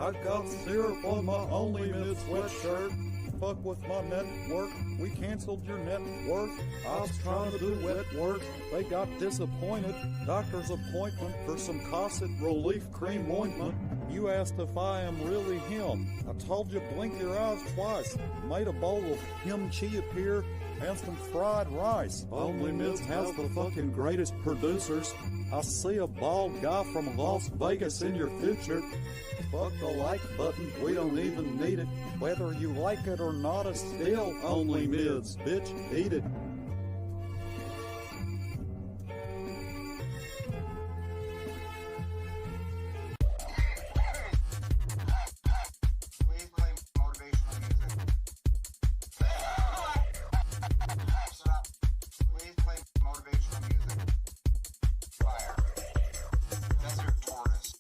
I got syrup on my Only Mid sweatshirt. Fuck with my network, we canceled your net worth. I was trying to do wet work, they got disappointed. Doctor's appointment for some Cosset relief cream ointment. You asked if I am really him. I told you blink your eyes twice. Made a bowl of kimchi appear and some fried rice. Only Mids has the fucking greatest producers. I see a bald guy from Las Vegas in your future. Fuck the like button, we don't even need it. Whether you like it or not, it's still Only Mids, bitch, eat it. Please play motivational music. Stop. Please play motivational music. Fire. Desert tortoise.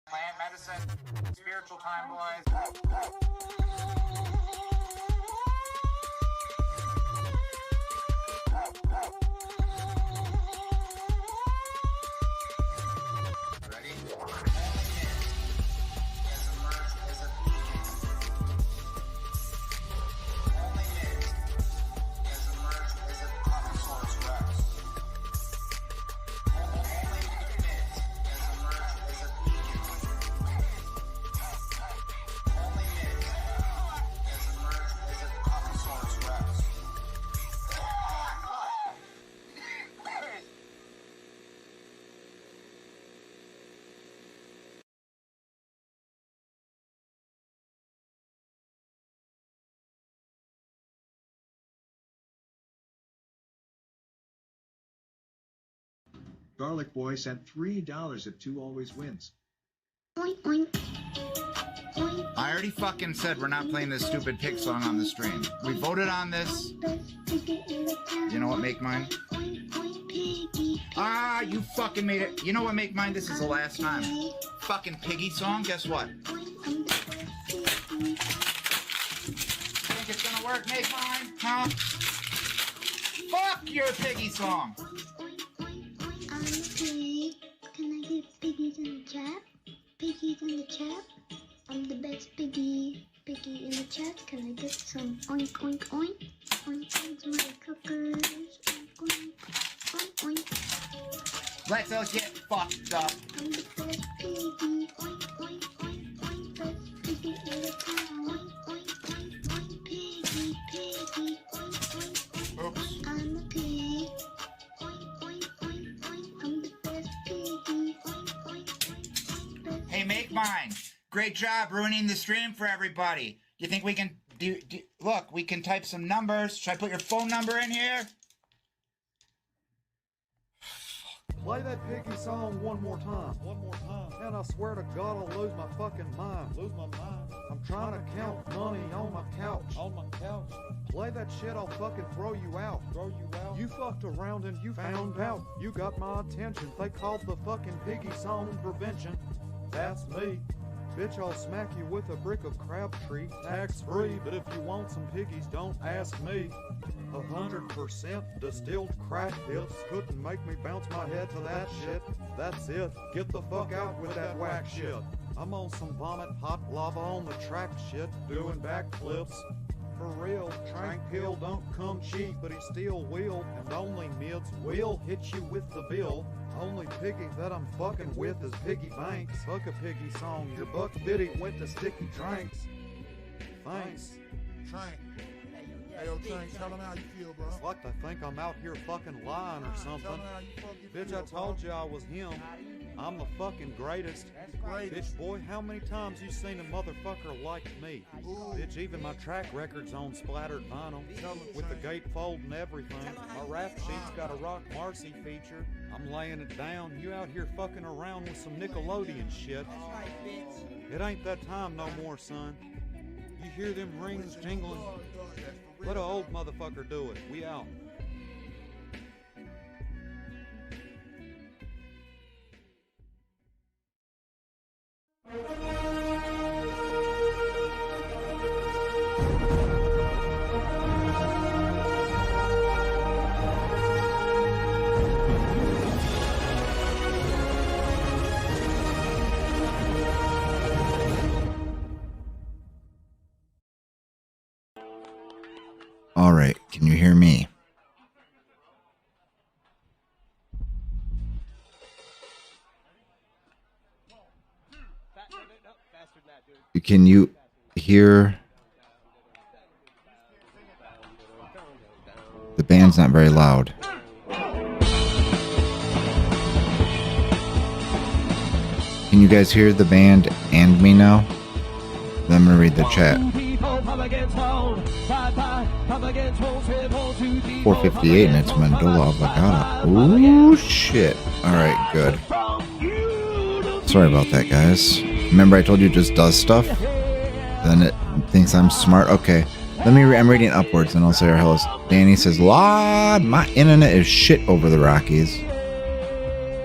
Plant medicine. Spiritual time, boys. Ready? Has emerged as a beacon. Only Mid has emerged as a Allosaurus Rex. Only Mid has emerged as a beacon. Only Mid has emerged as a Allosaurus Rex. Garlic Boy sent $3 if 2 always wins. Oink, oink. Oink. I already fucking said we're not playing this stupid pig song on the stream. We voted on this. You know what, Make Mine? Oink, oink, piggy, Ah, you fucking made it. You know what, Make Mine? This is the last time. Fucking piggy song, guess what? Think it's gonna work, Make Mine? Huh? Fuck your piggy song! I'm a pig. Can I get piggies in the chat? Piggies in the chat? I'm the best piggy. Piggy in the chat. Can I get some oink, oink, oink? Oink, oink, my cookers. Oink, oink, oink, oink. Let's all get fucked up. I'm the best piggy. Oink, oink, oink, oink. Best piggy in the town. Oink, oink, oink, oink. Piggy, piggy. Oink, oink, oink. Oops. I'm a pig. Oink, oink, oink, oink. I'm the best piggy. Oink, oink, oink, oink. Best Hey, Make piggy. Mine. Great job ruining the stream for everybody. You think we can look, we can type some numbers. Should I put your phone number in here? Play that piggy song one more time. And I swear to God I'll lose my fucking mind. I'm trying to count money on my couch. Play that shit, I'll fucking throw you out. You fucked around and you found out. You got my attention. They called the fucking piggy song prevention. That's me. Bitch, I'll smack you with a brick of Crabtree. Tax free, but if you want some piggies, don't ask me. 100% distilled crack hips couldn't make me bounce my head to that shit. That's it. Get the fuck out with that whack shit. I'm on some vomit, hot lava on the track shit, doing backflips. For real, Tranquil don't come cheap, but he still will, and Only Mids will hit you with the bill. Only piggy that I'm fucking with is Piggy Banks. Fuck a piggy song, your buck biddy went to sticky drinks. Thanks. Trank. Hey, yo, Trank, tell them how you feel, bro. It's like they think I'm out here fucking lying or Tell something. them how you fucking Bitch, feel, I told you I was him. I'm the fucking greatest. Greatest. Bitch, boy, how many times you seen a motherfucker like me? Ooh. Bitch, even my track record's on splattered vinyl. Tell 'em, With the Trank. gatefold and everything. My rap sheet's got a Rock Marcy feature. I'm laying it down. You out here fucking around with some Nickelodeon shit. It ain't that time no more, son. You hear them rings jingling? Let an old motherfucker do it. We out. All right, can you hear me? Can you hear? The band's not very loud. Can you guys hear the band and me now? Then I'm gonna read the chat. 4:58 and it's Mandola Avocado. Ooh, shit. Alright, good. Sorry about that, guys. Remember I told you it just does stuff? Then it thinks I'm smart. Okay. I'm reading upwards and I'll say our hellos. Danny says, Lord, my internet is shit over the Rockies.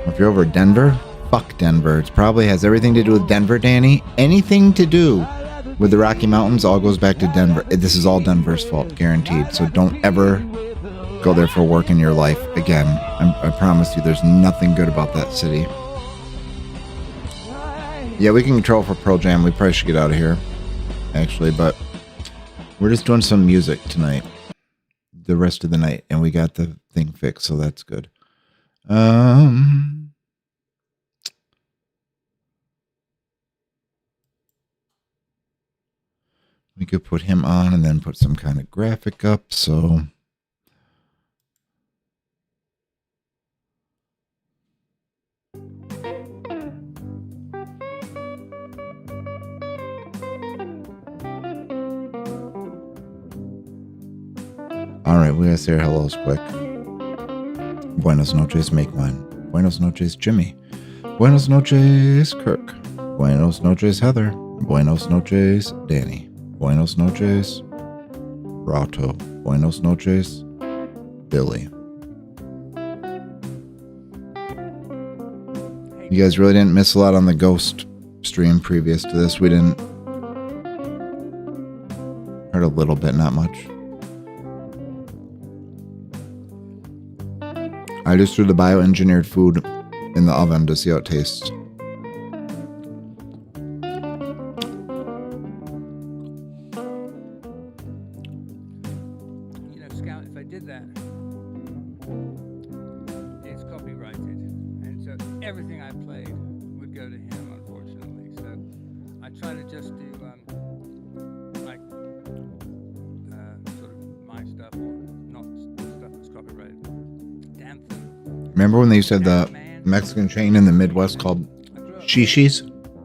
If you're over Denver, fuck Denver. It probably has everything to do with Denver, Danny. Anything to do with the Rocky Mountains all goes back to Denver. This is all Denver's fault, guaranteed. So don't ever go there for work in your life again. I promise you, there's nothing good about that city. Yeah, we can control for Pearl Jam. We probably should get out of here, actually, but we're just doing some music tonight, the rest of the night, and we got the thing fixed, so that's good. We could put him on and then put some kind of graphic up, so... Alright, we gotta say our hellos quick. Buenos noches, make mine. Buenos noches, Jimmy. Buenos noches, Kirk. Buenos noches, Heather. Buenos noches, Danny. Buenos noches, Rato. Buenos noches, Billy. You guys really didn't miss a lot on the Ghost stream previous to this. We didn't. Heard a little bit, not much. I just threw the bioengineered food in the oven to see how it tastes. You know, Scout, if I did that, it's copyrighted. And so everything I played would go to him, unfortunately. So I try to just do, like, sort of my stuff, or not stuff that's copyrighted. Damn thing. Remember when they used to have the Mexican chain in the Midwest called Chi-Chi's?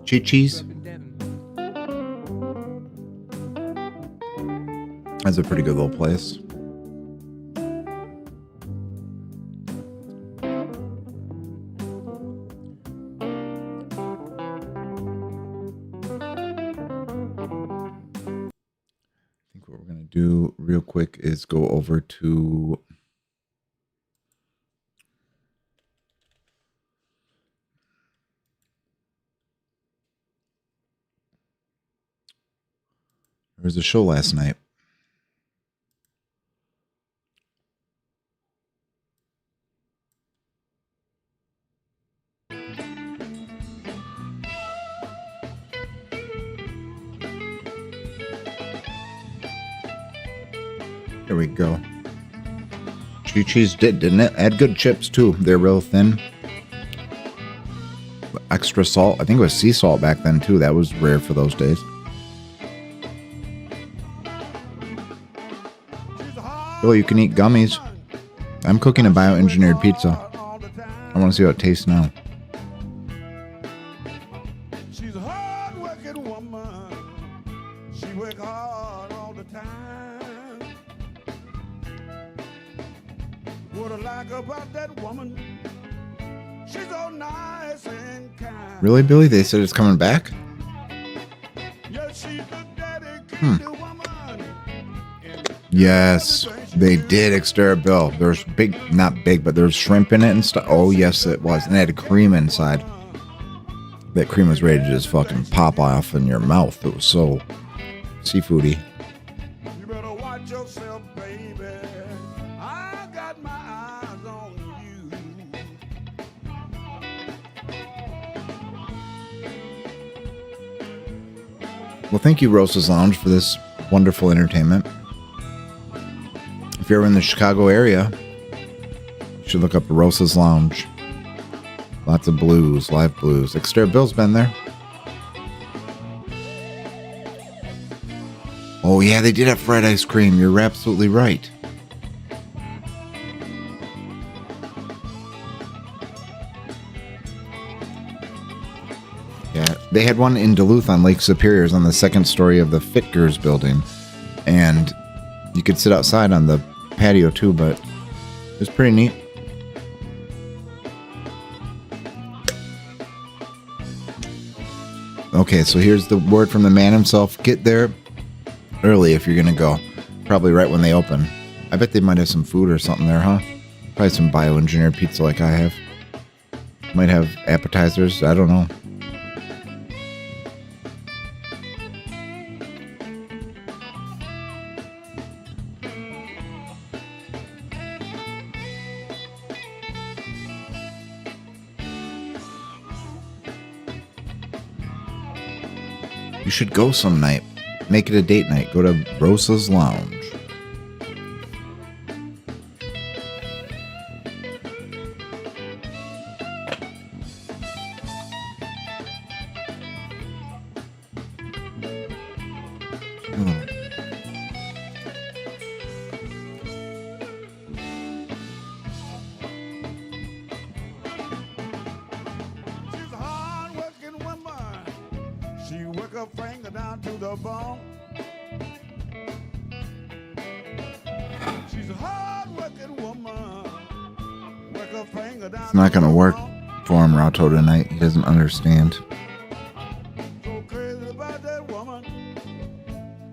Chi-Chi's? That's a pretty good little place. I think what we're going to do real quick is go over to... There was a show last night. There we go. Chi-Chi's didn't it? Had good chips too. They're real thin. Extra salt. I think it was sea salt back then too. That was rare for those days. Oh, you can eat gummies. I'm cooking a bioengineered pizza. I want to see how it tastes now. She's a hard-working woman. She work hard all the time. What I like about that woman, she's so nice and kind. Really, Billy? They said it's coming back? Yeah, she's a dedicated woman. Yes, they did extra bill. There's big, not big, but there's shrimp in it and stuff. Oh, yes, it was. And it had cream inside. That cream was ready to just fucking pop off in your mouth. It was so seafoody. You better watch yourself, baby. I got my eyes on you. Well, thank you, Rosa's Lounge, for this wonderful entertainment. If you're in the Chicago area, you should look up Rosa's Lounge. Lots of blues, live blues. Extra Bill's been there. Oh yeah, they did have fried ice cream. You're absolutely right. Yeah, they had one in Duluth on Lake Superior's on the second story of the Fitgers building. And you could sit outside on the patio too, but it was pretty neat. Okay, so here's the word from the man himself. Get there early if you're going to go. Probably right when they open. I bet they might have some food or something there, huh? Probably some bioengineered pizza like I have. Might have appetizers. I don't know. You should go some night. Make it a date night. Go to Rosa's Lounge. She's a hard-working woman. She work her finger down to the bone. She's a hard-working woman. Work her finger down. It's not to going to the work bone. for him, Rato, tonight. He doesn't understand. So crazy about that woman.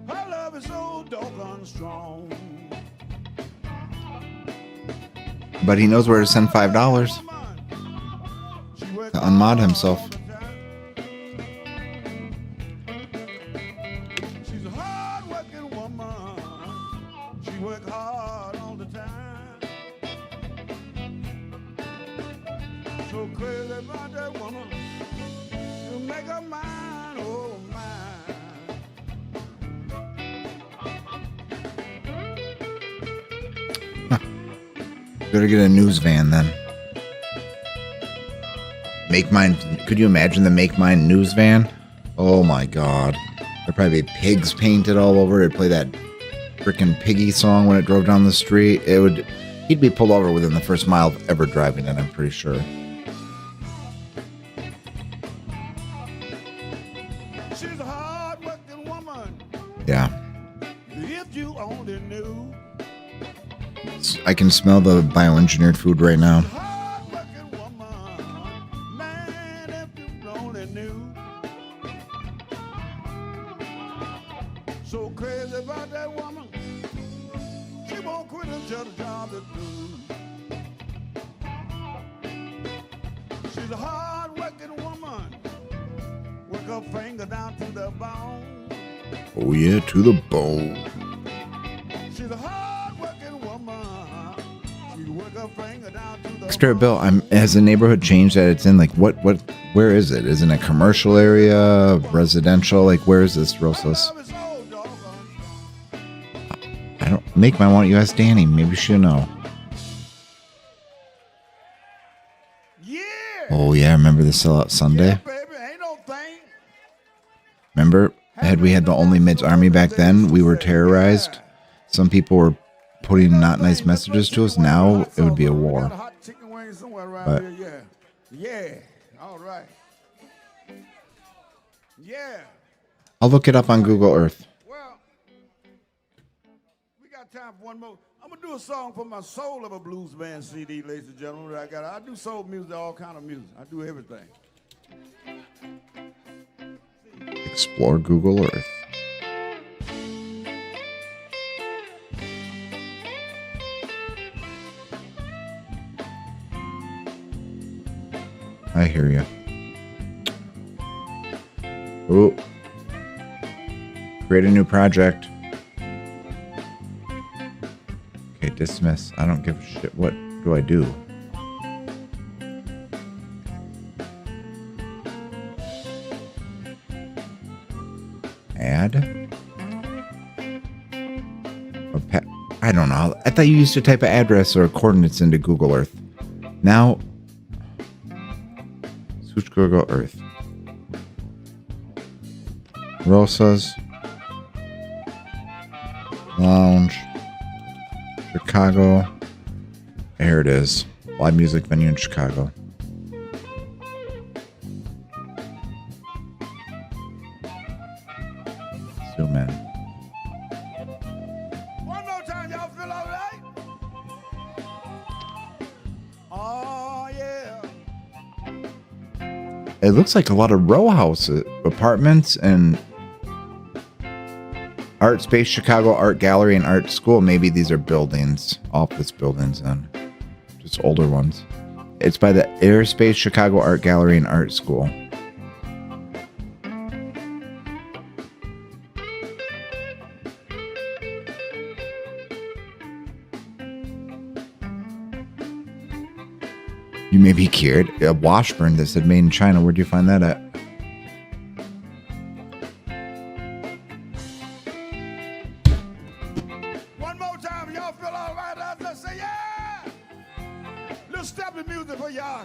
Her love is so doggone strong. But he knows where to send $5 to unmod himself. She's a hard-working woman. She work hard all the time. So crazy about that woman. To make her mine, oh mine. Better get a news van then. Make Mine. Could you imagine the Make Mine news van? Oh my god. There'd probably be pigs painted all over. It'd play that freaking Piggy song when it drove down the street. He'd be pulled over within the first mile of ever driving it, I'm pretty sure. She's a hard-working woman. Yeah. If you only knew. I can smell the bioengineered food right now. Hard-working woman. Man, if you only knew. So crazy about that woman. She won't quit until the job is through. She's a hard-working woman. Work her finger down to the bone. Oh yeah, to the bone. She's a hard-working woman. She work her finger down to the Extra bone. Bill, has the neighborhood changed that it's in? Like, where is it? Is it in a commercial area, residential? Like, where is this, Rosas? Love is so doggone strong. I don't make my want you ask Danny. Maybe she'll know. Yeah. Oh yeah, remember the sellout Sunday? Yeah, baby, ain't no thing. Remember, we had the Only Mids Army back then. We were terrorized. Some people were putting not nice messages to us. Now it would be a war. We got a hot chicken wing somewhere around But- here, yeah. Yeah. All right. Yeah. I'll look it up on Google Earth. Well, we got time for one more. I'm gonna do a song for my Soul of a Blues Band CD, ladies and gentlemen. I do soul music, all kind of music. I do everything. Explore Google Earth. I hear you. Ooh. Create a new project. Okay, dismiss. I don't give a shit. What do I do? Add? I don't know. I thought you used to type an address or coordinates into Google Earth. Now, switch Google Earth. Rosa's Lounge, Chicago. Here it is. Live music venue in Chicago. Zoom in. One more time, y'all feel all right? Oh, yeah. It looks like a lot of row houses, apartments, and Art Space Chicago Art Gallery and Art School. Maybe these are buildings, office buildings, and just older ones. It's by the Airspace Chicago Art Gallery and Art School. You may be cured. A Washburn that said made in China. Where'd you find that at? One more time, y'all feel all right? I'll just say, yeah! Little step of music for y'all.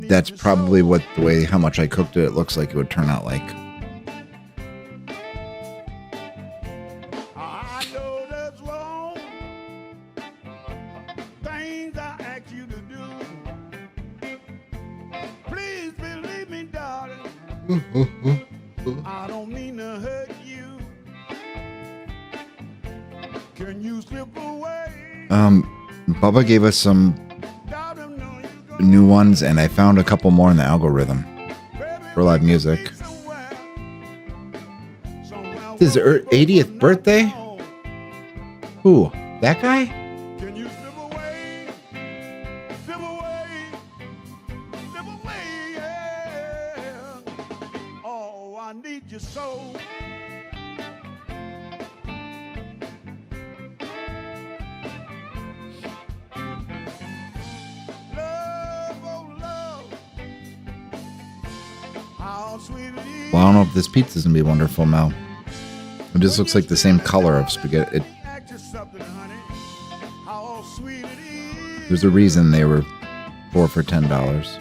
That's probably what the way how much I cooked it. It looks like it would turn out like. I know that's wrong. Things I ask you to do. Please believe me, darling. I don't mean to hurt you. Can you slip away? Bubba gave us some new ones, and I found a couple more in the algorithm for live music. His 80th birthday? Who? That guy? Can you slip away? Slip away. Slip away, yeah. Oh, I need you so. Well, I don't know if this pizza's gonna be wonderful now. It just looks like the same color of spaghetti. There's a reason they were 4 for $10.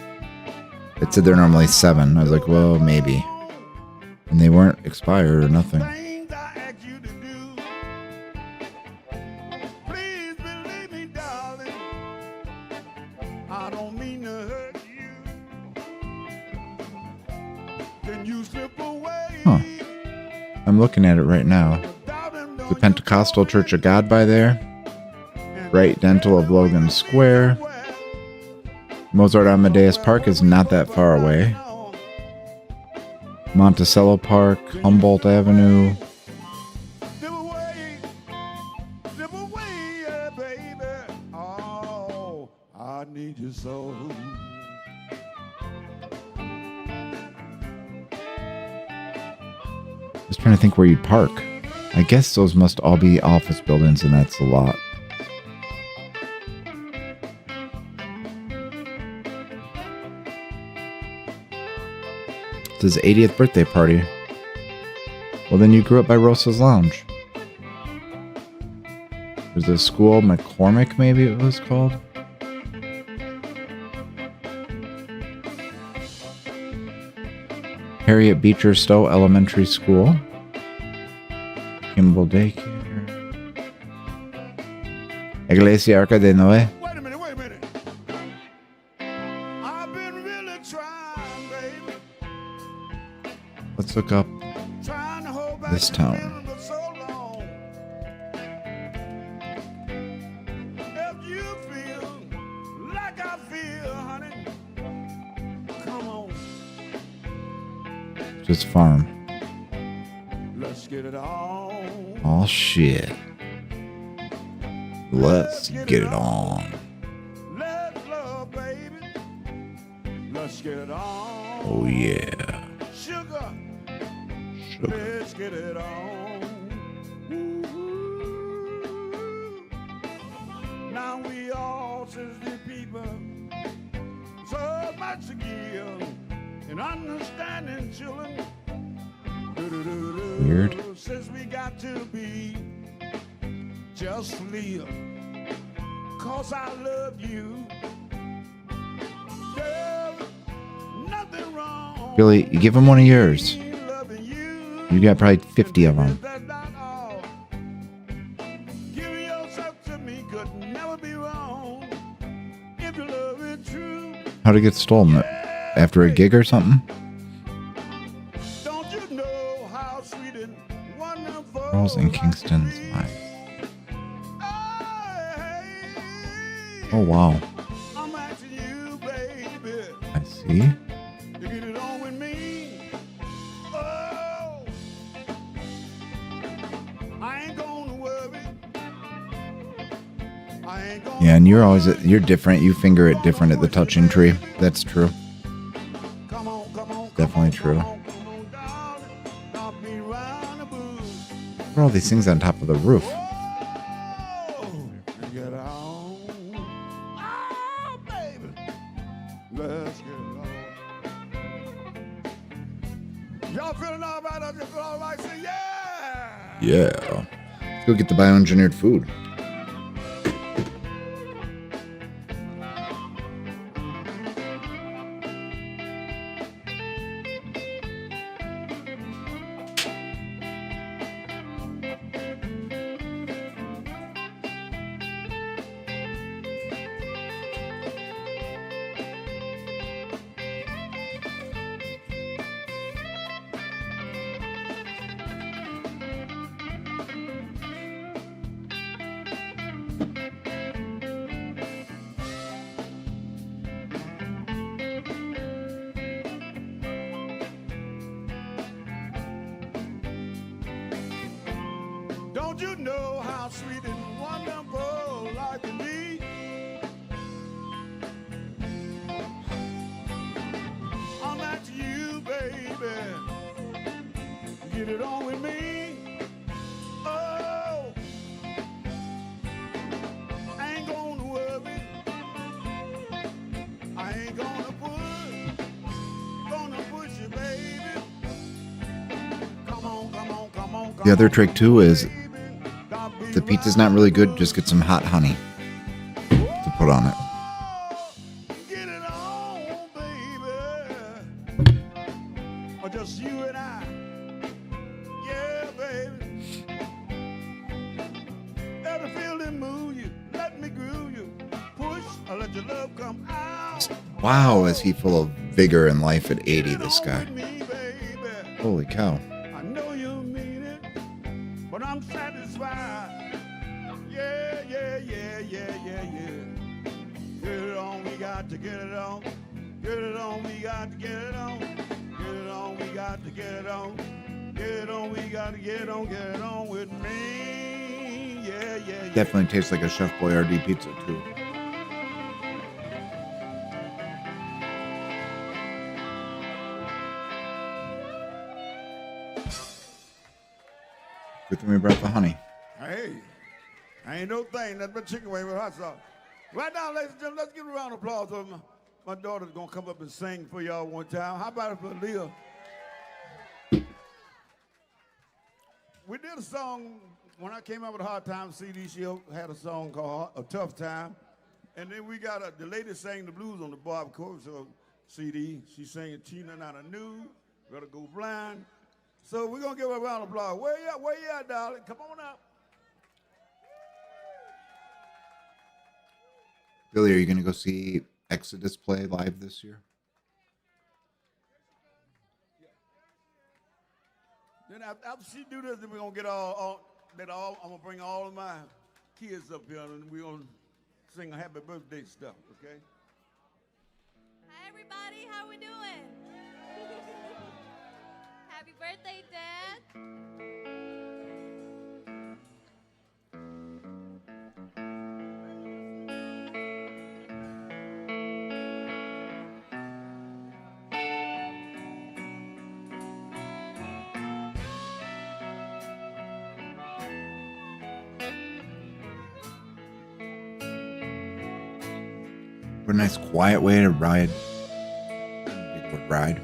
It said they're normally 7. I was like, well, maybe. And they weren't expired or nothing. Huh. I'm looking at it right now. The Pentecostal Church of God by there. Bright Dental of Logan Square. Mozart Amadeus Park is not that far away. Monticello Park, Humboldt Avenue. I need you so. Just trying to think where you'd park. I guess those must all be office buildings, and that's a lot. It's his 80th birthday party. Well, then you grew up by Rosa's Lounge. There's a school, McCormick maybe it was called. Harriet Beecher Stowe Elementary School. Kimball Daycare. Iglesia Arca de Noé. Wait a minute. I've been really trying, baby. Let's look up Trying to hold back this the town. feeling for so long. If you feel like I feel, honey, come on, Just farm. let's get it on. Oh shit. Let's get it on. Let's love, baby. Let's get it on. Oh yeah. Sugar, Sugar. let's get it on. Ooh. Now we all sensitive people, so much to give, and understanding children. Weird. Since we got to be just live, 'cause I love you. There's nothing wrong. Billy, you give him one of yours. in loving you. You got probably 50 of them. That's not all. Giving yourself to me could never be wrong. If you love it true, How'd it get stolen? After a gig or something? don't you know how sweet and wonderful? Girls in Kingston's life. Oh wow. I'm asking you, baby, I see. to get it on with me. Oh, I ain't gonna worry. I ain't gonna Yeah, and you're different. You finger it different at the touching tree. That's true. Come on, come on, Definitely true. come on, darling. I'll be round the bush. What are all these things on top of the roof? Oh, get on. Oh, baby. Let's get on. Y'all feeling all right? I just feel all right. Say yeah. Yeah. Let's go get the bioengineered food. Don't you know how sweet and wonderful life can be? I'm at you, baby. Get it on with me. Oh, I ain't gonna worry. I ain't gonna push you, baby. Come on, come on, come on, come The other on, trick too is baby. if the pizza's not really good, just get some hot honey to put on it. Get it on, baby. Or just you and I. Yeah, baby. Every feeling move you. Let me groove you. Push or let your love come out. Wow, is he full of vigor and life at 80, Get this on guy. with me, baby. Holy cow. I know you mean it, but I'm satisfied. Yeah, yeah, yeah, yeah, yeah, yeah. Get it on, we got to get it on. Get it on, we got to get it on. Get it on, we got to get it on. Get it on, we got to get it on with me. Yeah, yeah, yeah. Definitely tastes like a Chef Boyardee pizza too. Good thing we brought the honey. Hey, I ain't no thing. That's but chicken wing with hot sauce. Right now, ladies and gentlemen, let's give a round of applause for my daughter's gonna come up and sing for y'all one time. How about it for Leah? We did a song when I came out with a Hard Time CD. She had a song called A Tough Time, and then we got the lady sang the blues on the Bob Corso CD. She sang Tina Not a New, Gotta Go Blind. So we're gonna give her a round of applause. Where you at? Where you at, darling? Come on up. Billy, are you going to go see Exodus play live this year? Then after she do this, then we're gonna get I'm gonna bring all of my kids up here and we're gonna sing a happy birthday stuff, okay? Hi everybody, how we doing? Happy birthday, Dad. What a nice quiet way to ride. Ride.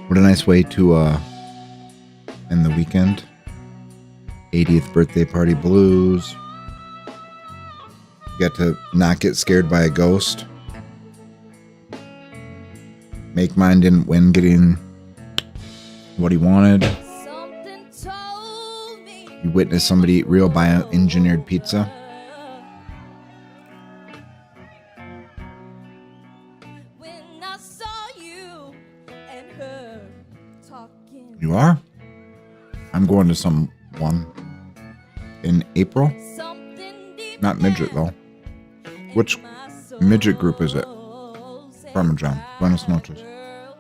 What a nice way to end the weekend. 80th birthday party blues. You got to not get scared by a ghost. Make Mine didn't win getting what he wanted. Something told me You witnessed somebody eat real bioengineered pizza. when I saw you and her talking. You are? I'm going to some one in April. Something deep Not midget though. in Which my midget group is it? soul says Parmesan. Buenos noches. girl.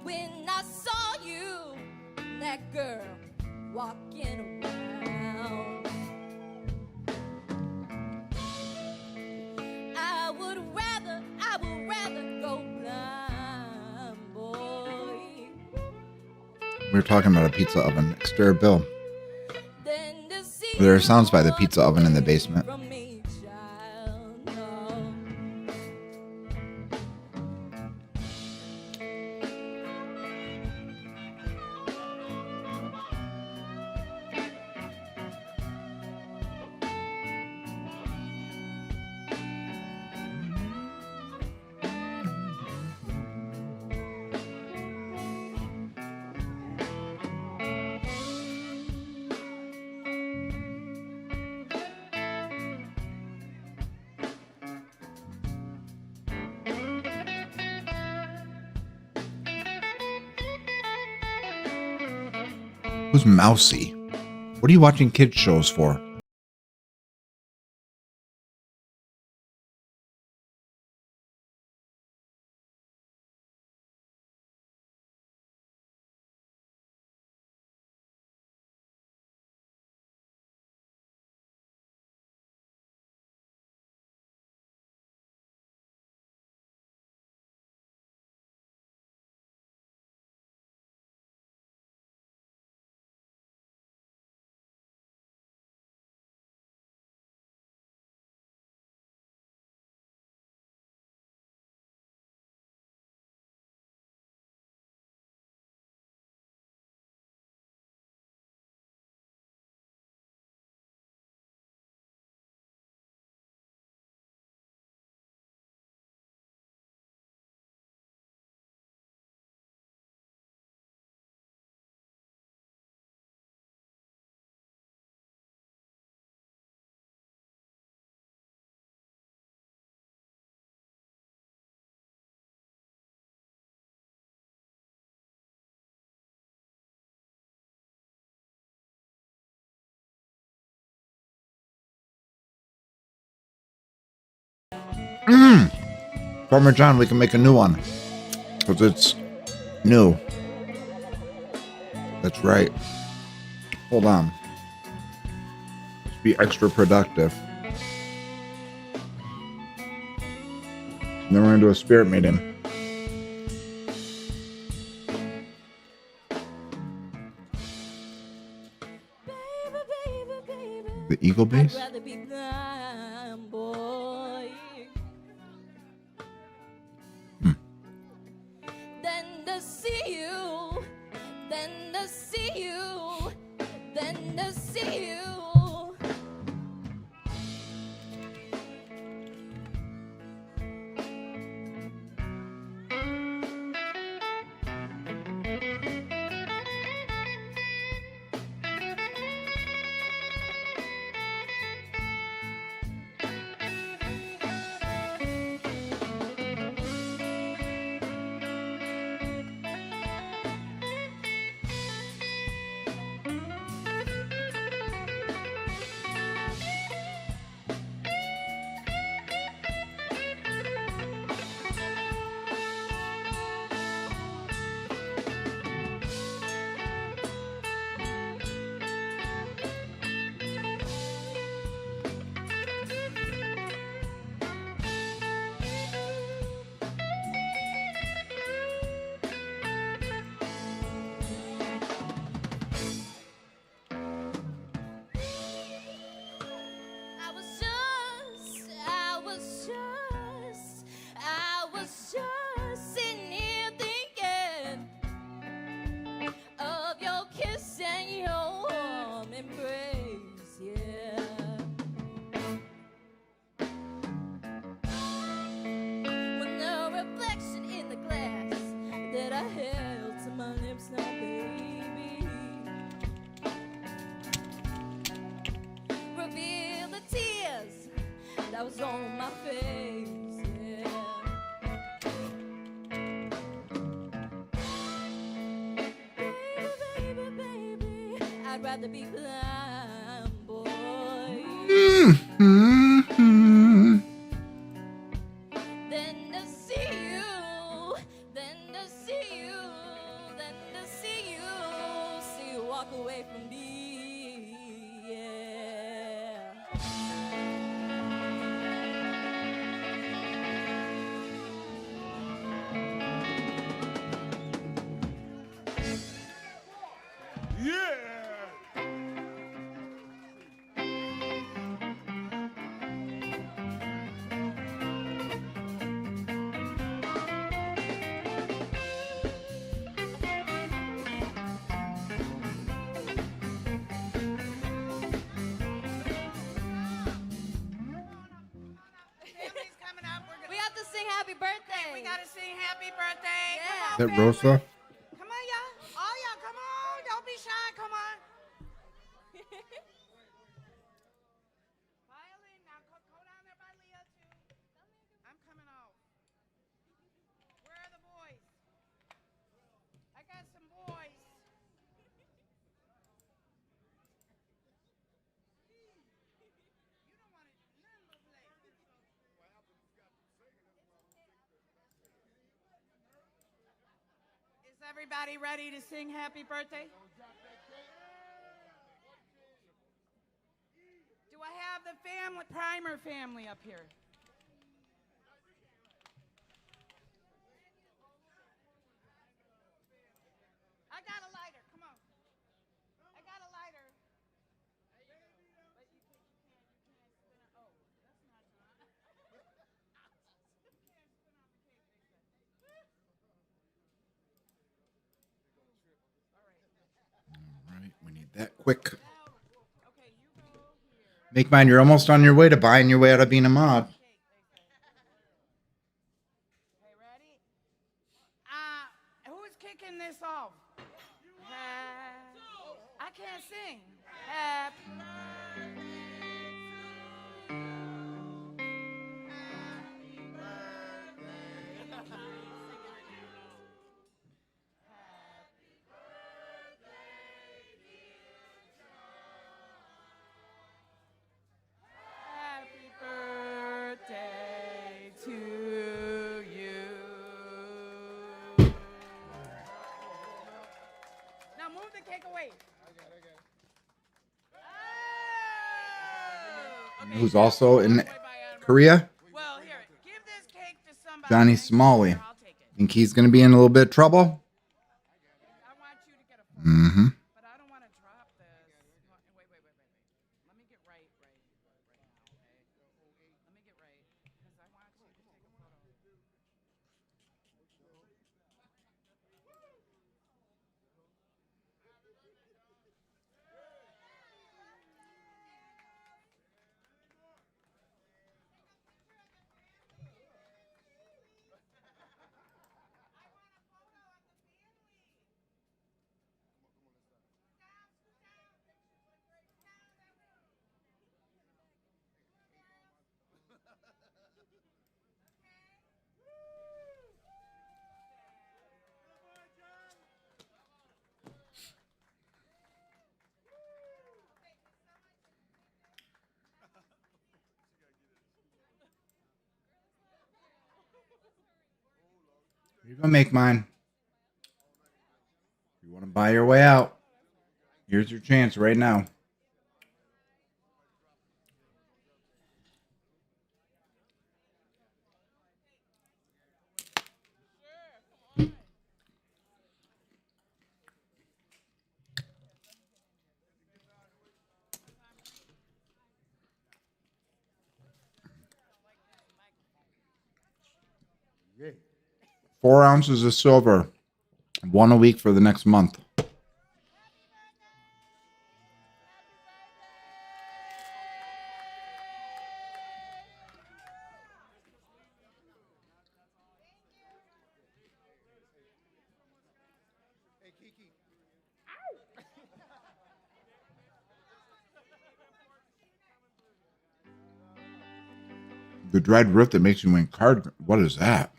When I saw you, that girl walking around, I would rather go blind, boy, We were talking about a pizza oven. Exterior bill. than to see There are sounds by the pizza oven in the basement. from me, child, no. Who's Mousy? What are you watching kids shows for? Parmesan, we can make a new one. Because it's new. That's right. Hold on. Let's be extra productive. And then we're going to do a spirit meeting. The Eagle Base? I'd rather be blind, boy, than to see you, than to see you, than to see you. scars on my face, yeah. Baby, baby, baby, I'd rather be blind, boy. Than to see you, than to see you, than to see you walk away from me, yeah. Yeah. Family's coming up. We're We have to sing happy birthday. we gotta sing happy birthday. Yeah. Come on, That family. Rosa? Come on, y'all. All y'all, come on. Don't be shy. Come on. Violin, now go down there by Leah too. I'm coming off. Where are the boys? I got some boys. You don't want it. None will play. Is everybody ready to sing happy birthday? Do I have the family, Primer family up here? I got a lighter. Come on. I got a lighter. But you can't spin it. Oh, that's not you can't spin on the cake, they said. All right. Right, we need that quick. Now, okay, you go here. Make mine. You're almost on your way to buying your way out of being a mod. Cake, they said. Okay, ready? Who's kicking this off? I can't sing. Happy Happy birthday to you. Now move the cake away. Oh, okay, Who's also in way by Adam. Korea? Well, here, give this cake to somebody. Johnny next to Smalley. you. I'll take it. Think he's gonna be in a little bit of trouble? I want you to get a photo. Mm-hmm. But I don't want to drop this. Wait. Let me get right now, okay? Let me get right, because I want you to take a photo. You're gonna make mine. If you want to buy your way out, here's your chance right now. Yeah. 4 ounces of silver, 1 a week for the next month. Hey, Kiki. The dried root that makes you win card. What is that?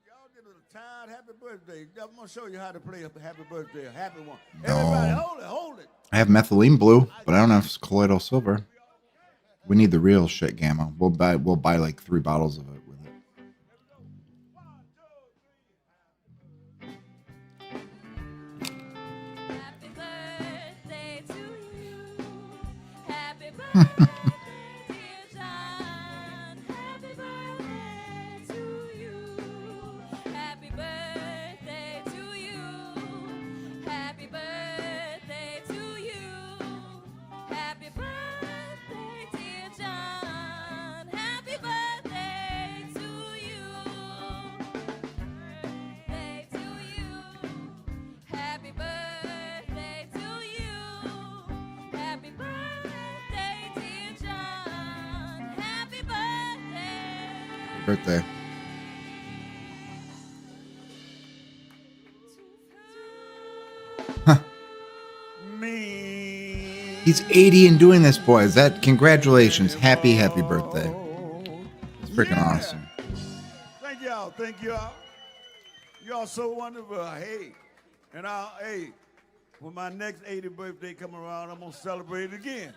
Y'all give it a tired happy birthday. I'm gonna show you how to play a happy birthday, a happy one. No. Everybody, hold it. I have methylene blue, but I don't have colloidal silver. We need the real shit, Gamma. We'll buy like 3 bottles of it with it. Happy birthday to you. Happy birthday, dear John. Happy birthday to you. Happy birthday to you. Happy birthday to you. Happy birthday, dear John. Happy birthday to you. Birthday to you. Happy birthday to you. Happy birthday, dear John. Happy birthday. Birthday. Me. He's 80 and doing this, boys. That congratulations. Happy birthday. It's freaking awesome. Thank y'all. Thank y'all. Y'all so wonderful. Hey, and when my next 80th birthday come around, I'm gonna celebrate it again.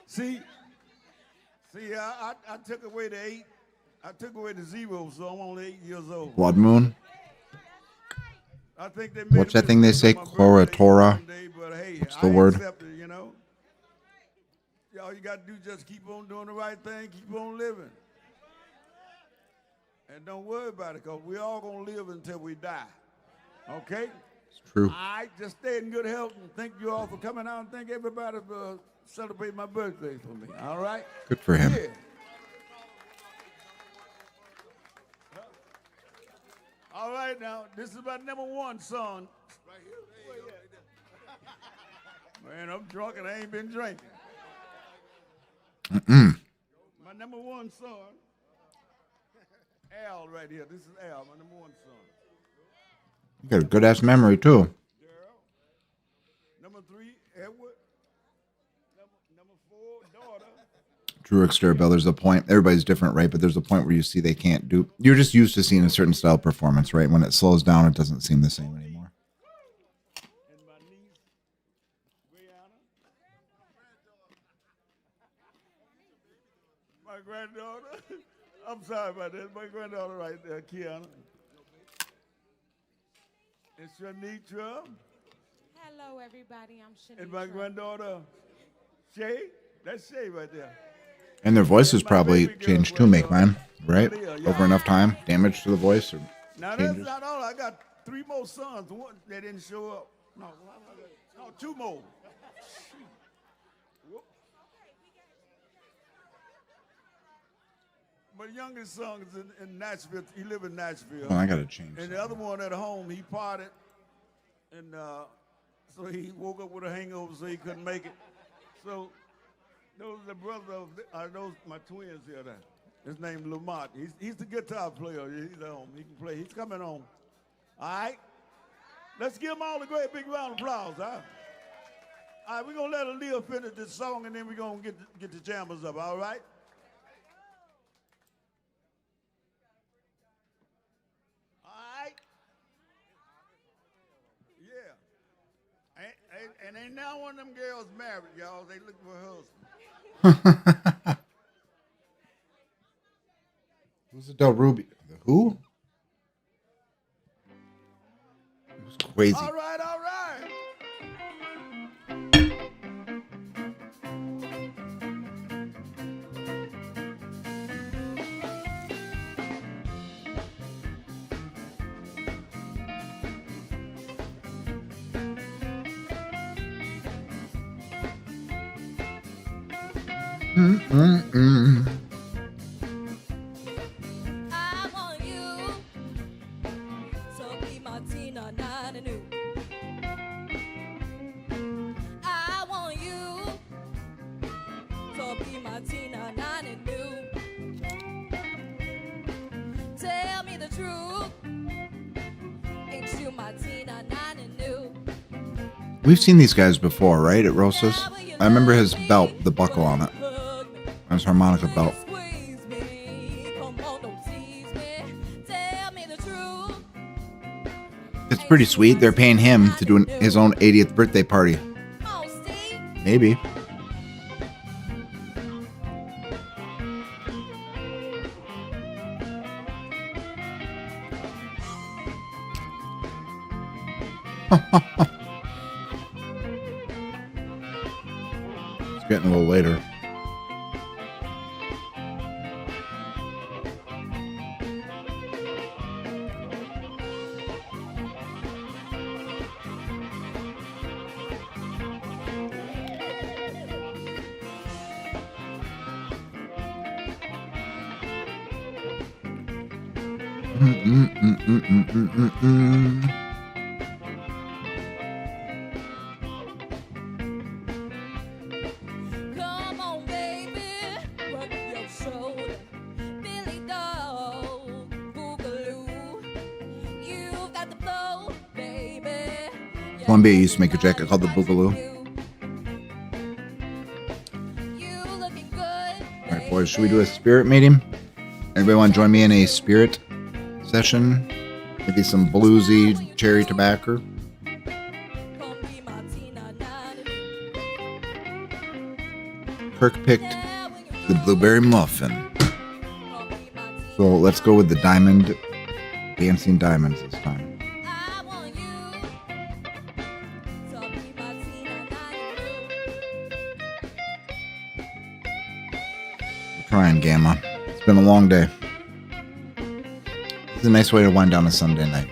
See, I took away the 8. I took away the 0, so I'm only 8 years old. Blood moon. I think they What's that thing they say? Chlorotora? But hey, What's the I word? accept it, you know. All you got to do just keep on doing the right thing, keep on living. And don't worry about it, because we all going to live until we die. Okay? It's true. All right, just stay in good health, and thank you all for coming out, and thank everybody for celebrating my birthday for me. All right? Good for him. Yeah. All right, now, this is my #1 song. Right here. Man, I'm drunk and I ain't been drinking. My #1 song. Al right here. This is Al, my #1 song. You got a good ass memory too. Daryl. #3, Edward. #4, daughter. True exterior Bell, there's a point. Everybody's different, right? But there's a point where you see they can't do. You're just used to seeing a certain style performance, right? When it slows down, it doesn't seem the same anymore. And my niece, Brianna. My granddaughter. I'm sorry about that. My granddaughter right there, Kiana. And Shanitra. Hello, everybody. I'm Shanitra. And my granddaughter, Shay. That's Shay right there. And their voices probably changed too, make man, right? Over enough time, damage to the voice or Now changes. that's not all. I got 3 more sons. One they didn't show up. No, 2 more. Whoop. My youngest son is in Nashville. He live in Nashville. Oh, I gotta change. And the other one at home, he partied, and so he woke up with a hangover, so he couldn't make it. So those are the brothers of those my twins here. There. His name Lamont. He's the guitar player. He's at home. He can play. He's coming home. All right. Let's give them all a great big round of applause. All right. We're gonna let Aaliyah finish this song, and then we're gonna get the jammers up. All right. And ain't now one of them girls married, y'all. They looking for a husband. Who's the Del Ruby? The who? It was crazy. All right, all right. I want you to be Martina Nanu. I want you to be Martina Nanu. Tell me the truth. Ain't you Martina Nanu? We've seen these guys before, right? At Rosas. I remember his belt, the buckle on it. His harmonica belt. It's pretty sweet. They're paying him to do his own 80th birthday party. Maybe. It's getting a little later. Come on, baby, rub your shoulder. Billy Dog, Boogaloo. You've got the flow, baby. Columbia used to make a jacket called the Boogaloo. You looking good. All right, boys, should we do a spirit meeting? Anybody want to join me in a spirit session? Maybe some bluesy cherry tobacco. Kirk picked the blueberry muffin. So let's go with the diamond, dancing diamonds this time. We're trying, Gamma. It's been a long day. It's a nice way to wind down a Sunday night.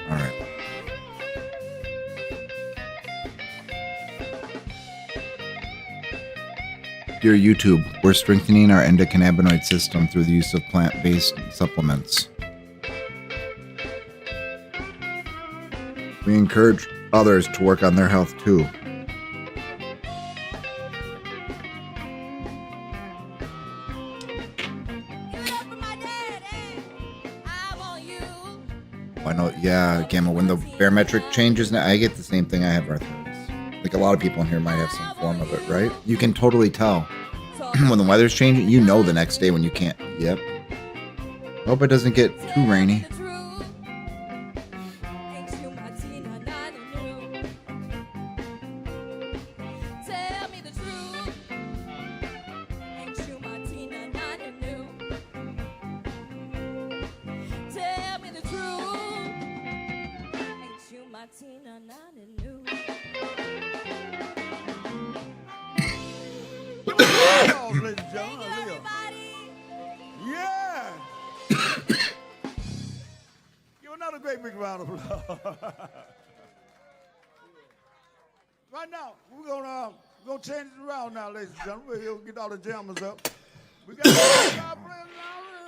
All right. Dear YouTube, we're strengthening our endocannabinoid system through the use of plant-based supplements. We encourage others to work on their health too. Why not? Yeah, Gamma, when the barometric changes, now I get the same thing. I have arthritis. Like a lot of people in here might have some form of it, right? You can totally tell when the weather's changing. You know the next day when you can't. Yep. Hope it doesn't get too rainy. Applause, ladies and gentlemen. Aaliyah. Yeah. Give another great big round of applause. Right now, we're gonna change it around now, ladies and gentlemen. We'll get all the jammers up. We got God bless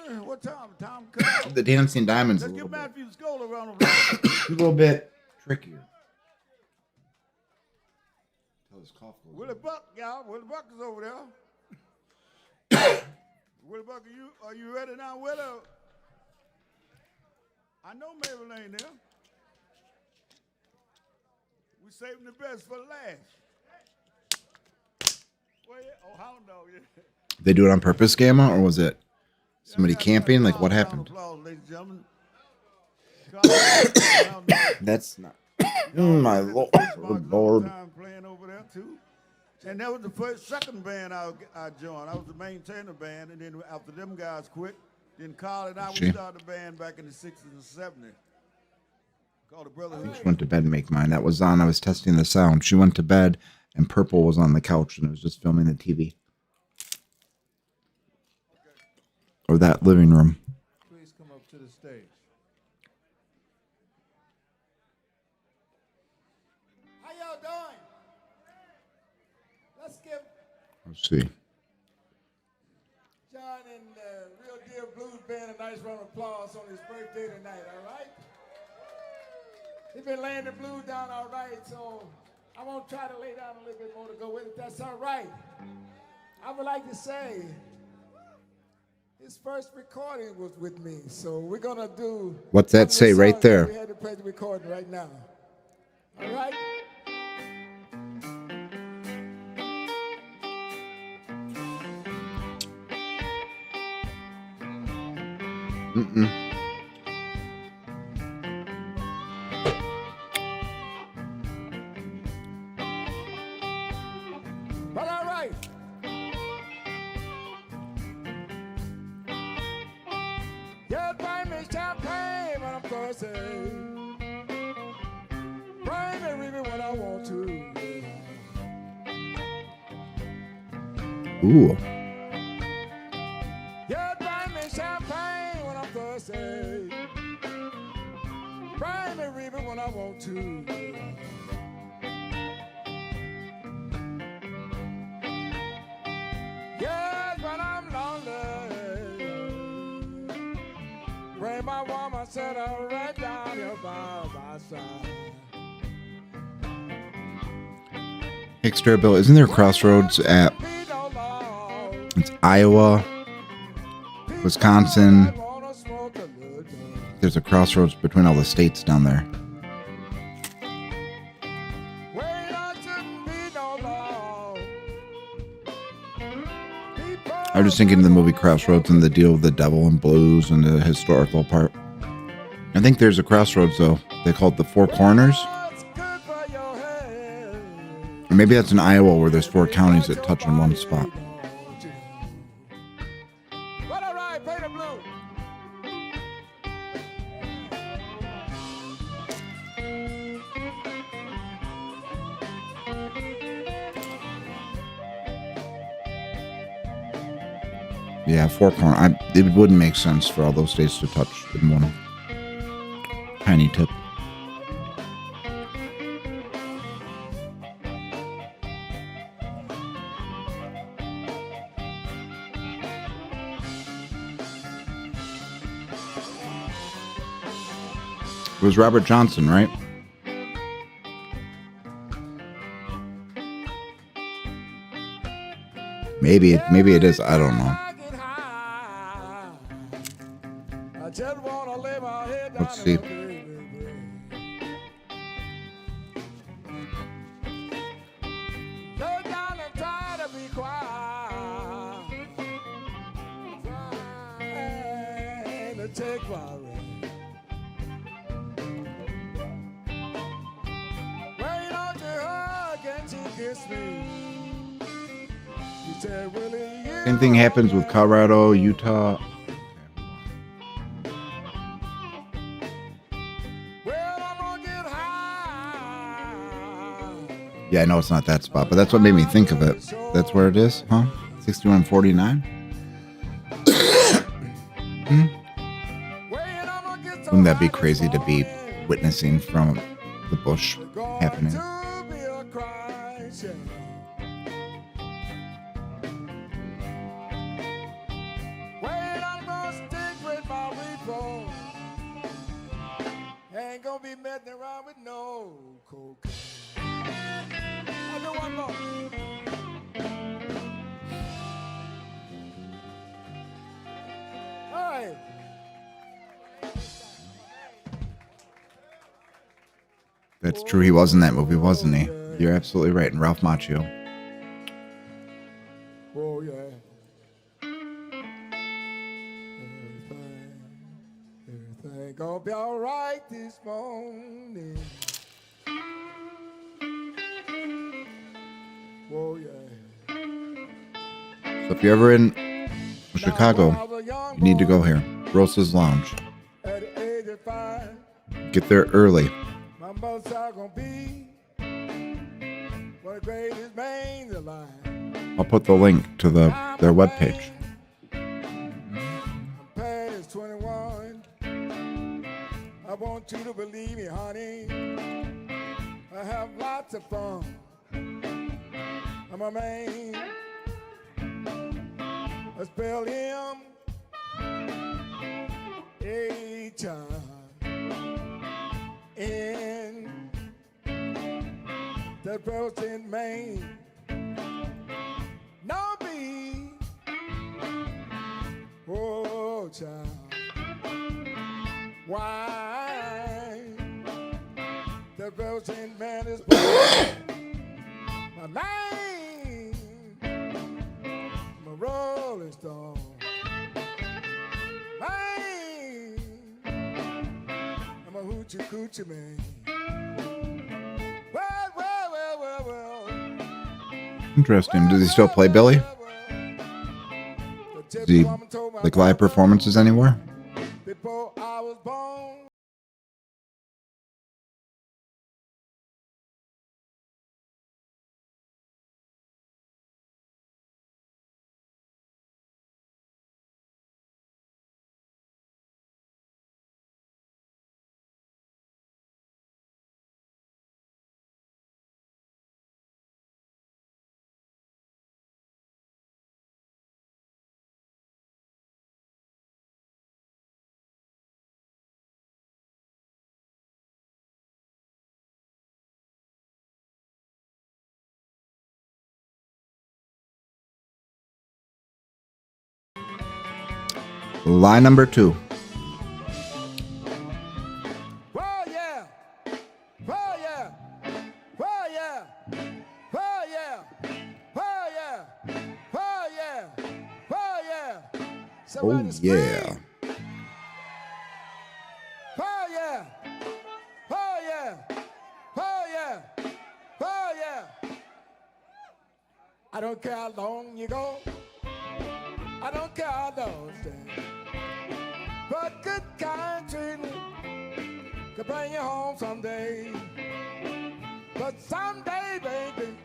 now. What time? Time cut. The dancing diamonds Let's a give little bit, Matthew Scholar a round of applause. a little bit trickier. Till his cough goes Willie away. Buck, y'all. Willie Buck is over there. Willie Buck, are you ready now, Willie? I know Mabel ain't there. We saving the best for last. Well, yeah. Oh, hound dog, yeah. They do it on purpose, Gamma, or was it somebody camping? Like, what happened? Applause, ladies and gentlemen. That's not. My Lord. Lord. Time playing over there too. And that was the second band I joined. I was the main tenor band, and then after them guys quit, then Carl and I we started the band back in the 60s and 70s. Called the Brotherhood. She went to bed and make mine. That was on. I was testing the sound. She went to bed, and Purple was on the couch, and it was just filming the TV. Or that living room. Please come up to the stage. How y'all doing? Let's give Let's see. John and the Real Deal Blues Band a nice round of applause on his birthday tonight, all right? He's been laying the blues down all right, so I want to try to lay down a little bit more to go with it. That's all right. I would like to say his first recording was with me, so we're gonna do. What's that say right there? We had to play the recording right now. All right. Mm-mm. But all right. Yeah, bring me champagne when I'm thirsty. Bring me river when I want to. Ooh. Yeah, bring me champagne when I'm thirsty. Bring me river when I want to. Yes, when I'm lonely. Bring my woman, set her right down here by my side. Hey, Bill, isn't there crossroads at it's Iowa, Wisconsin? There's a crossroads between all the states down there. I was just thinking of the movie Crossroads and the deal with the devil and blues and the historical part. I think there's a crossroads, though. They call it the Four Corners. Or maybe that's in Iowa where there's 4 counties that touch on one spot. Yeah, 4 corners. It wouldn't make sense for all those states to touch in one tiny tip. It was Robert Johnson, right? Maybe it is. I don't know. Let's see. Same thing happens with Colorado, Utah. Yeah, I know it's not that spot, but that's what made me think of it. That's where it is, huh? 6149? Wouldn't that be crazy to be witnessing from the bush happening? Ain't gonna be messing around with no cocaine. I'll do one more. All right. That's true. He was in that movie, wasn't he? You're absolutely right. And Ralph Macchio. Oh, yeah. Everything gonna be all right this morning. Oh, yeah. So if you're ever in Chicago, you need to go here. Rosa's Lounge. At the age of 5, Get there early. my mother's gonna be one of the greatest men alive. I'll put the link to their webpage. I'm past 21. I want you to believe me, honey. I have lots of fun. I'm a man. I spell him H-I-N. that dwells in Maine. No be, oh child, why that dwells in man is my name, my Rolling Stone. Man, I'm a hoochie coochie man. Well. Interesting. Does he still play Billy? Does he like live performances anywhere? Before I was born. Line number 2. Well, yeah. Well, yeah. Well, yeah. Well, yeah. Well, yeah. Well, yeah. Well, yeah. Oh, yeah. Oh yeah, oh yeah, oh yeah, oh yeah. I don't care how long you go, I don't care how long you stay, but good kind treatment could bring you home someday. But someday, baby,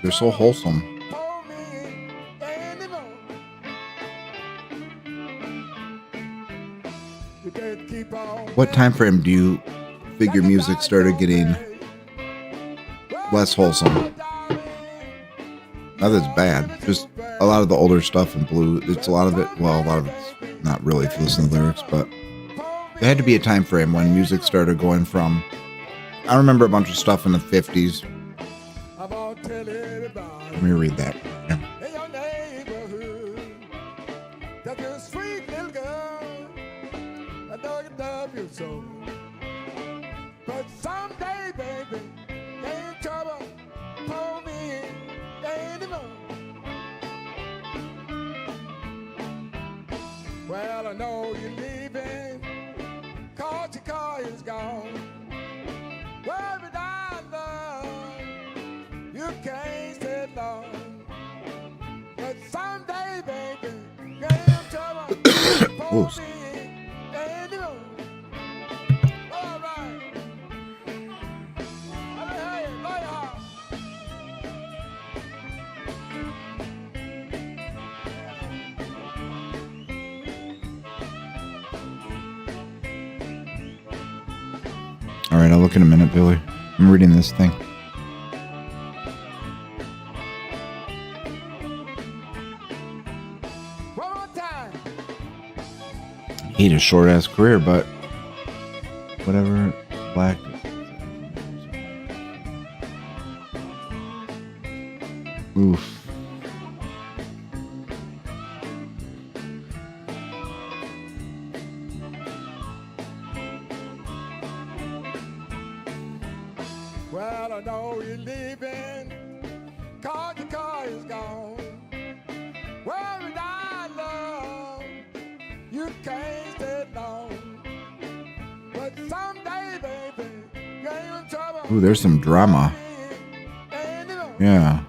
They're so wholesome. for me anymore. You can't keep on. What time frame do you figure music started getting less wholesome? Not that it's bad. Just a lot of the older stuff in blue. It's a lot of it. Well, a lot of it's not really if you listen to the lyrics, but there had to be a time frame when music started going from. I remember a bunch of stuff in the 50s. Let me read that. Yeah. In your neighborhood, that's a sweet little girl. I know you love you so. But someday, baby, you're in trouble. Pull me anymore. Well, I know you're leaving, 'cause your car is gone. Well, but I love you can't stay long. But someday, baby, you're in trouble. Pull Ooh. me anymore. All right. Let me hear you. Lay off. All right, I'll look in a minute, Billy. I'm reading this thing. One more time. He had a short ass career, but whatever. Black. Oof. Well, I know you're leaving, 'cause your car is gone. Well, and I love you can't stay long. But someday, baby, you're in trouble. Ooh, there's some drama. Yeah.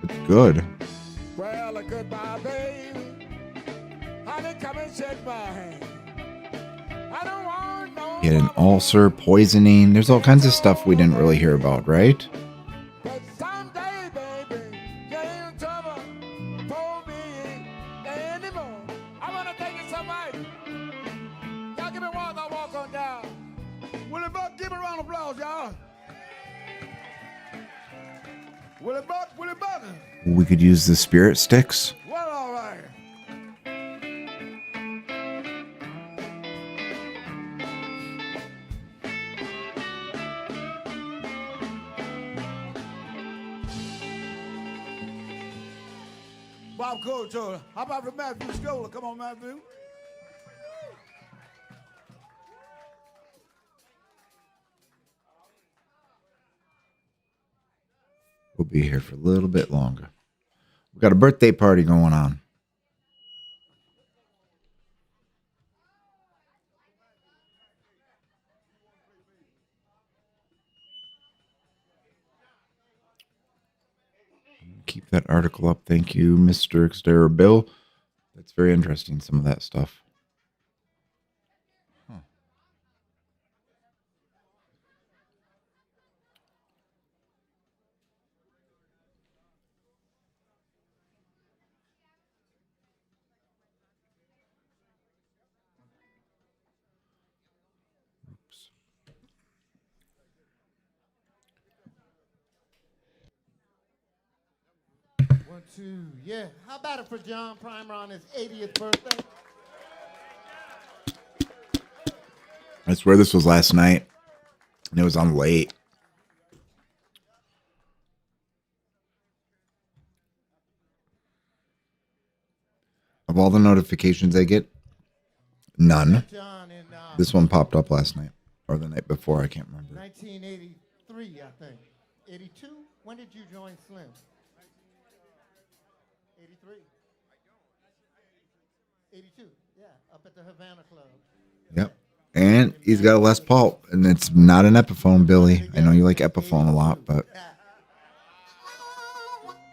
It's good. Well, goodbye, baby. Honey, come and shake my hand. I don't want no. He had an ulcer, poisoning. There's all kinds of stuff we didn't really hear about, right? But someday, baby, you're in trouble. For me anymore. I want to take you somewhere. Y'all give me one, I'll walk on down. Willie Buck, give me a round of applause, y'all. Willie Buck, Willie Buck. We could use the spirit sticks. Well, all right. Bob Couture. How about for Matthew Scola? Come on, Matthew. We'll be here for a little bit longer. We got a birthday party going on. Keep that article up. Thank you, Mr. Xterra Bill. That's very interesting, some of that stuff. Huh. Oops. 1, 2, yeah. How about it for John Primer on his 80th birthday? I swear this was last night, and it was on late. Of all the notifications I get, none. This one popped up last night, or the night before, I can't remember. 1983, I think. 82? When did you join Slim? 83. 82, yeah, up at the Havana Club. Yep. And he's got a Les Paul, and it's not an Epiphone, Billy. I know you like Epiphone a lot, but...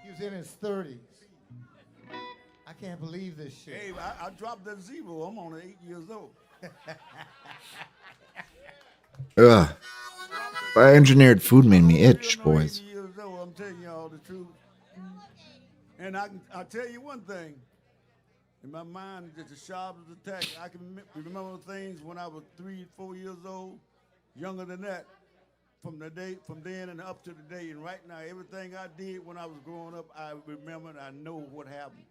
He was in his 30s. I can't believe this shit. Hey, I dropped that zero. I'm only 8 years old. Ugh. Bioengineered food made me itch, boys. 8 years old, I'm telling you all the truth. And I'll tell you one thing. In my mind, it's as sharp as a tack. I can remember things when I was 3, 4 years old, younger than that, from then and up to today. And right now, everything I did when I was growing up, I remember and I know what happened.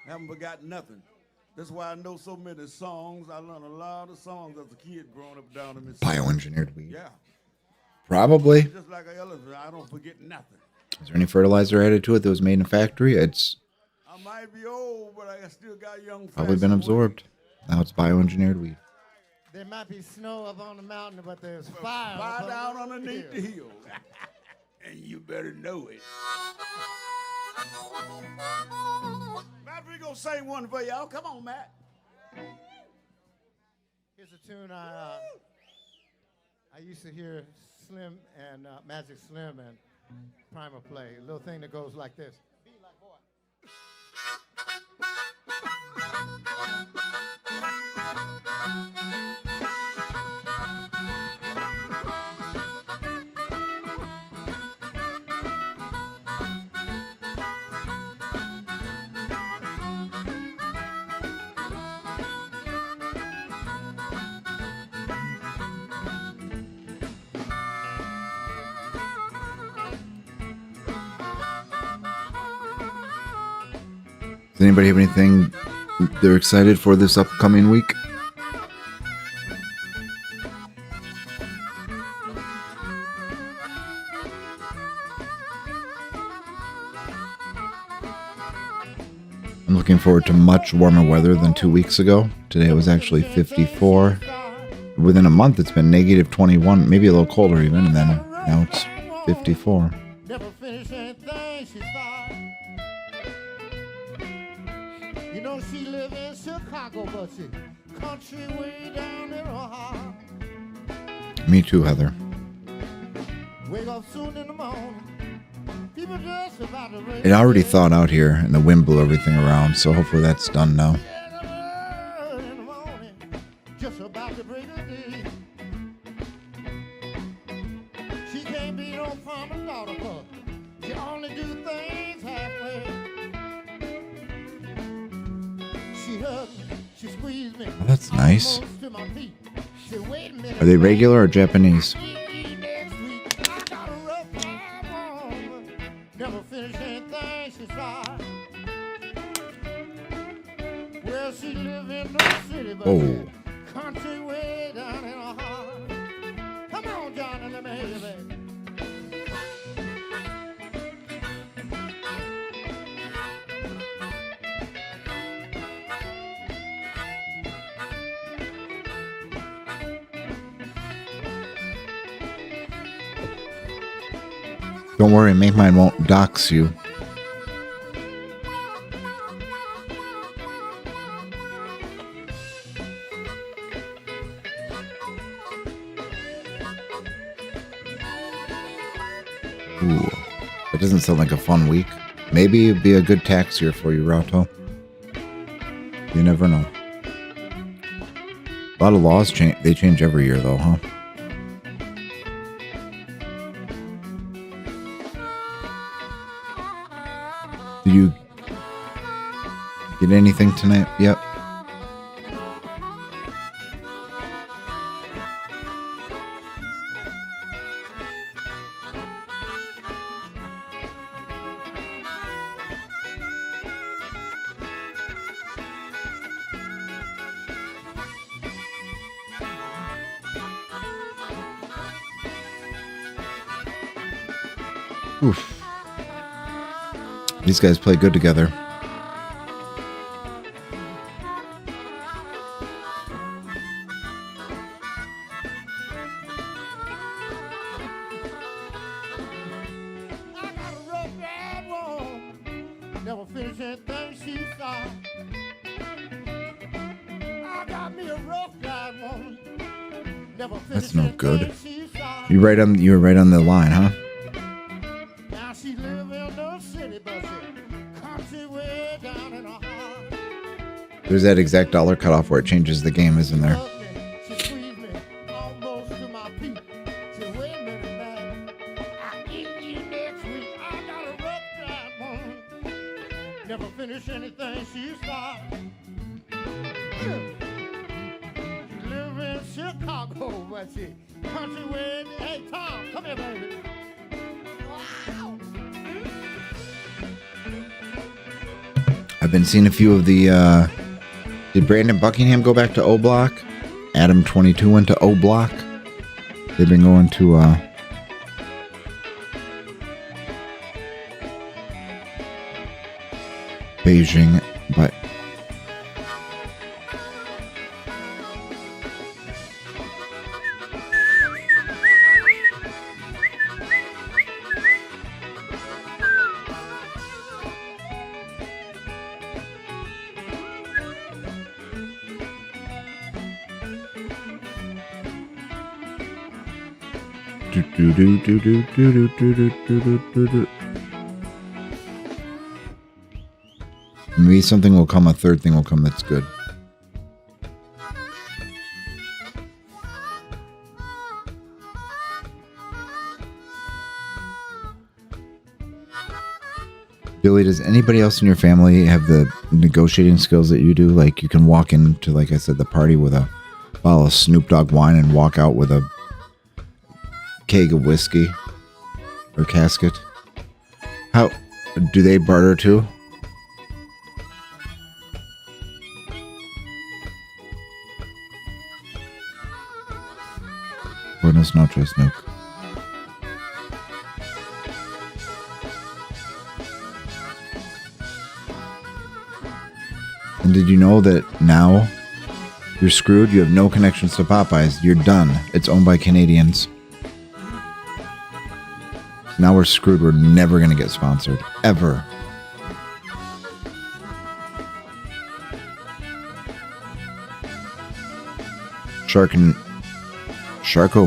I haven't forgotten nothing. That's why I know so many songs. I learned a lot of songs as a kid growing up down in Mississippi. Bioengineered weed. Yeah. Probably. Just like an elephant, I don't forget nothing. Is there any fertilizer added to it that was made in a factory? It's I might be old, but I still got young. probably been absorbed. Now it's bioengineered weed. There might be snow up on the mountain, but there's fire. Fire down underneath the hill. And you better know it. Matt, we gonna sing one for y'all. Come on, Matt. Here's a tune I used to hear Slim and Magic Slim and Primer play. A little thing that goes like this. Be like boy. Does anybody have anything they're excited for this upcoming week? I'm looking forward to much warmer weather than 2 weeks ago. Today it was actually 54. Within a month it's been negative 21, maybe a little colder even, and then now it's 54. Never finish anything she started. You know she live in Chicago, but she country way down in her heart. Me too, Heather. Wake up soon in the morning. People just about to raise It already thawed out here, and the wind blew everything around, so hopefully that's done now. in the morning, just about to break the day. She can't be no farmer's daughter, 'cause she only do things halfway. She hugged me, she squeezed me. Oh, that's nice. almost to my feet. She said, "Wait a minute, Are they regular or Japanese? next week I got a rough time on. Never finish anything she started. Well, she live in no city, but Oh. country way down in her heart. Come on, Johnny, let me hear you, baby. Don't worry, Make Mine won't dox you. Ooh, that doesn't sound like a fun week. Maybe it'd be a good tax year for you, Rato. You never know. A lot of laws change. They change every year, though, huh? Did you get anything tonight? Yep. Oof. These guys play good together. Never finish anything she saw. I got me a rough ride woman. Never finish That's no good. anything she saw. You were right on the line, huh? Now she live in the city, but she country way down in her heart. There's that exact dollar cutoff where it changes the game, isn't there? She squeezed me almost to my feet. She said, wait a minute, man. I'll eat you next week. I got a rough ride woman. Never finish anything she started. She live in Chicago, but she country way. Hey, Tom, come here, baby. Wow. I've been seeing a few of the, did Brandon Buckingham go back to O Block? Adam 22 went to O Block. They've been going to, Beijing, but maybe something will come, a third thing will come that's good. Billy, does anybody else in your family have the negotiating skills that you do? Like you can walk into, like I said, the party with a bottle of Snoop Dogg wine and walk out with a keg of whiskey or casket. How do they barter too? Buenos noches, Nuke. And did you know that now you're screwed? You have no connections to Popeyes. You're done. It's owned by Canadians. Now we're screwed. We're never going to get sponsored. Ever. Sharko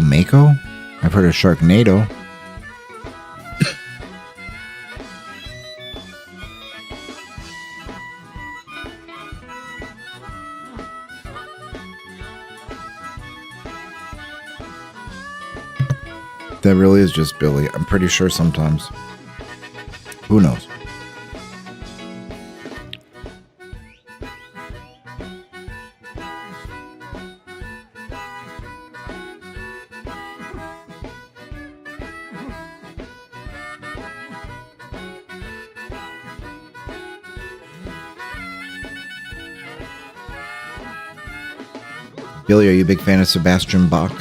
Mako? I've heard of Sharknado. That really is just Billy. I'm pretty sure sometimes. Who knows? Billy, are you a big fan of Sebastian Bach?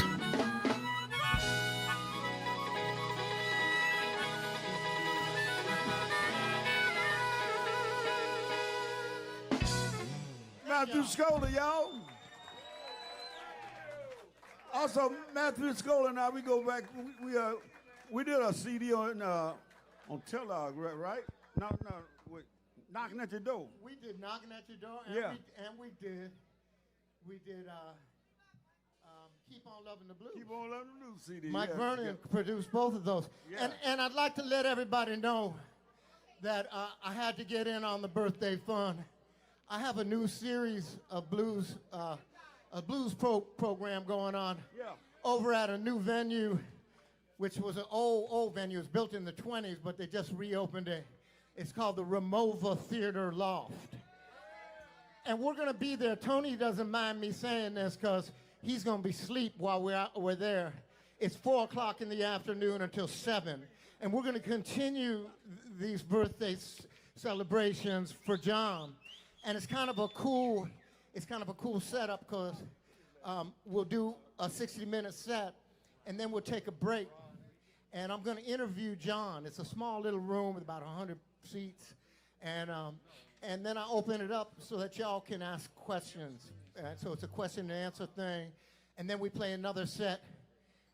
Matthew Scola, y'all. Also, Matthew Scola and I, we go back. We We did a CD on Kellogg, right? No, wait, Knocking at Your Door. We did Knocking at Your Door, and Yeah. we did Keep on Loving the Blues. Keep on Loving the Blues CD. Mike yeah. Vernon produced both of those. Yeah. And I'd like to let everybody know that I had to get in on the birthday fun. I have a new series of blues, program going on over at a new venue, which was an old venue. It was built in the 20s, but they just reopened it. It's called the Ramova Theater Loft. And we're going to be there. Tony doesn't mind me saying this because he's going to be asleep while we're there. It's 4 o'clock in the afternoon until 7. And we're going to continue these birthday celebrations for John. And it's kind of a cool setup because we'll do a 60-minute set, and then we'll take a break. And I'm going to interview John. It's a small little room with about 100 seats. And then I open it up so that y'all can ask questions. So it's a question and answer thing. And then we play another set.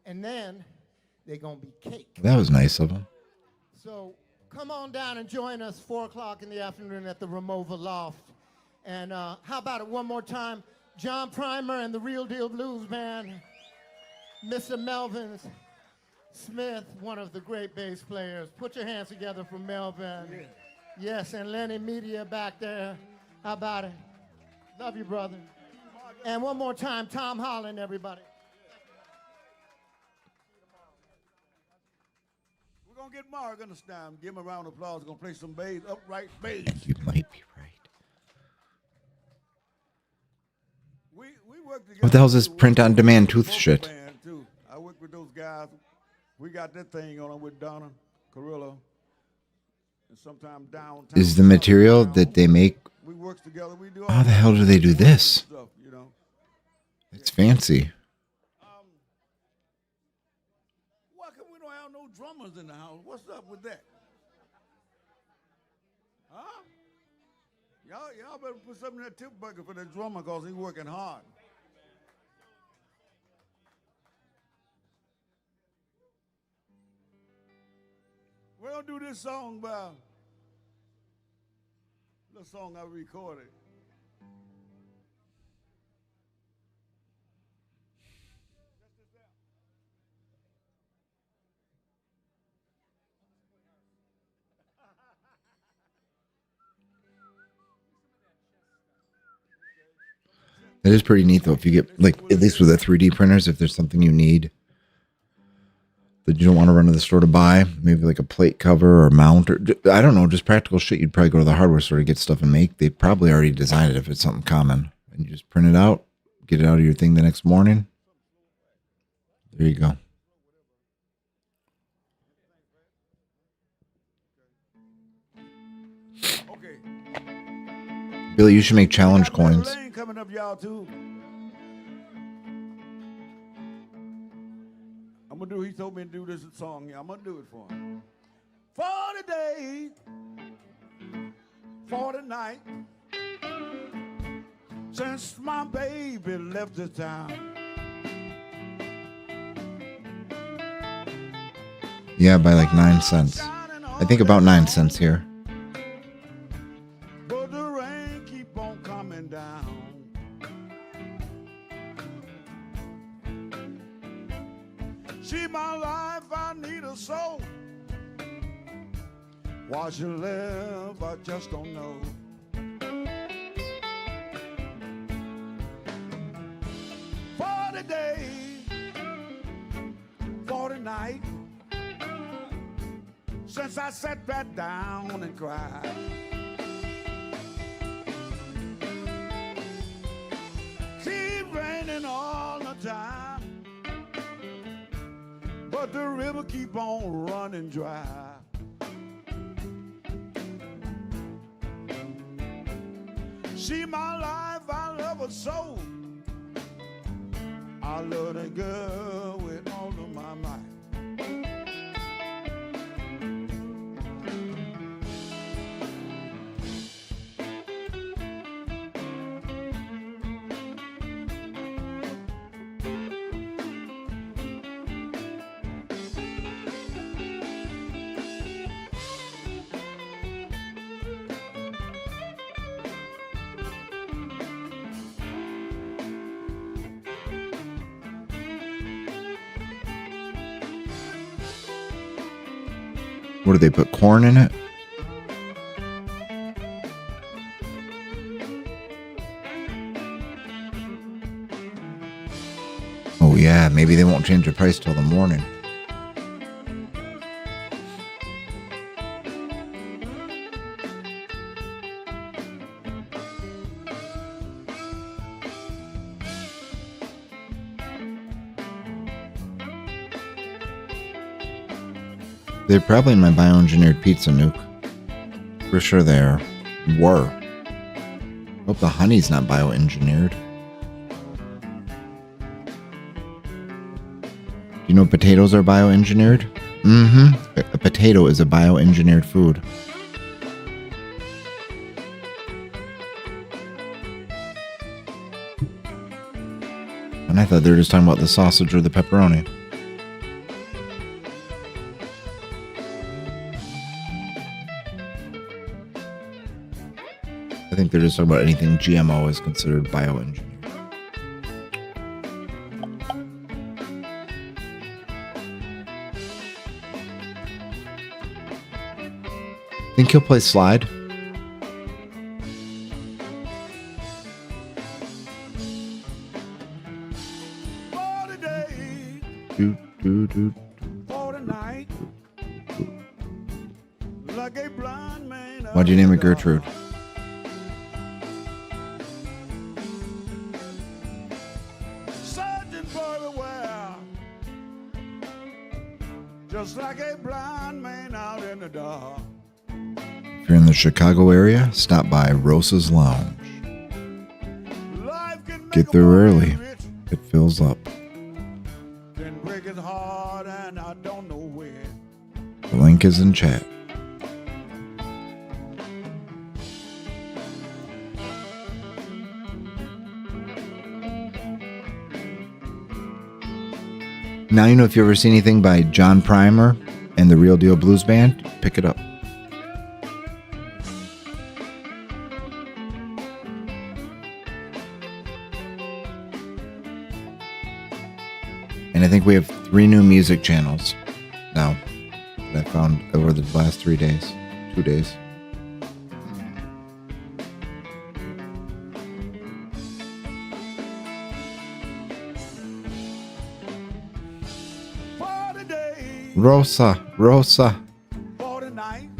And then they're going to be cake. That was nice of him. So come on down and join us 4 o'clock in the afternoon at the Ramova Loft. And how about it one more time? John Primer and the Real Deal Blues Band. Mr. Melvin Smith, one of the great bass players. Put your hands together for Melvin. Yeah. Yes, and Lenny Media back there. How about it? Love you, brother. And one more time, Tom Holland, everybody. We're going to get Mark this time. Give him a round of applause. We're going to play some bass, upright bass. You might be right. We work together. What the hell's this print-on-demand tooth shit? Too. I work with those guys. We got that thing on with Donna Carrillo. And sometime downtown. Is the material that they make... We work together. We do How the hell do they do this? Stuff, you know. It's fancy. Why come we don't have no drummers in the house? What's up with that? Huh? Y'all better put something in that tip bucket for the drummer because he's working hard. We're going to do this song by the song I recorded. It is pretty neat, though, if you get, like, at least with the 3D printers, if there's something you need that you don't want to run to the store to buy, maybe like a plate cover or mount, or I don't know, just practical shit. You'd probably go to the hardware store to get stuff and make. They probably already designed it if it's something common. And you just print it out, get it out of your thing the next morning. There you go. Okay. Billy, you should make challenge coins. Coming up, y'all, too. I'm going to do, he told me to do this song. Yeah, I'm going to do it for him. 40 days, 40 nights, since my baby left the town. Yeah, by like 9 cents. I think about 9 cents here. But the rain keep on coming down. See my life, I need a soul. Why she live, I just don't know. For the day, for the night, since I sat back down and cried. Keep raining all the time, but the river keep on running dry. See my life, I love her so. I love that girl with all of my might. What do they put corn in it? Oh yeah, maybe they won't change the price till the morning. They're probably in my bioengineered pizza, Nuke. For sure they were. Hope the honey's not bioengineered. Do you know potatoes are bioengineered? Mm-hmm. A potato is a bioengineered food. And I thought they were just talking about the sausage or the pepperoni. I think they're just talking about anything GMO is considered bioengineered. Think he'll play slide? Do, do, do. Why'd you name it Gertrude? Just like a blind man out in the dark. If you're in the Chicago area, stop by Rosa's Lounge. Get there early. It fills up. Can break his heart and I don't know when. The link is in chat. Now you know if you ever see anything by John Primer and the Real Deal Blues Band, pick it up. And I think we have 3 new music channels now that I found over the last 2 days. Rosa. For the night,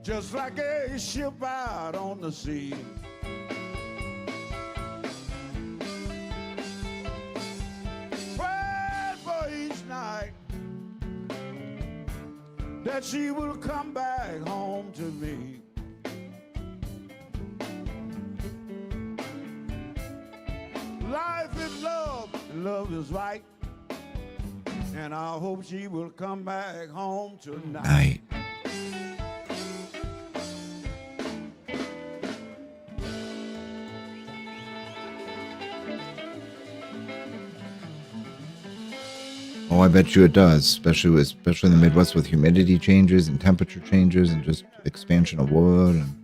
just like a ship out on the sea. Pray for each night that she will come back home to me. Life is love, love is right. And I hope she will come back home tonight. Oh, I bet you it does, especially in the Midwest with humidity changes and temperature changes and just expansion of wood. And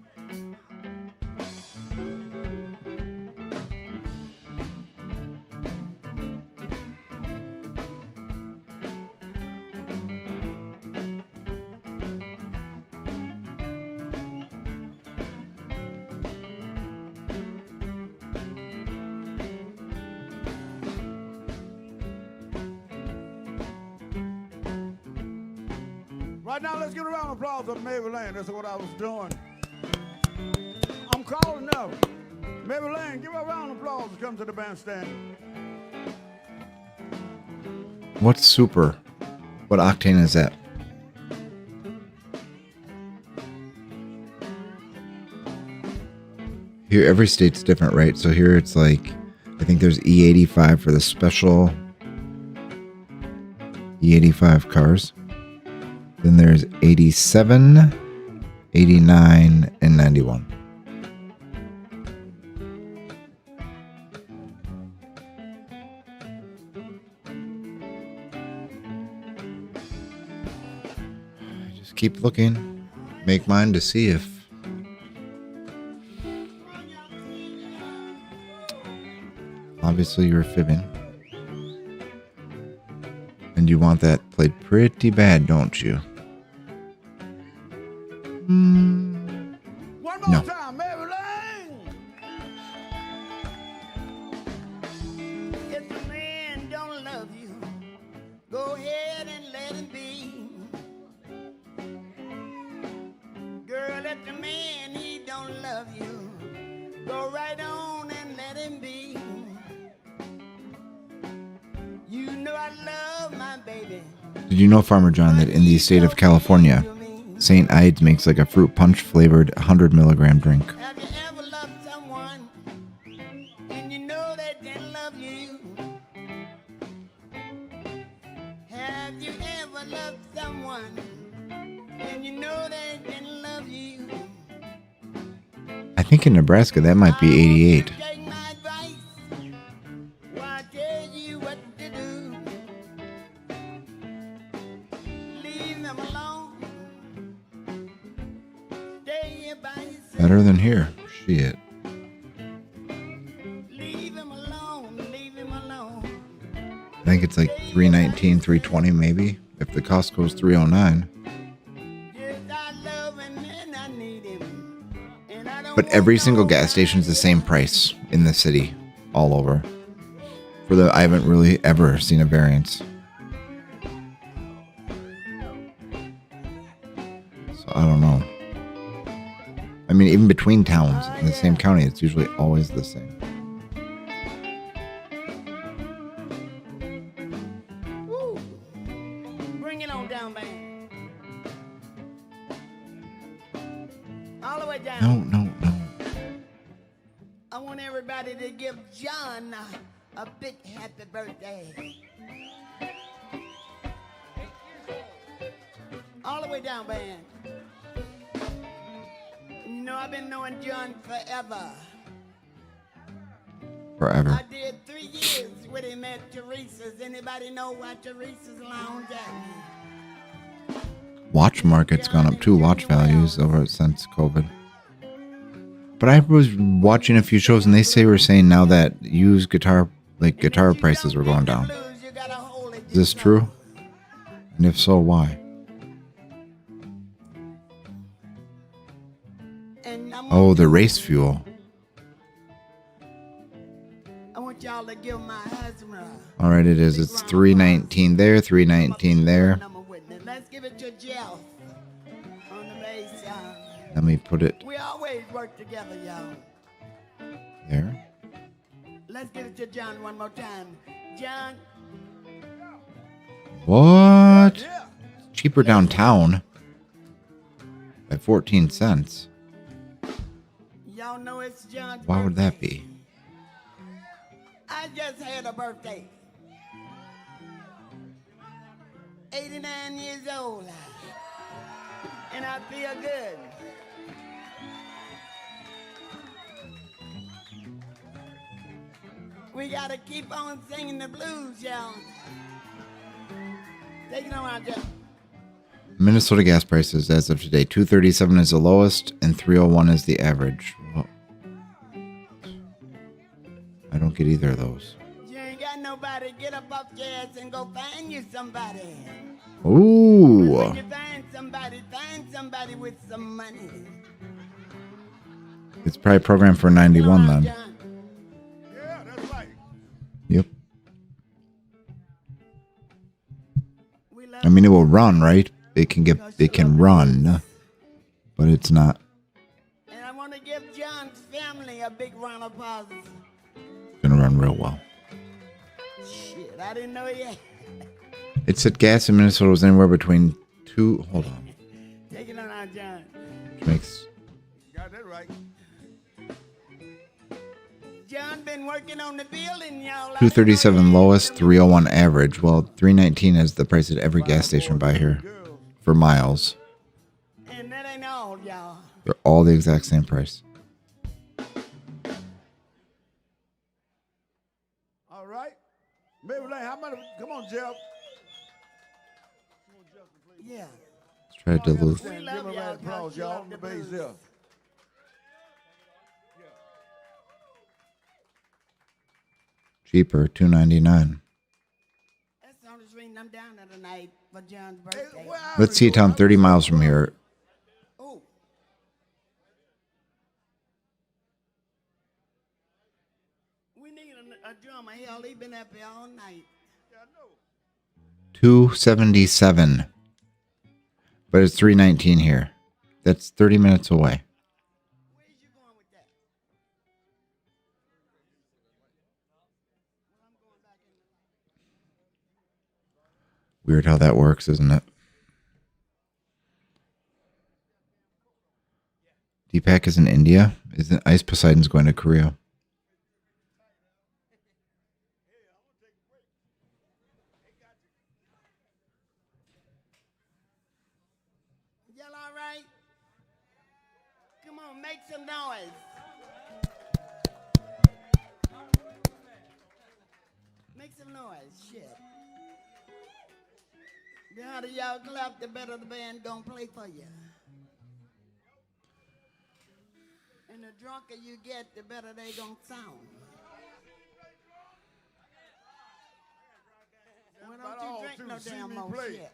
Right now, let's give a round of applause to Mabel Lane. That's what I was doing. I'm calling up. Mabel Lane, give her a round of applause to come to the bandstand. what's super? What octane is that? Here, every state's different, right? So here it's like, I think there's E85 for the special E85 cars. Then there's 87, 89, and 91. Just keep looking. Make mine to see if obviously you're fibbing. And you want that played pretty bad, don't you? One more No. time, Mary Lane. If a man don't love you, go ahead and let him be. Girl, if the man he don't love you, go right on and let him be. You know I love my baby. Did you know, Farmer John, that in the state of California, St. Ides makes like a fruit punch flavored 100 milligram drink? Have you ever loved someone and you know they didn't love you? Have you ever loved someone and you know they didn't love you? I think in Nebraska that might be 88. Take my advice. Why tell you what to do? Leave them alone. Stay here by yourself. Better than here. Shit. Leave him alone. Leave him alone. I think it's like $3.19, $3.20 maybe. If the Costco's $3.09. Yes, I love him and I need him. And I don't But every single gas station's the same price in the city, all over. I haven't really ever seen a variance. So I don't know. I mean, even between towns in the same county, it's usually always the same. Woo. Bring it on down, man. All the way down. No. I want everybody to give John a big happy birthday. All the way down, man. You know, I've been knowing John forever. Forever. I did 3 years with him at Teresa's. Anybody know why Teresa's Lounge at? Watch market's gone up too, watch values over since COVID. But I was watching a few shows and they were saying now that used guitar prices were going down. Is this true? And if so, why? Oh, the race fuel. I want y'all to give my husband a All right, it is. It's $3.19 there, $3.19 there. number with me. Let's give it to Jeff on the bass, y'all. Let me put it We always work together, y'all. there. Let's give it to John one more time. John, What? It's cheaper downtown by 14 cents. y'all know it's John's Why would that be? I just had a birthday. 89 years old. And I feel good. We gotta keep on singing the blues, y'all. Take it on, Jeff. Minnesota gas prices as of today: $2.37 is the lowest and $3.01 is the average. Well, I don't get either of those. You ain't got nobody. Get up off your ass and go find you somebody. Ooh. When you find somebody with some money. It's probably programmed for 91 then. Yeah, that's right. Yep. I mean, it will run, right? It can run, but it's not And I want to give John's family a big round of applause. gonna run real well. Shit, I didn't know yet. It said gas in Minnesota was anywhere between hold on, Take it on out, John. which makes Got that right. John been working on the building, y'all. $2.37 lowest, $3.01 average. Well, $3.19 is the price at every gas station by here for miles. And that ain't all, y'all. They're all the exact same price. All right. Mary Lane, how many? Come on, Jeff. Yeah. Let's try Duluth. Give him a round of applause, y'all. On the bass there. Cheaper, $2.99. That song is ringing. I'm down there tonight for John's birthday. Let's see a town 30 miles from here. Oh. We need a drummer. Hell, he been up here all night. 277. But it's 319 here. That's 30 minutes away. Weird how that works, isn't it? Deepak is in India. Isn't Ice Poseidon's going to Korea? Y'all all right? Come on, make some noise. Make some noise, shit. The harder y'all clap, the better the band gonna play for you. And the drunker you get, the better they gonna sound. Why don't you drink no damn more shit?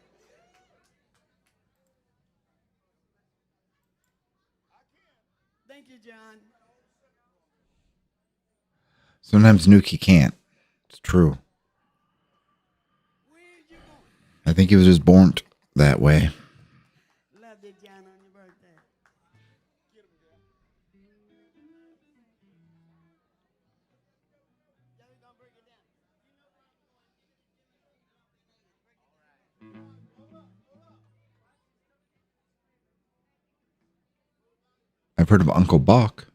Thank you, John. Sometimes Nuki can't. It's true. I think he was just born that way. Love you, John, on your birthday. I've heard of Uncle Buck.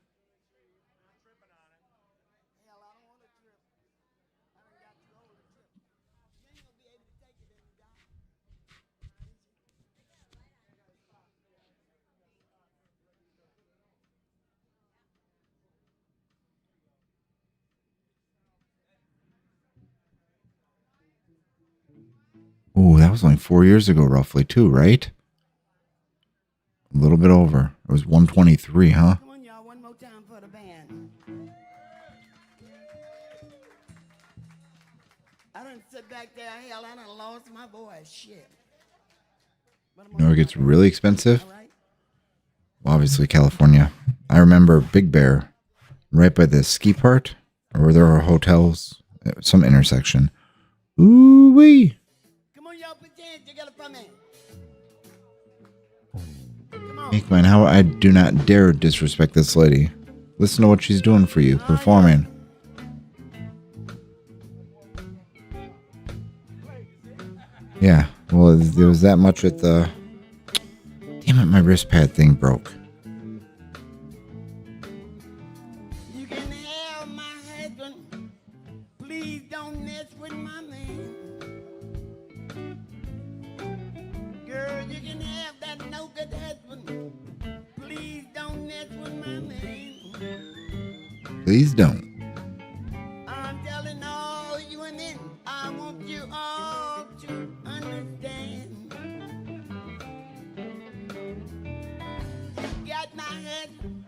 Ooh, that was only 4 years ago, roughly, too, right? A little bit over. It was 123, huh? Come on, y'all, one more time for the band. I done sit back there, hell, I done lost my voice, shit. You know where it gets really expensive? Well, obviously, California. I remember Big Bear, right by the ski part, or where there are hotels, some intersection. Ooh-wee! Aikman, how I do not dare disrespect this lady. Listen to what she's doing for you, performing. Yeah, well, there was that much at the... Damn it, my wrist pad thing broke. You can have my husband. Please don't mess with my man. Girl, you can have that no good husband. Please don't mess with my man. Please don't. I'm telling all you women, I want you all to understand. You got my husband.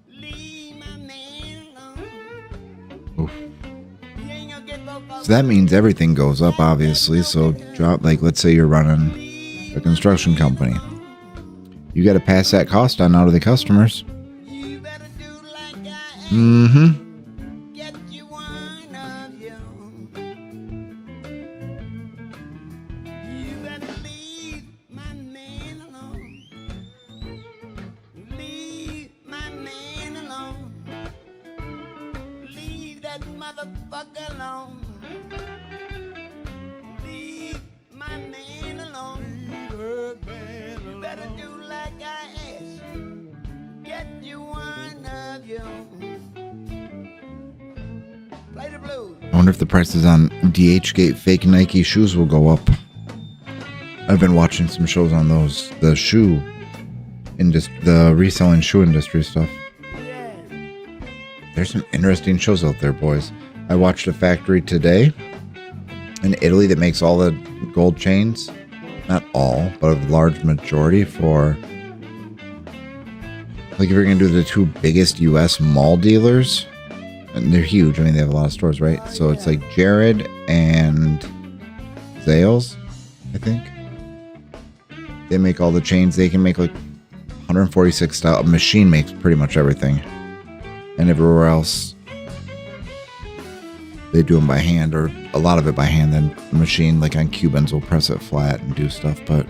Leave my man alone. Oof. You ain't gonna get both. So that means everything goes up, obviously. So drop, like, let's say you're running a construction company. You got to pass that cost on out to the customers. Mm-hmm. Get you one of you. You better leave my man alone. Leave my man alone. Leave that motherfucker alone. Leave my man alone. You better do like I asked. Get you one of you. Play the blues. I wonder if the prices on DHgate fake Nike shoes will go up. I've been watching some shows on those, the shoe industry, the reselling shoe industry stuff. There's some interesting shows out there, boys. I watched a factory today in Italy that makes all the gold chains. Not all, but a large majority for, like, if you're going to do the two biggest U.S. mall dealers, and they're huge. I mean, they have a lot of stores, right? So it's like Jared and Zales. I think. They make all the chains. They can make like 146 style. A machine makes pretty much everything. And everywhere else, they do them by hand, or a lot of it by hand. Then the machine, like on Cubans, will press it flat and do stuff. But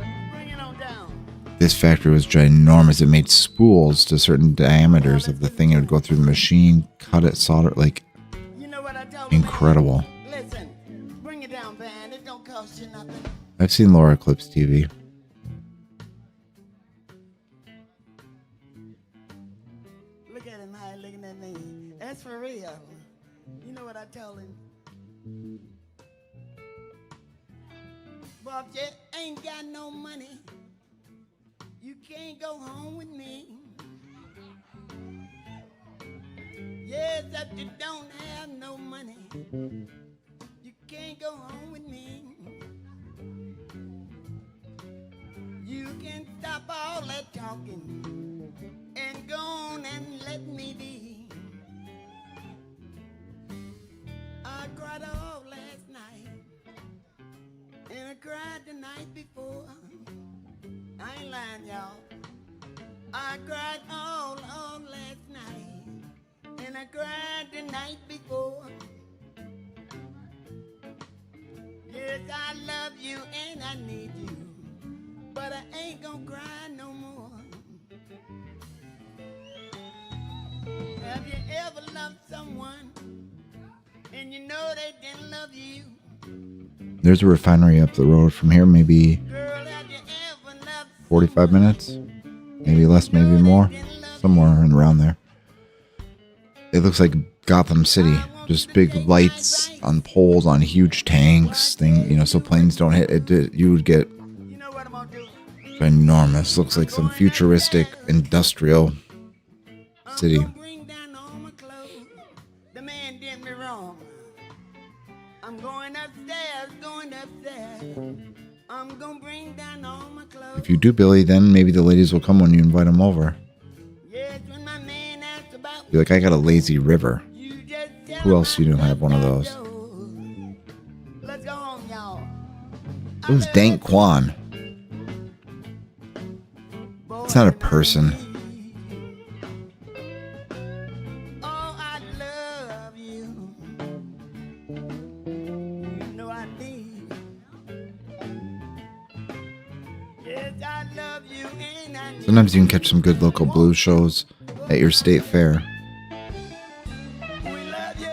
this factory was ginormous. It made spools to certain diameters of the thing. It would go through the machine, cut it, solder it, like incredible. Listen, bring it down, band. It don't cost you nothing. I've seen Laura Eclipse TV. Look at him, high looking at me. That's for real. You know what I told him? Bob, you ain't got no money. You can't go home with me. Yes, if you don't have no money, you can't go home with me. You can stop all that talking and go on and let me be. I cried all last night, and I cried the night before. I ain't lying, y'all. I cried all last night, and I cried the night before. Yes, I love you and I need you, but I ain't gonna cry no more. Have you ever loved someone and you know they didn't love you? There's a refinery up the road from here, maybe 45 minutes, maybe less, maybe more, somewhere around there. It looks like Gotham City, just big lights on poles on huge tanks, so planes don't hit it. You would get ginormous. Looks like some futuristic industrial city. The man did me wrong. I'm going upstairs. I'm gonna bring down all my clothes. If you do, Billy, then maybe the ladies will come when you invite them over. Yes, when my man asked about Be like, I got a lazy river. Who else you don't have one of those? Let's go home, y'all. Who's Dank Kwan? It's not a person. Oh, I love you. You know I need. Yes, I love you and I need. Sometimes you can catch some good local blues shows at your state fair. We love you.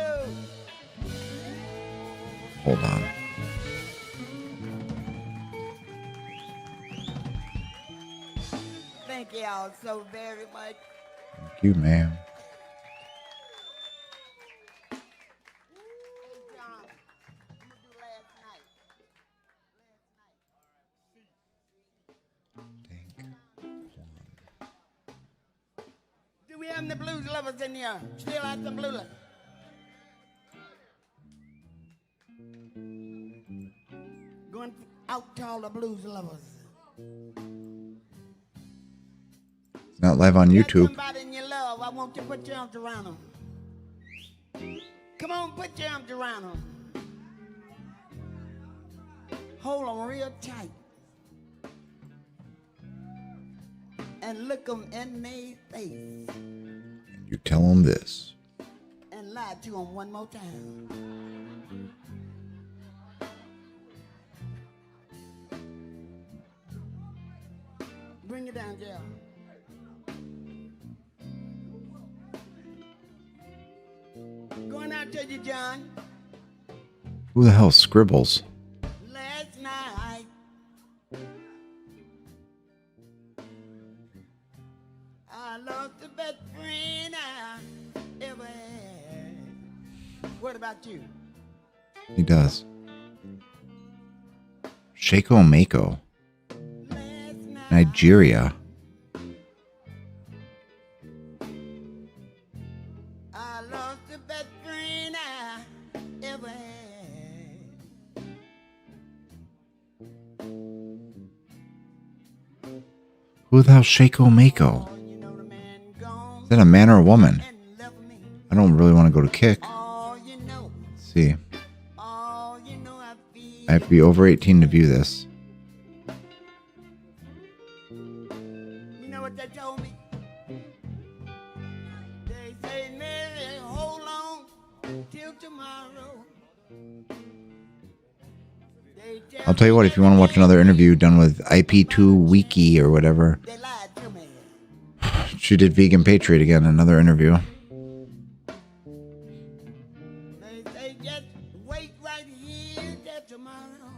Hold on. Thank y'all so very much. Thank you, ma'am. Do we have the blues lovers in here? Still have some blues lovers? Going out to all the blues lovers. It's not live on YouTube. Somebody in your love, I want you to put your arms around them. Come on, put your arms around them. Hold them real tight. And look them in their face. You tell them this. And lie to them one more time. Bring it down, Jill. Going out to you, John. Who the hell scribbles? Last night, I lost the best friend I ever had. What about you? He does. Shako Mako. Nigeria. I lost the best friend I ever had. Who the hell's Shako Mako? Is that a man or a woman? I don't really want to go to Kick. Let's see. I have to be over 18 to view this. Say, Mary, hold on till tomorrow. They tell I'll tell you what, if you want to watch another interview done with IP2 Wiki or whatever, they lied to me. she did Vegan Patriot again, another interview. They say, just wait right here till tomorrow.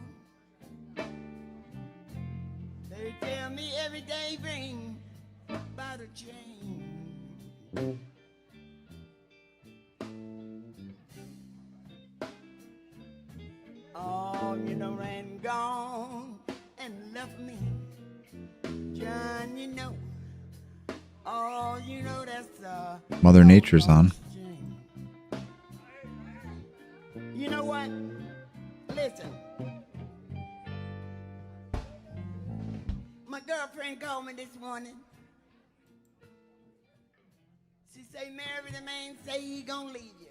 They tell me every day bring about a change. Oh, you know, ran gone and left me. John, you know. Oh, you know that's Mother Nature's on. You know what? Listen. My girlfriend called me this morning. She say, Mary, the man say he gonna leave you.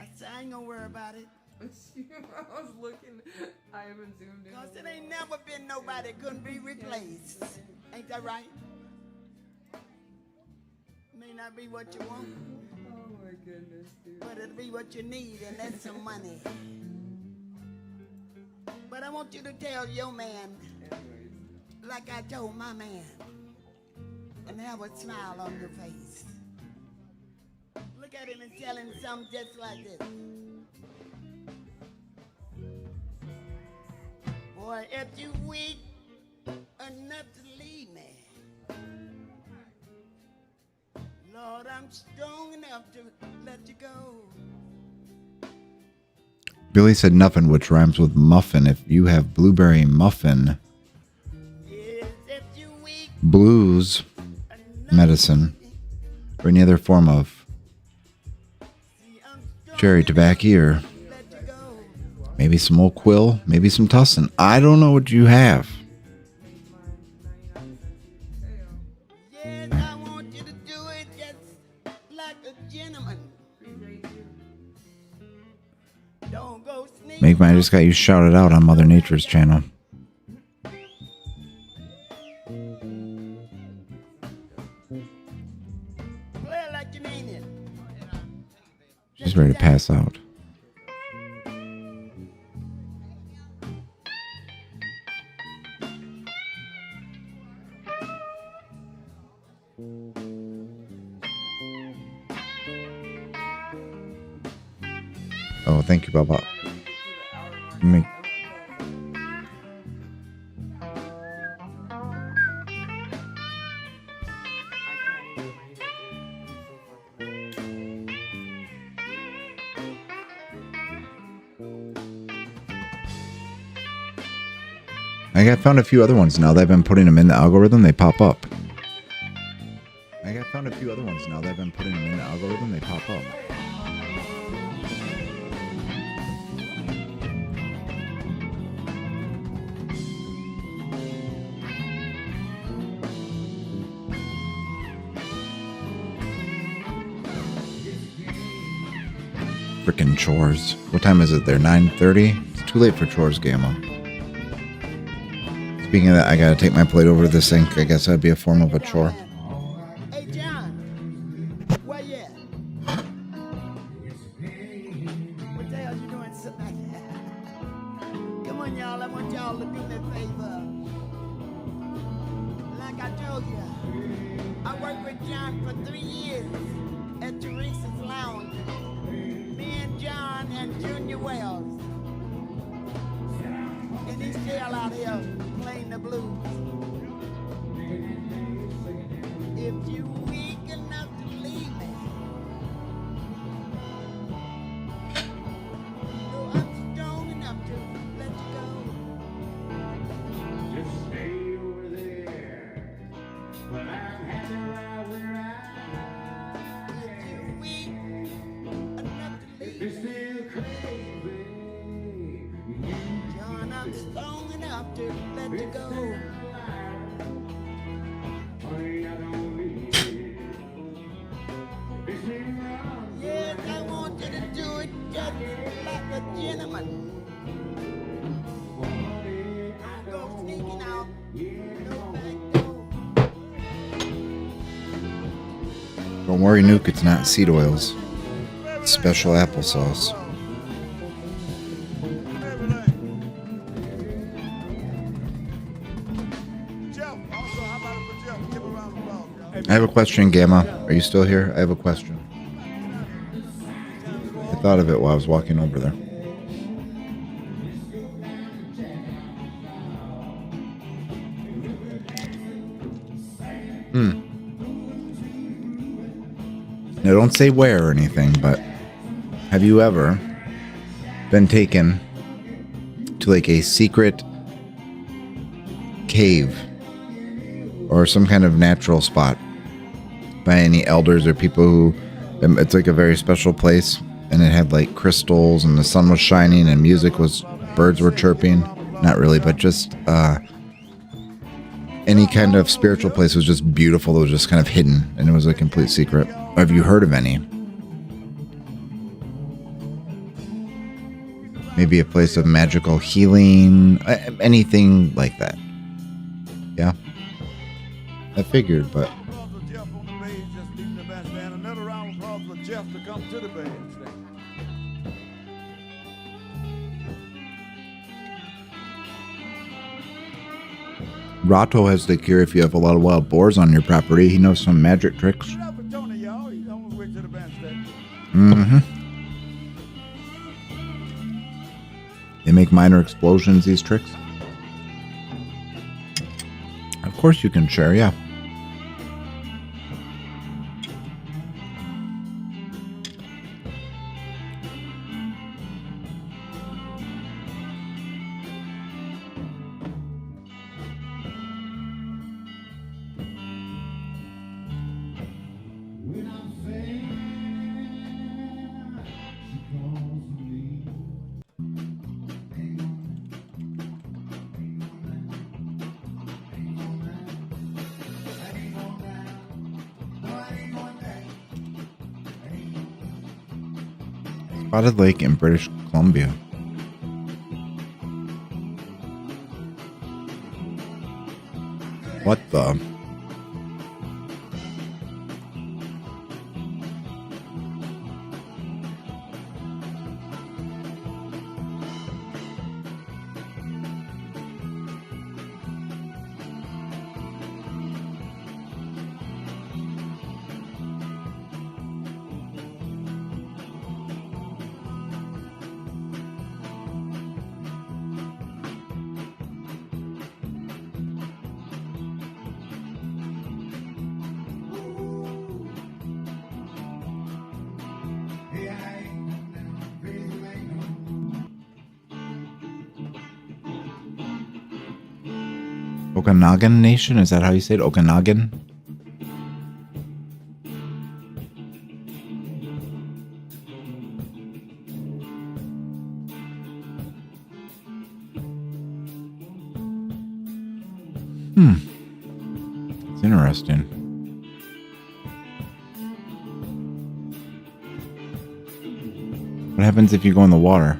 I said, I ain't gonna worry about it. I was looking. I haven't zoomed in. Cause it ain't never been nobody couldn't be replaced. Ain't that right? May not be what you want. Oh my goodness, dude. But it'll be what you need, and that's some money. But I want you to tell your man, like I told my man, and have a smile on your face. Look at him and tell him something just like this. Boy, if you weak enough to leave me, Lord, I'm strong enough to let you go. Billy said nothing, which rhymes with muffin. If you have blueberry muffin, blues, medicine, or any other form of cherry tobacco, or maybe some old quill, maybe some tussin. I don't know what you have. Yes, I want you to do it just like a gentleman. Don't go sneaking. Make I just got you shouted out on Mother Nature's channel. Play it like you mean it. She's ready to pass out. Oh, thank you, Baba. I got found a few other ones now that I've been putting them in the algorithm, they pop up. I got found a few other ones now that I've been putting them in the algorithm, they pop up. Frickin' chores. What time is it there? 9:30? It's too late for chores, Gamma. Speaking of that, I gotta take my plate over to the sink. I guess that'd be a form of a chore. Hey, John, where you at? What the hell you doing sitting back there? Come on, y'all. I want y'all to do me a favor. Like I told you, I worked with John for 3 years at Teresa's Lounge. Me and John and Junior Wells. And he's still out here playing the blues. If you weak enough to leave me, oh, I'm strong enough to let you go. Just stay over there. But I'm happy right where I am. If you weak enough to leave It's me, still crazy. John, I'm strong enough to let you go. Yes, I want you to do it just like a gentleman. Don't worry, Nuke, it's not seed oils. It's special applesauce. I have a question, Gamma. Are you still here? I have a question. I thought of it while I was walking over there. Now, don't say where or anything, but have you ever been taken to like a secret cave or some kind of natural spot by any elders or people who, it's like a very special place, and it had like crystals and the sun was shining and music was, birds were chirping? Not really, but just any kind of spiritual place was just beautiful. It was just kind of hidden and it was a complete secret. Have you heard of any? Maybe a place of magical healing, anything like that. Yeah, I figured, but Another round of applause for Jeff to come to the bandstand. Rato has the cure if you have a lot of wild boars on your property. He knows some magic tricks. Mm-hmm. They make minor explosions, these tricks. Of course you can share, yeah. Spotted Lake in British Columbia. What the? Okanagan Nation? Is that how you say it? Okanagan? It's interesting. What happens if you go in the water?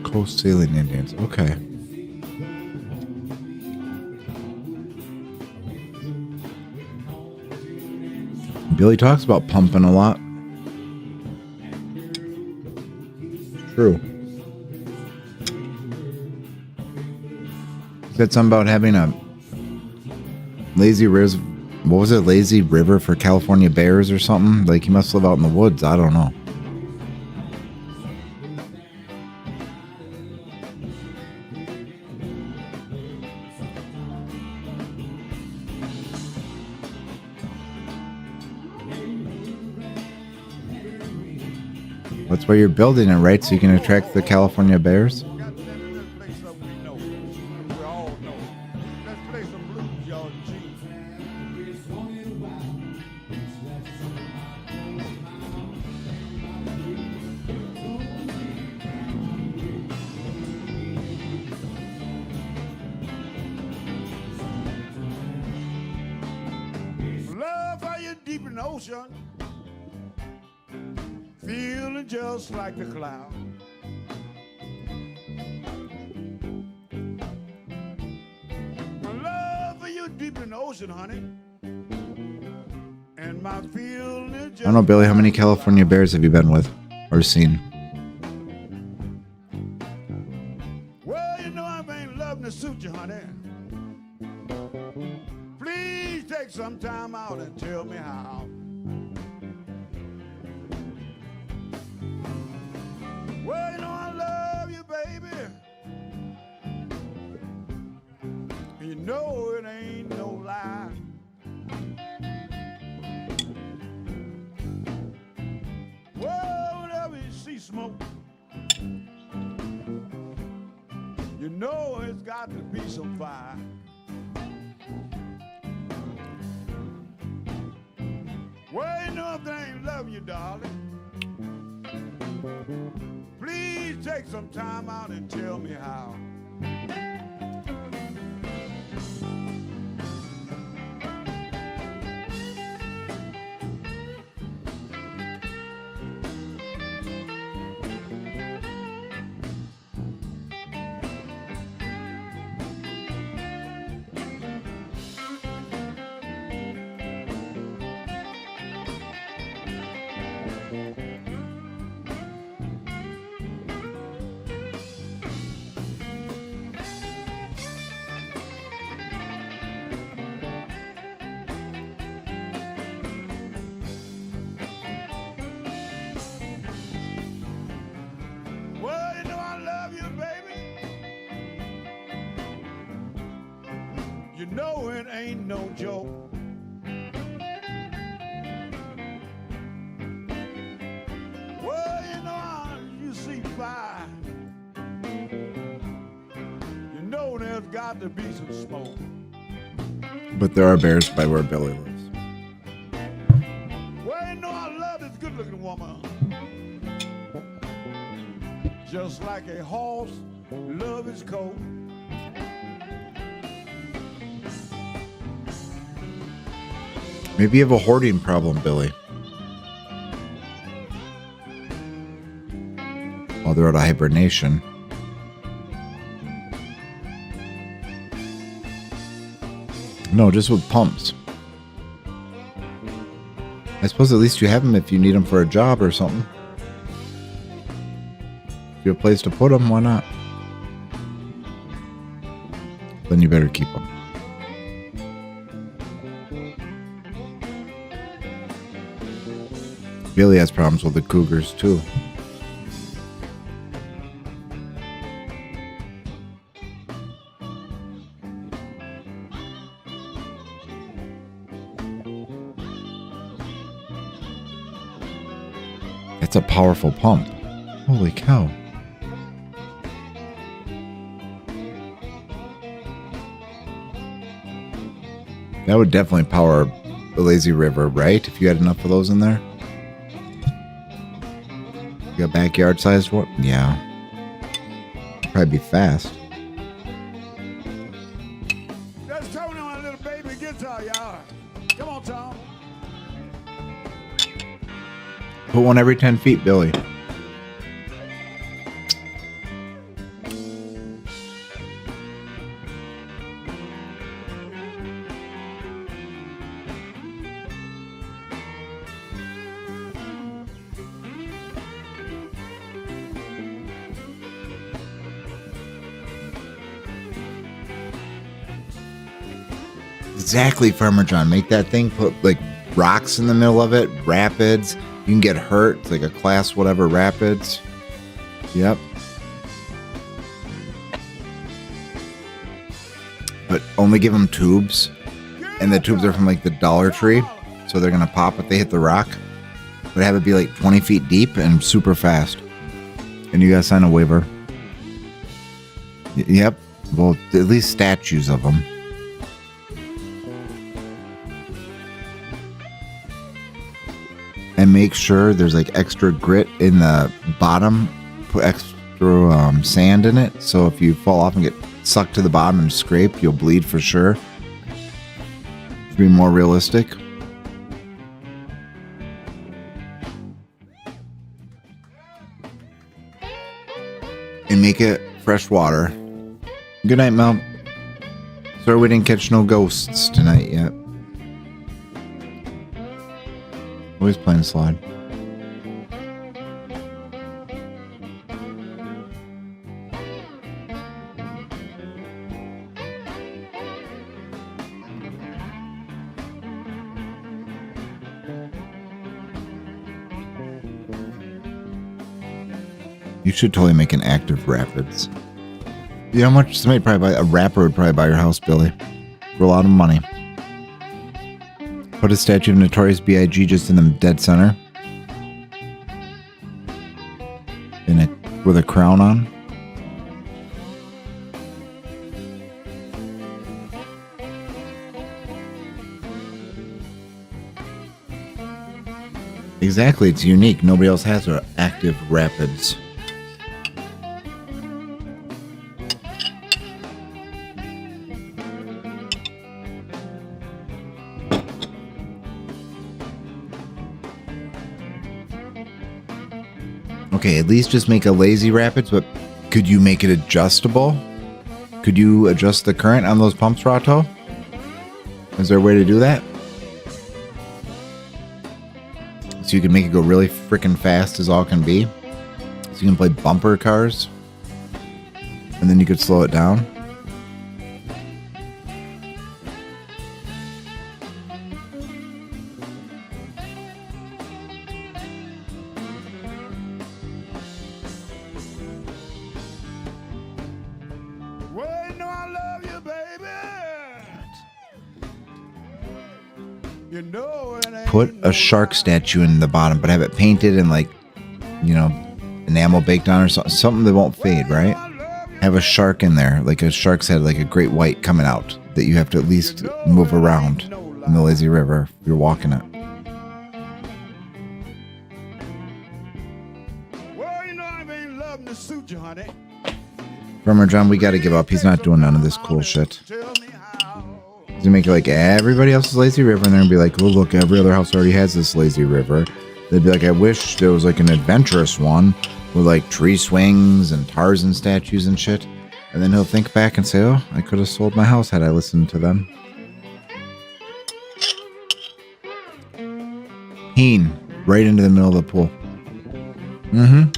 Coast Sailing Indians. Okay. Billy talks about pumping a lot. True. He said something about having a lazy river. What was it? Lazy river for California bears or something? Like he must live out in the woods. I don't know. That's why you're building it, right? So you can attract the California bears? Love for ocean, feeling just like the cloud. My love for you deep in the ocean, honey. And my feeling is just I don't know, Billy, how many California bears have you been with or seen? Well, you know I ain't loving to suit you, honey. Please take some time out and tell me how. Well, you know I love you, baby. You know it ain't no lie. Well, whenever you see smoke, you know it's got to be some fire. Well, you know if they ain't loving you, darling, please take some time out and tell me how. Well, you know I love you, baby. You know it ain't no joke. Well, you know you see fire. You know there's got to be some smoke. But there are bears by where Billy lives. Well, you know I love this good-looking woman. Just like a horse, love his coat. Maybe you have a hoarding problem, Billy. While they're out of hibernation. No, just with pumps. I suppose at least you have them if you need them for a job or something. If you have a place to put them, why not? Then you better keep them. Billy has problems with the cougars too. It's a powerful pump. Holy cow. That would definitely power the lazy river, right? If you had enough of those in there. You got backyard sized one? Yeah. Probably be fast. That's Tony on a little baby guitar, y'all. Come on, Tom. Put one every 10 feet, Billy. Exactly, Farmer John. Make that thing, put like rocks in the middle of it, rapids. You can get hurt. It's like a class whatever rapids. Yep. But only give them tubes. And the tubes are from like the Dollar Tree. So they're going to pop if they hit the rock. But have it be like 20 feet deep and super fast. And you got to sign a waiver. Yep. Well, at least statues of them. And make sure there's like extra grit in the bottom. Put extra sand in it. So if you fall off and get sucked to the bottom and scrape, you'll bleed for sure. To be more realistic. and make it fresh water. Good night, Mel. Sorry we didn't catch no ghosts tonight yet. Always playing slide. You should totally make an active rapids. You know how much somebody probably buy a rapper would probably buy your house, Billy, for a lot of money. Put a statue of Notorious B.I.G. just in the dead center, with a crown on. Exactly, it's unique. Nobody else has an active rapids. Okay, at least just make a lazy rapids, but could you make it adjustable? Could you adjust the current on those pumps, Rato? Is there a way to do that? So you can make it go really freaking fast as all can be? So you can play bumper cars? And then you could slow it down? Put a shark statue in the bottom, but have it painted and like, you know, enamel baked on or something that won't fade, right? Have a shark in there, like a shark's head, like a great white coming out that you have to at least move around in the lazy river if you're walking it. Farmer John, we gotta give up. He's not doing none of this cool shit. He's gonna make it like everybody else's lazy river, and they're gonna be like, oh look, every other house already has this lazy river. They'd be like, I wish there was like an adventurous one with like tree swings and Tarzan statues and shit. And then he'll think back and say, oh, I could have sold my house had I listened to them. Heen, right into the middle of the pool. Mm-hmm.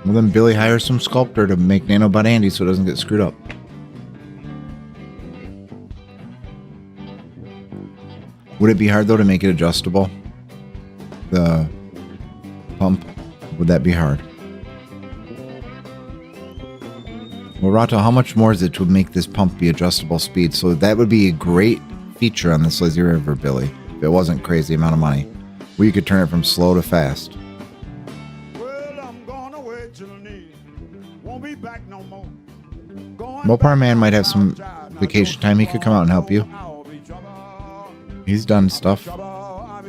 Well, then Billy hires some sculptor to make Nanobot Andy so it doesn't get screwed up. Would it be hard, though, to make it adjustable? The pump? Would that be hard? Well, Rato, how much more is it to make this pump be adjustable speed? So that would be a great feature on this lazy river, Billy, if it wasn't crazy amount of money. Where you could turn it from slow to fast. Mopar Man might have some vacation time. He could come out and help you. He's done stuff. I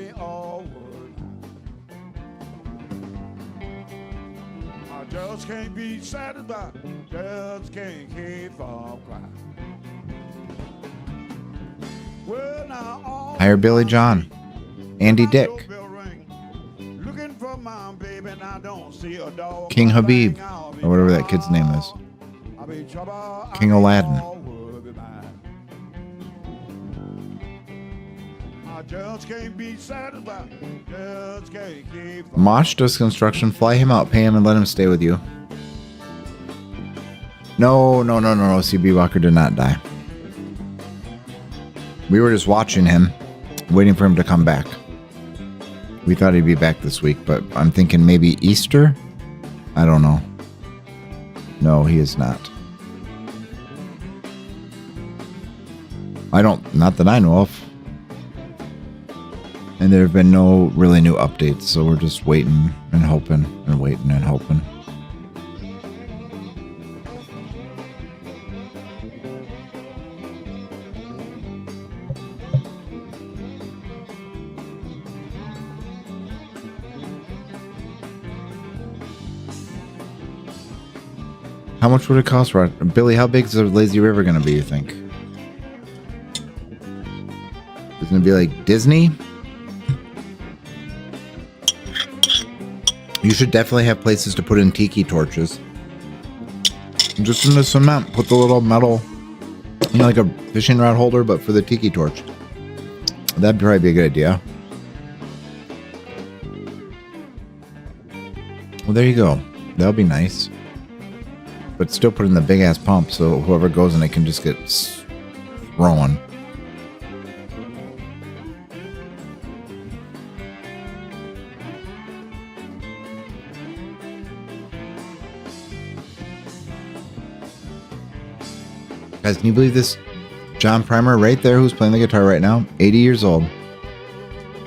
just can't be satisfied. Just can't keep from crying. Well, now, Hire Billy John. Andy Dick. looking for my baby, and I don't see a dog. King Habib. Or whatever that kid's name is. King Aladdin. I just can't be satisfied. Just can't keep. Mosh does construction. Fly him out, pay him, and let him stay with you. No. CB Walker did not die. We were just watching him, waiting for him to come back. We thought he'd be back this week, but I'm thinking maybe Easter? I don't know. No, he is not. Not that I know of. And there have been no really new updates, so we're just waiting and hoping and waiting and hoping. How much would it cost, Rod? Billy, how big is the lazy river going to be, you think? Is it going to be like Disney? You should definitely have places to put in tiki torches. Just in the cement, put the little metal, you know, like a fishing rod holder, but for the tiki torch. That'd probably be a good idea. Well, there you go. That'll be nice. But still put in the big ass pump so whoever goes in it can just get thrown. Guys, can you believe this? John Primer right there, who's playing the guitar right now, 80 years old.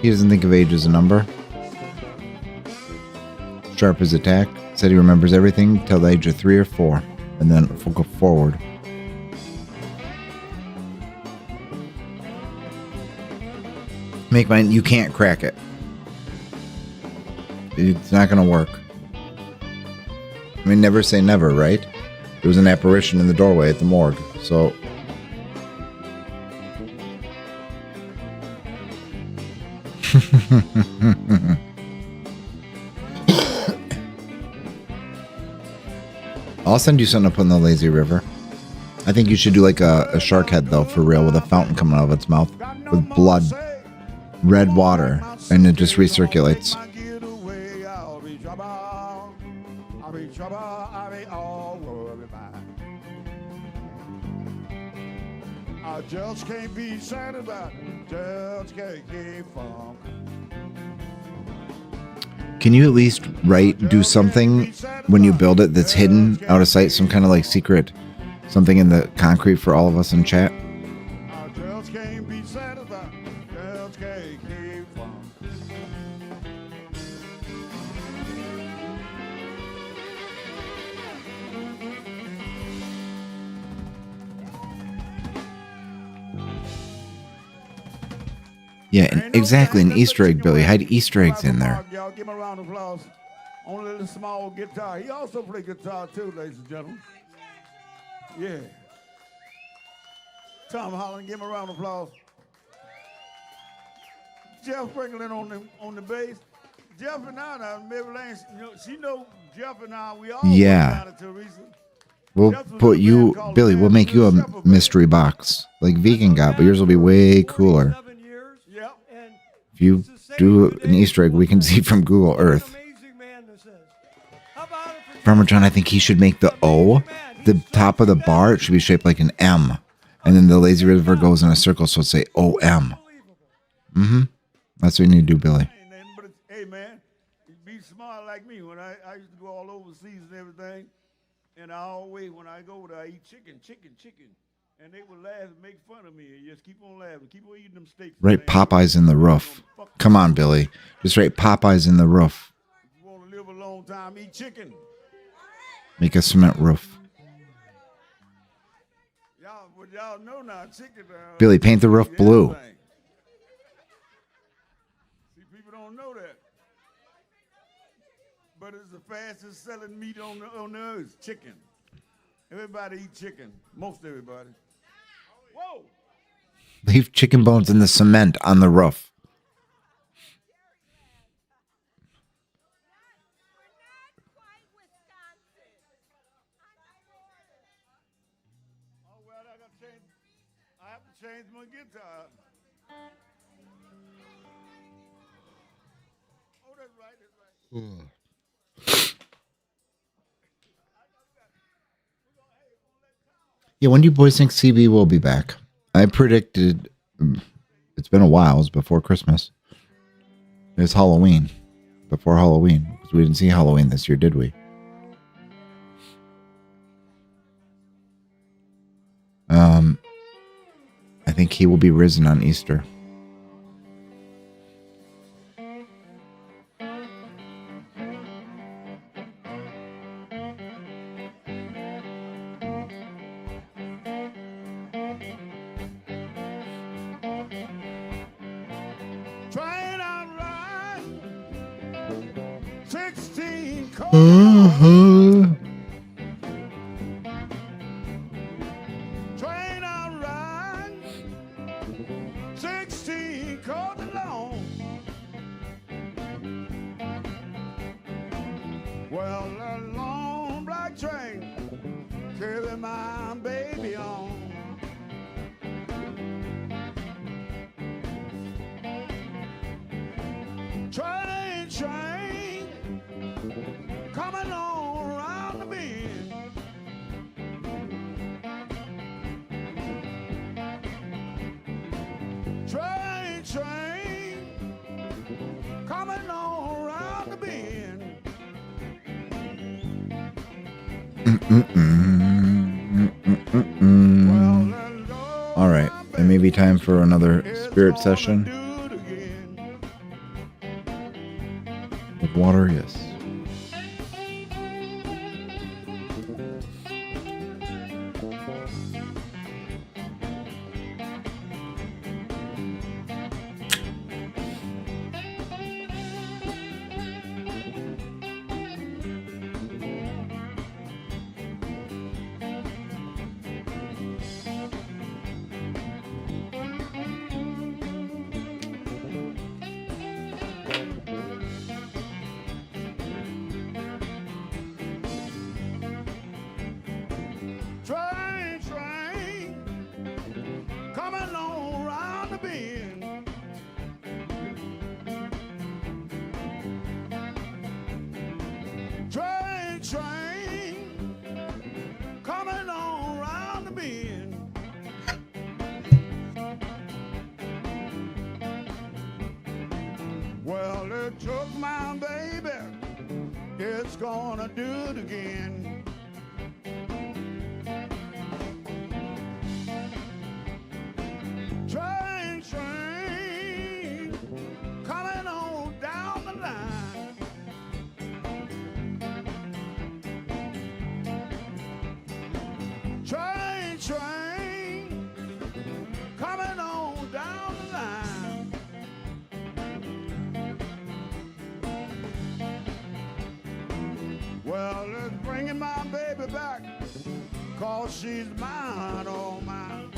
He doesn't think of age as a number. Sharp as a tack. Said he remembers everything till the age of 3 or 4. And then we'll go forward. Make mine, you can't crack it. It's not going to work. I mean, never say never, right? There was an apparition in the doorway at the morgue, so... I'll send you something to put in the lazy river. I think you should do like a shark head, though, for real, with a fountain coming out of its mouth, with blood, red water, and it just recirculates. I just can't be sad about it. Just can't keep funk. Can you at least do something when you build it that's hidden out of sight? Some kind of like secret, something in the concrete for all of us in chat? I just can't be sad about it. Just can't keep funk. Yeah, and exactly, an Easter egg, Billy. Hide Easter eggs in there. Y'all give him a round of applause. Only a little small guitar. He also plays guitar too, ladies and gentlemen. Yeah. Tom Holland, give him a round of applause. Jeff Franklin on the bass. Jeff and I, Mary Lane, she know Jeff and I. We all Yeah. We'll put you, Billy. We'll make you a mystery box like Vegan got, but yours will be way cooler. If you do an Easter egg, we can see from Google Earth. Farmer John, I think he should make the O, the top of the bar, it should be shaped like an M. And then the lazy river goes in a circle, so it'll say O-M. Mm-hmm. That's what you need to do, Billy. But hey, man, be smart like me. When I used to go all overseas and everything, and I always, when I go there, I eat chicken. And they would laugh and make fun of me. And just keep on laughing. Keep on eating them steaks. Write Popeyes in the roof. Come on, Billy. Just write Popeyes in the roof. If you want to live a long time, eat chicken. Make a cement roof. Y'all know now, chicken. Billy, paint the roof blue. See, people don't know that. But it's the fastest selling meat on the earth, chicken. Everybody eat chicken. Most everybody. Whoa! Leave chicken bones in the cement on the roof. Oh, well, I have to change my guitar. Oh, that's right. Yeah, when do you boys think CB will be back? I predicted, it's been a while, it was before Christmas. It was Halloween, before Halloween, because we didn't see Halloween this year, did we? I think he will be risen on Easter. Train on ride, 16 Train on ride, 16 cars along. Train, train, coming on around the bend. Train, train, coming on around the bend. All right, it may be time for another spirit session. With water, yes. Train, train, coming on around the bend. Train, train, coming on around the bend. Well, it took my baby, it's gonna do it again. Train, train, coming on down the line. Train, train, coming on down the line. Well, it's bringing my baby back, 'cause she's mine, oh mine.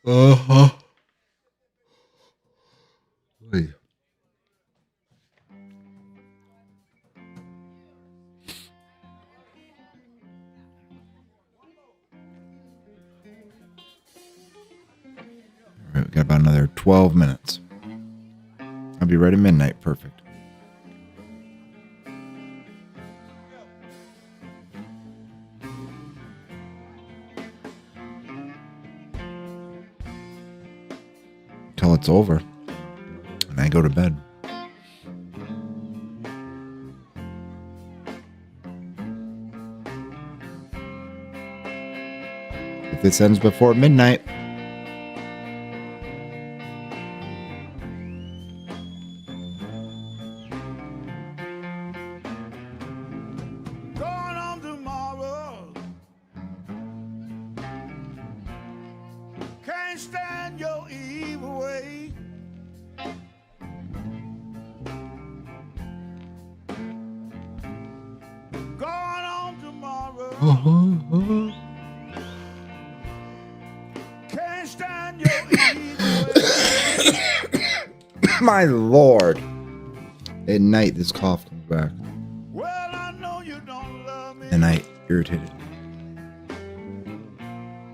Uh-huh. Wait. All right, we got about another 12 minutes. I'll be right at midnight. Perfect. Till it's over. And I go to bed. If this ends before midnight, Going on tomorrow. Can't stand your evil way. Going on tomorrow. Can't stand your evil way. my lord. At night, this cough comes back. Well, I know you don't love me. And I irritated.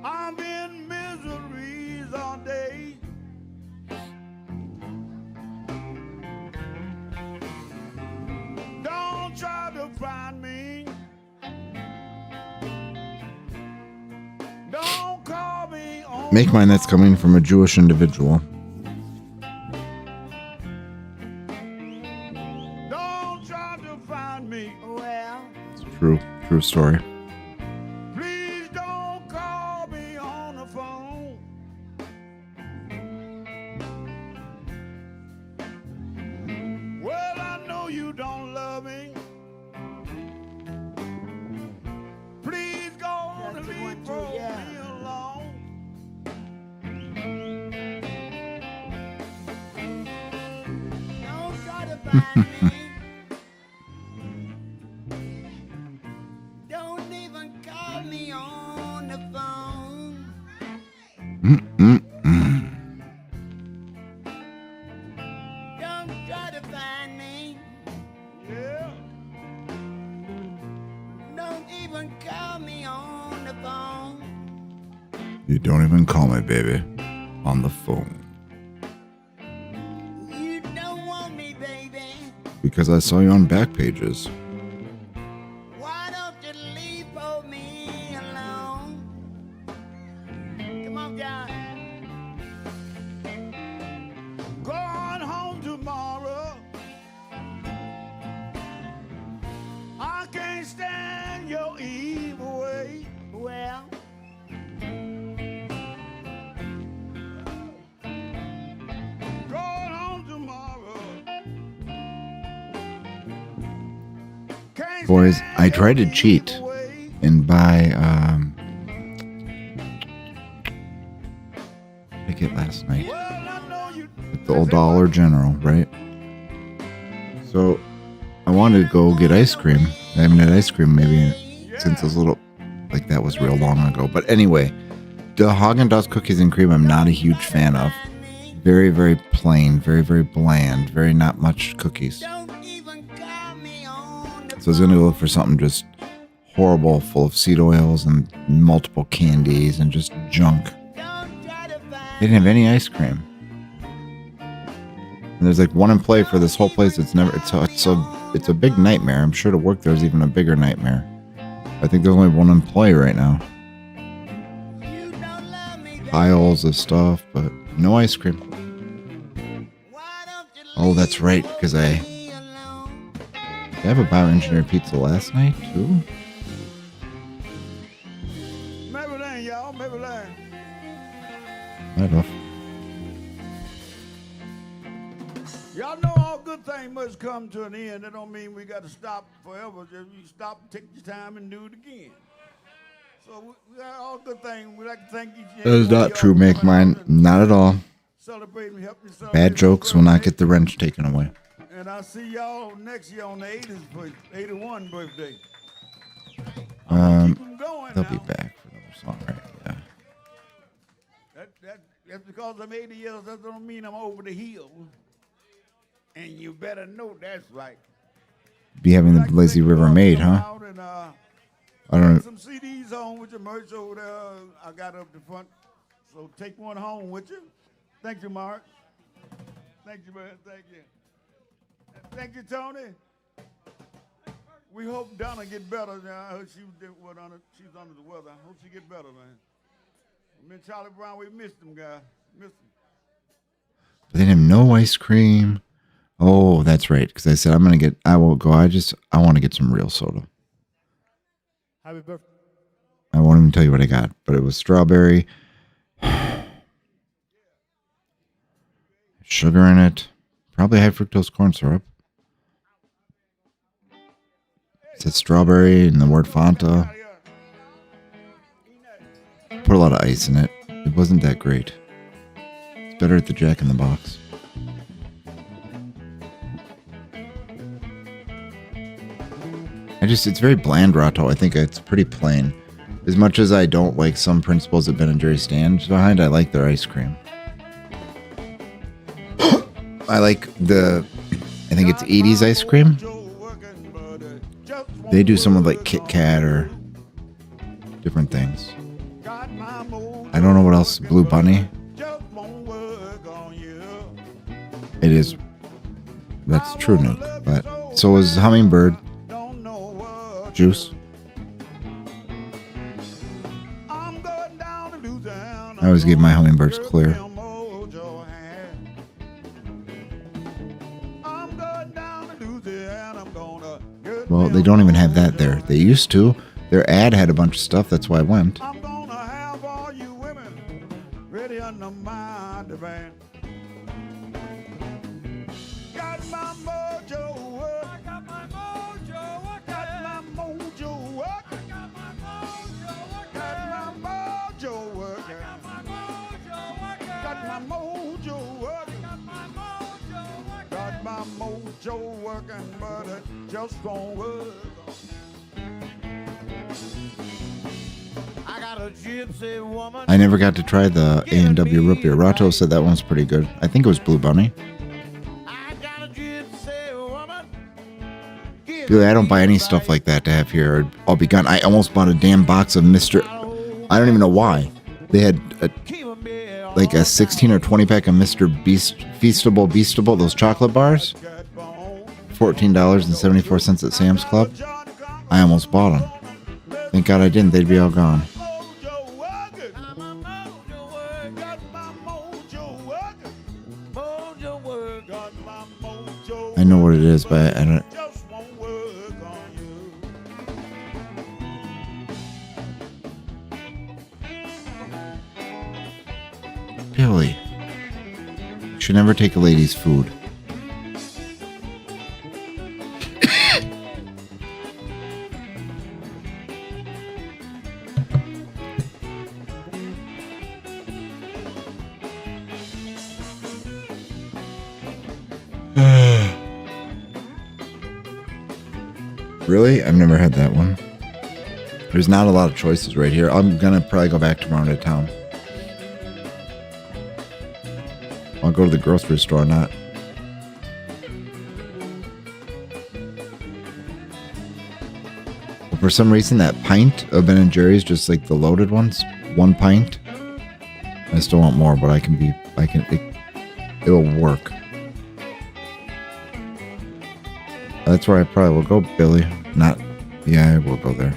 I'm in miseries all day. Don't try to find me. Don't call me on. Make mine that's coming from a Jewish individual. Don't try to find me. Well, True story. please don't call me Don't even call me on the phone. Don't try to find me. Yeah. Don't even call me on the phone. You don't even call me, baby, on the phone. You don't want me, baby. Because I saw you on Backpages. Why don't you leave for me alone? Come on, John. Going home tomorrow. I can't stand your evil way. Well, Going home tomorrow. Can't Boys, stand I tried to your cheat evil way. and buy ticket last night Well, I know you. at the old Dollar General, right? So I wanted to go get ice cream. I haven't had ice cream maybe since I was little. Like that was real long ago. But anyway, the Haagen-Dazs cookies and cream I'm not a huge fan of. Very, very plain, very, very bland, very not much cookies. So I was gonna go look for something just horrible, full of seed oils and multiple candies and just junk. They didn't have any ice cream. And there's like one in play for this whole place. It's a big nightmare. I'm sure to work there's even a bigger nightmare. I think there's only one in play right now. Piles of stuff, but no ice cream. Oh, that's right, because I have a bioengineered pizza last night too. Maryland, y'all, Maryland. I don't know. Y'all know all good things must come to an end. That don't mean we got to stop forever. Just you stop, take your time, and do it again. So we got all good things. We like to thank each and That is every one not of true, y'all Make for coming Mine. out and Not at all. celebrating, help me celebrate Bad my jokes will not birthday. get the wrench taken away. And I'll see y'all next year on the 81 birthday. Keep 'em going They'll now. be back for another song, right? Yeah. That's because I'm 80 years. That don't mean I'm over the hill. And you better know that's right. Be having the Lazy River made, huh? Out and, I don't know. some CDs on with your merch over there. I got up the front. So take one home with you. Thank you, Mark. Thank you, man. Thank you. And thank you, Tony. We hope Donna get better. Now, I heard she's under the weather. I hope she get better, man. Me and Charlie Brown, we missed him, guys. Missed him. They didn't have no ice cream. Oh, that's right. Because I said I will go. I want to get some real soda. Happy birthday. I won't even tell you what I got, but it was strawberry, sugar in it, probably high fructose corn syrup. It said strawberry and the word Fanta. Put a lot of ice in it. It wasn't that great. It's better at the Jack in the Box. It's very bland, Rato. I think it's pretty plain. As much as I don't like some principles that Ben and Jerry stand behind, I like their ice cream. I like I think it's 80s ice cream. They do some of like Kit Kat or different things. I don't know what else. Blue Bunny. It is. That's true, Nuke. But so is Hummingbird. Juice. I always give my hummingbirds clear. Well, they don't even have that there. They used to. Their ad had a bunch of stuff. That's why I went. I'm gonna have all you women ready under my divan. Got my mojo work. I got my mojo work. Got my mojo work. I got my mojo work. Got my mojo work. I got my mojo work. Got my mojo work. Got my mojo work. Got my my mojo working, but it just won't work. I got a gypsy woman. I never got to try the A&W root beer. Rato said that one's pretty good. I think it was Blue Bunny. Really, I don't buy any stuff like that to have here. I'll be gone. I almost bought a damn box of Mr. I don't even know why. They had like a 16 or 20 pack of Mr. Beastable, those chocolate bars. $14.74 at Sam's Club. I almost bought them. Thank God I didn't. They'd be all gone. I know what it is, but I don't. Billy, you should never take a lady's food. Really? I've never had that one. There's not a lot of choices right here. I'm gonna probably go back tomorrow to town. I'll go to the grocery store, not. For some reason, that pint of Ben & Jerry's, just like the loaded ones, 1 pint. I still want more, but it'll work. That's where I probably will go, Billy. Yeah, I will go there.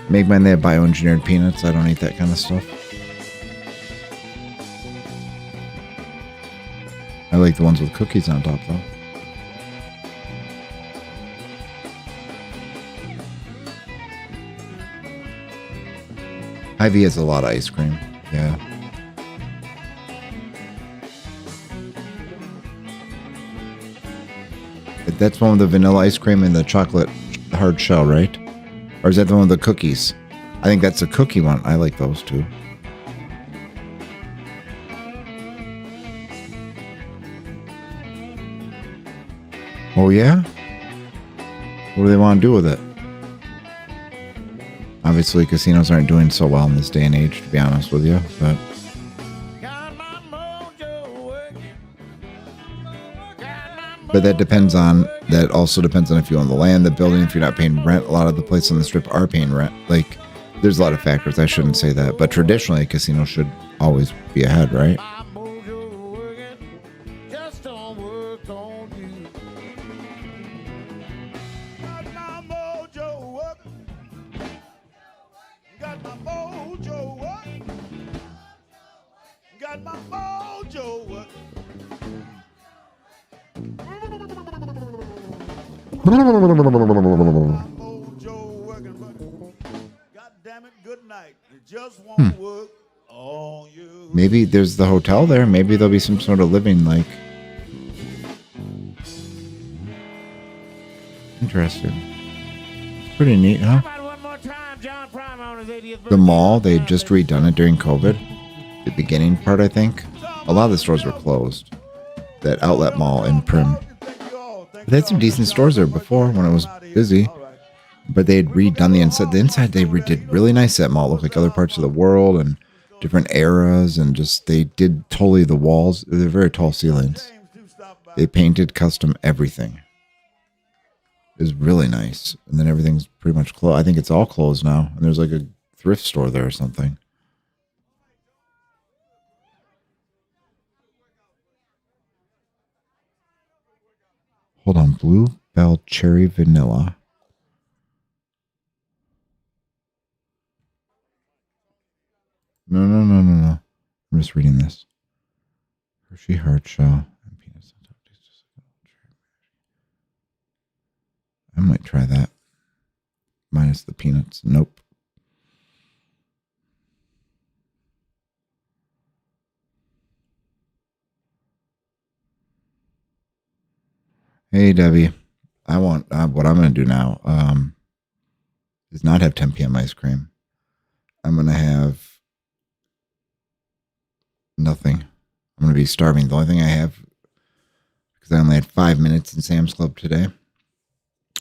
Make mine, they have bioengineered peanuts. I don't eat that kind of stuff. I like the ones with cookies on top, though. Hy-Vee has a lot of ice cream. Yeah. That's one with the vanilla ice cream and the chocolate hard shell, right? Or is that the one with the cookies? I think that's a cookie one. I like those too. Oh yeah? What do they want to do with it? Obviously, casinos aren't doing so well in this day and age, to be honest with you, but... But that also depends on if you own the land, the building, if you're not paying rent. A lot of the places on the strip are paying rent. Like, there's a lot of factors. I shouldn't say that. But traditionally, a casino should always be ahead, right? Maybe there's the hotel there. Maybe there'll be some sort of living, like... Interesting. It's pretty neat, huh? The mall, they had just redone it during COVID. The beginning part, I think. A lot of the stores were closed. That outlet mall in Prim. They had some decent stores there before when it was busy. But they had redone the inside. The inside they redid really nice. That mall looked like other parts of the world and different eras, and just they did totally the walls. They're very tall ceilings. They painted custom everything. It was really nice. And then everything's pretty much closed. I think it's all closed now. And there's like a thrift store there or something. Hold on. Bluebell Cherry Vanilla. No. I'm just reading this. Hershey hard shell and peanuts on top. I might try that. Minus the peanuts. Nope. Hey, Debbie. I want what I'm going to do now is not have 10 p.m. ice cream. I'm going to have nothing. I'm going to be starving. The only thing I have because I only had 5 minutes in Sam's Club today.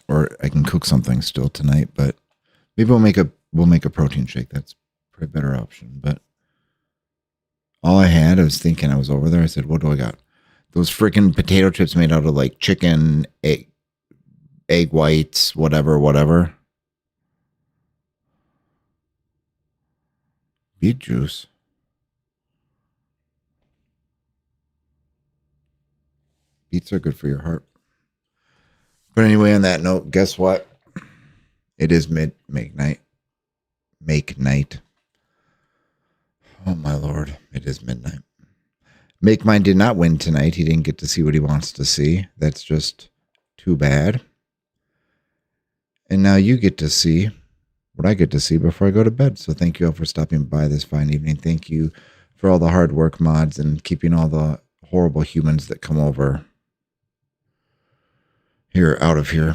Or I can cook something still tonight, but maybe we'll make a protein shake. That's probably a better option. But all I had, I was thinking, I was over there. I said, what do I got? Those freaking potato chips made out of like chicken, egg whites, whatever. Beet juice. Beets are good for your heart. But anyway, on that note, guess what? It is make night. Oh my Lord, it is midnight. Make Mine did not win tonight. He didn't get to see what he wants to see. That's just too bad. And now you get to see what I get to see before I go to bed. So thank you all for stopping by this fine evening. Thank you for all the hard work, mods, and keeping all the horrible humans that come over here out of here.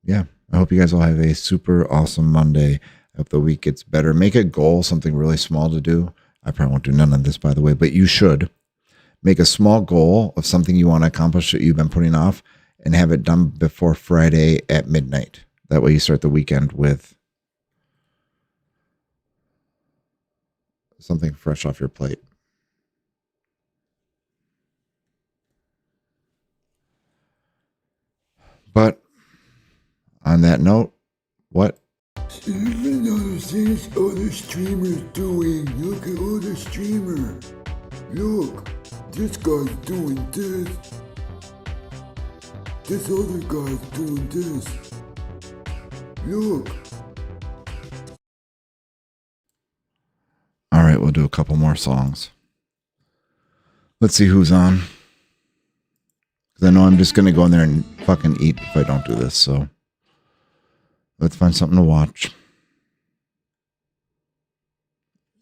Yeah, I hope you guys all have a super awesome Monday. I hope the week gets better. Make a goal, something really small to do. I probably won't do none of this, by the way, but you should make a small goal of something you want to accomplish that you've been putting off and have it done before Friday at midnight. That way you start the weekend with something fresh off your plate. But on that note, what? Even understand other streamers doing. Look at other streamer. Look, this guy's doing this. This other guy's doing this. Look. All right, we'll do a couple more songs. Let's see who's on. Because I know I'm just going to go in there and fucking eat if I don't do this. So let's find something to watch.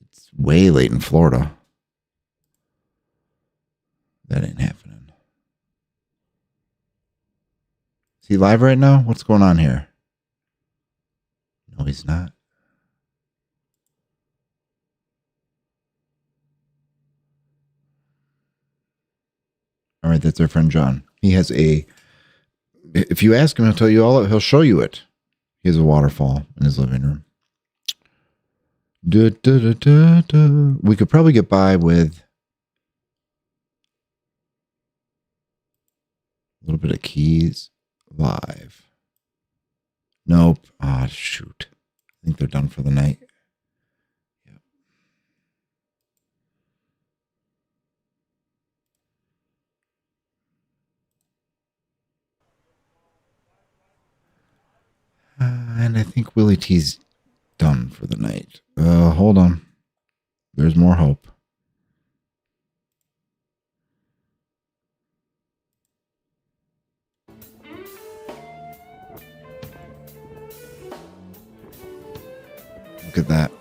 It's way late in Florida. That ain't happening. Is he live right now? What's going on here? No, he's not. All right, that's our friend John. He has if you ask him, he'll tell you all, he'll show you it. He has a waterfall in his living room. We could probably get by with a little bit of Keys live. Nope. Ah, shoot. I think they're done for the night. Yep. And I think Willie T's done for the night. Hold on. There's more hope. Look at that.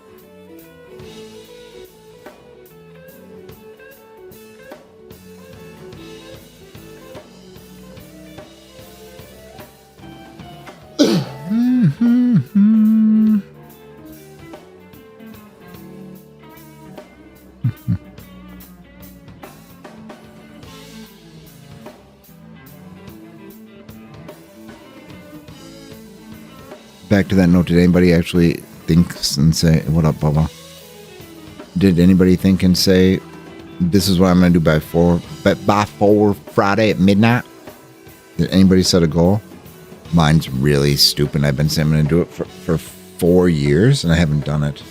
Back to that note, did anybody actually think and say, what up, Bubba? Did anybody think and say, this is what I'm going to do by 4 Friday at midnight? Did anybody set a goal? Mine's really stupid. I've been saying I'm going to do it for 4 years, and I haven't done it.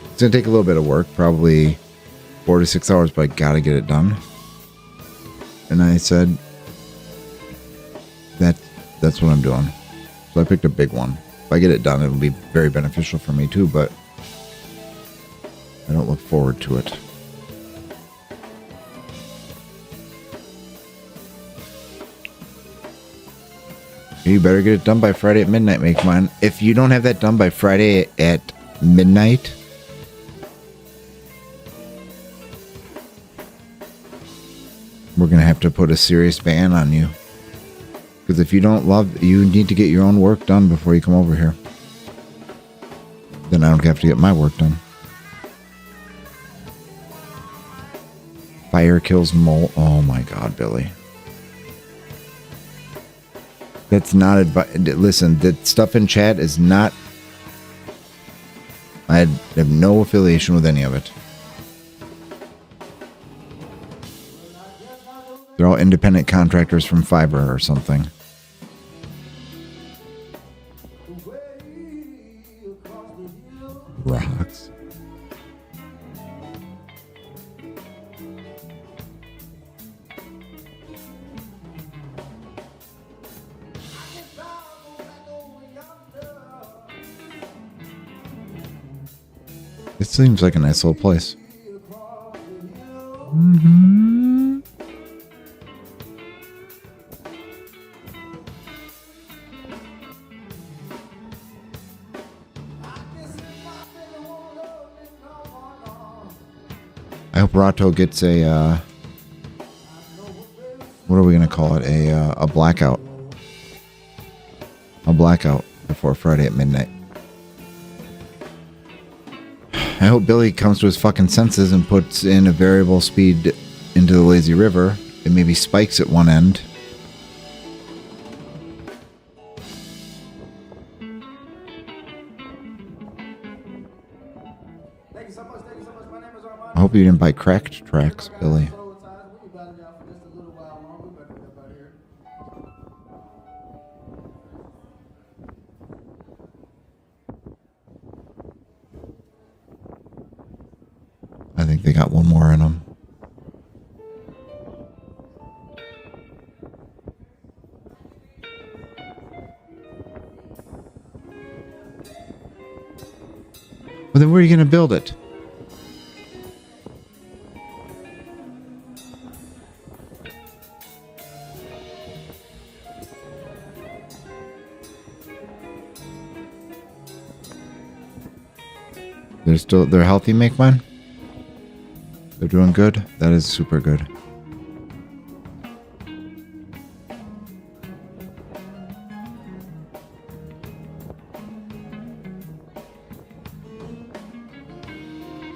It's going to take a little bit of work, probably 4 to 6 hours, but I got to get it done. And I said, that's what I'm doing. So I picked a big one. If I get it done, it'll be very beneficial for me too, but I don't look forward to it. You better get it done by Friday at midnight, Make Mine. If you don't have that done by Friday at midnight, we're going to have to put a serious ban on you. Because if you don't you need to get your own work done before you come over here. Then I don't have to get my work done. Fire kills mole. Oh my god, Billy. That's not advice. Listen, that stuff in chat is not. I have no affiliation with any of it. They're all independent contractors from Fiverr or something. Rocks. It seems like a nice little place. Mm-hmm. I hope Rato gets a, what are we going to call it? A blackout. A blackout before Friday at midnight. I hope Billy comes to his fucking senses and puts in a variable speed into the lazy river. It maybe spikes at one end. I hope you didn't buy cracked tracks, Billy. I think they got one more in them. Well, then where are you going to build it? They're healthy, make mine? They're doing good? That is super good.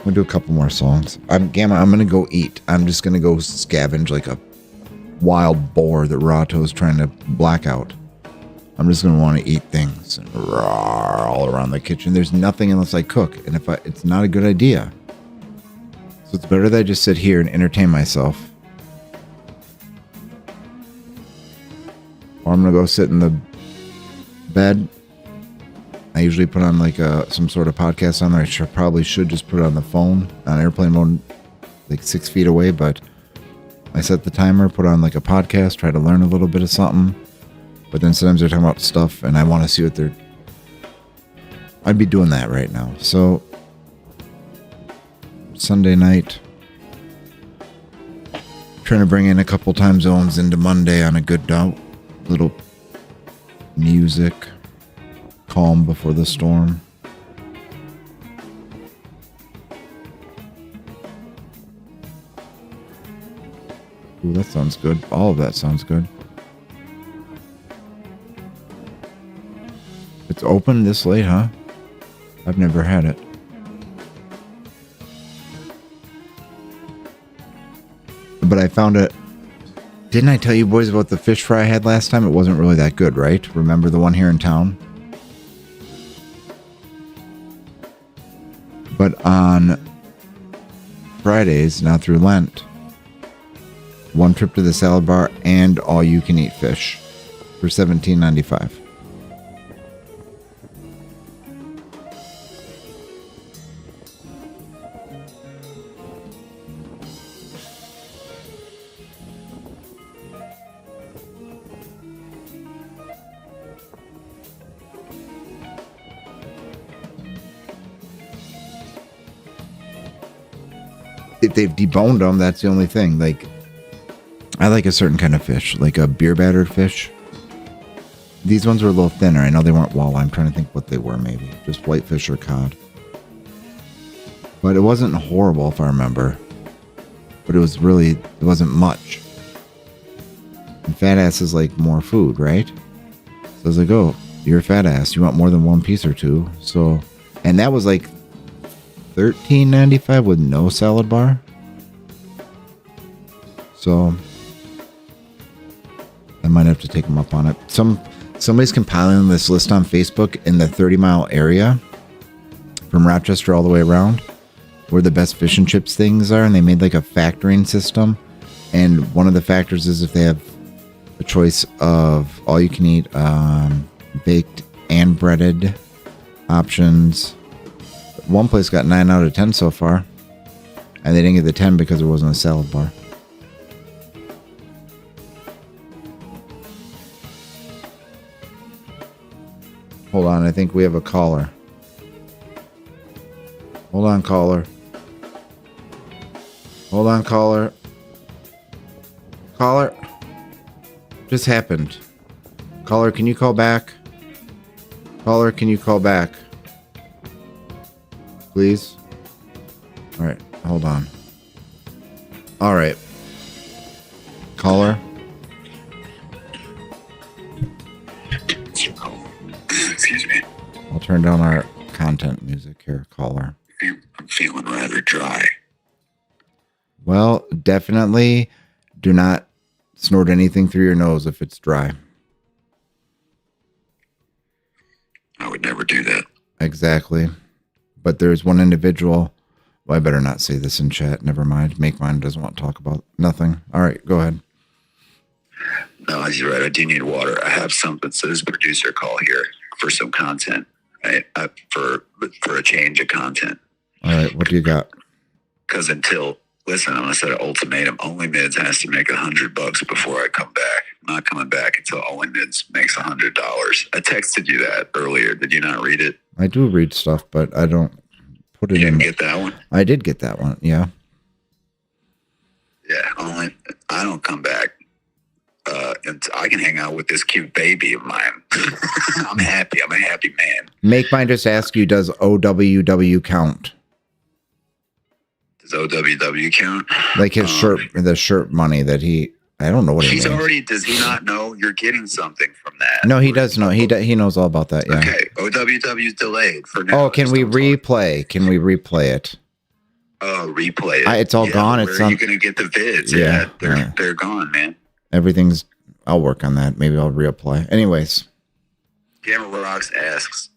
We'll do a couple more songs. Gamma, I'm gonna go eat. I'm just gonna go scavenge like a wild boar that Rato's trying to black out. I'm just gonna want to eat things and roar all around the kitchen. There's nothing unless I cook, and it's not a good idea. So it's better that I just sit here and entertain myself. Or I'm gonna go sit in the bed. I usually put on like some sort of podcast on there. I probably should just put it on the phone on airplane mode, like 6 feet away. But I set the timer, put on like a podcast, try to learn a little bit of something. But then sometimes they're talking about stuff, and I want to see what they're. I'd be doing that right now. So Sunday night, trying to bring in a couple time zones into Monday on a good note. Little music, calm before the storm. Ooh, that sounds good. All of that sounds good. It's open this late, huh? I've never had it. But I found it. Didn't I tell you boys about the fish fry I had last time? It wasn't really that good, right? Remember the one here in town? But on Fridays, now through Lent, one trip to the salad bar and all you can eat fish for $17.95. If they've deboned them, that's the only thing. Like, I like a certain kind of fish, like a beer battered fish. These ones were a little thinner. I know they weren't walleye. I'm trying to think what they were, maybe just whitefish or cod. But it wasn't horrible if I remember. But it wasn't much. And fat ass is like more food, right? So I was like, oh, you're a fat ass. You want more than one piece or two. So, and that was like $13.95 with no salad bar. So I might have to take them up on it. Somebody's compiling this list on Facebook in the 30-mile area from Rochester all the way around where the best fish and chips things are, and they made like a factoring system. And one of the factors is if they have a choice of all you can eat, baked and breaded options. One place got 9 out of 10 so far, and they didn't get the 10 because there wasn't a salad bar. Hold on, I think we have a caller. Hold on, caller. Hold on, caller. Caller. Just happened. Caller, can you call back? Caller, can you call back? Please? Alright, hold on. Alright. Caller? Excuse me. I'll turn down our content music here, caller. I'm feeling rather dry. Well, definitely do not snort anything through your nose if it's dry. I would never do that. Exactly. But there's one individual. Well, I better not say this in chat. Never mind. Make Mine doesn't want to talk about nothing. All right, go ahead. No, you're right. I do need water. I have something. So this producer call here for some content, right? For a change of content. All right, what do you got? Because listen, I'm gonna set an ultimatum. Only Mids has to make $100 before I come back. I'm not coming back until Only Mids makes $100. I texted you that earlier. Did you not read it? I do read stuff, but I don't put it in. You didn't get that one? I did get that one, yeah. Yeah, I don't come back. And I can hang out with this cute baby of mine. I'm happy. I'm a happy man. Make Mine just ask you, does OWW count? Does OWW count? Like his shirt, the shirt money that I don't know what he means. Does he not know you're getting something from that? No, he does know. He knows all about that, yeah. Okay, OWW's delayed for now. Oh, can we replay? Can we replay it? Oh, replay it. It's all gone. Where are you going to get the vids? Yeah, they're gone, man. Everything's, I'll work on that. Maybe I'll reapply. Anyways. Gamma Rocks asks,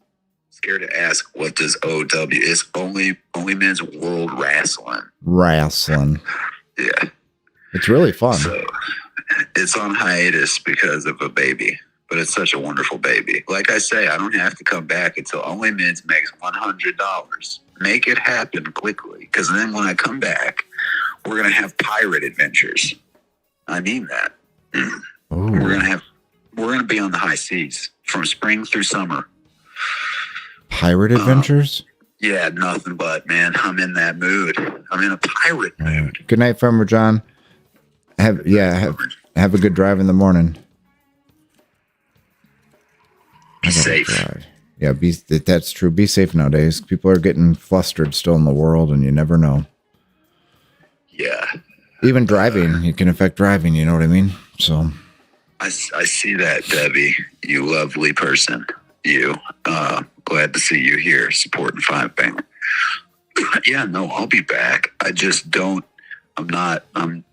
scared to ask, what does OW? It's Only Men's World Wrestling. Wrestling. Yeah. It's really fun. So it's on hiatus because of a baby, but it's such a wonderful baby. Like I say, I don't have to come back until Only Men's makes $100. Make it happen quickly, because then when I come back, we're gonna have pirate adventures. I mean that. We're gonna be on the high seas from spring through summer. Pirate adventures? Yeah, nothing but, man. I'm in that mood. I'm in a pirate mood. Good night, Farmer John. Have a good drive in the morning. Be safe. Yeah, that's true. Be safe nowadays. People are getting flustered still in the world, and you never know. Yeah. Even driving, it can affect driving. You know what I mean? So. I see that, Debbie. You lovely person. You. Glad to see you here supporting Five Banger. Yeah, no, I'll be back. I just don't. I'm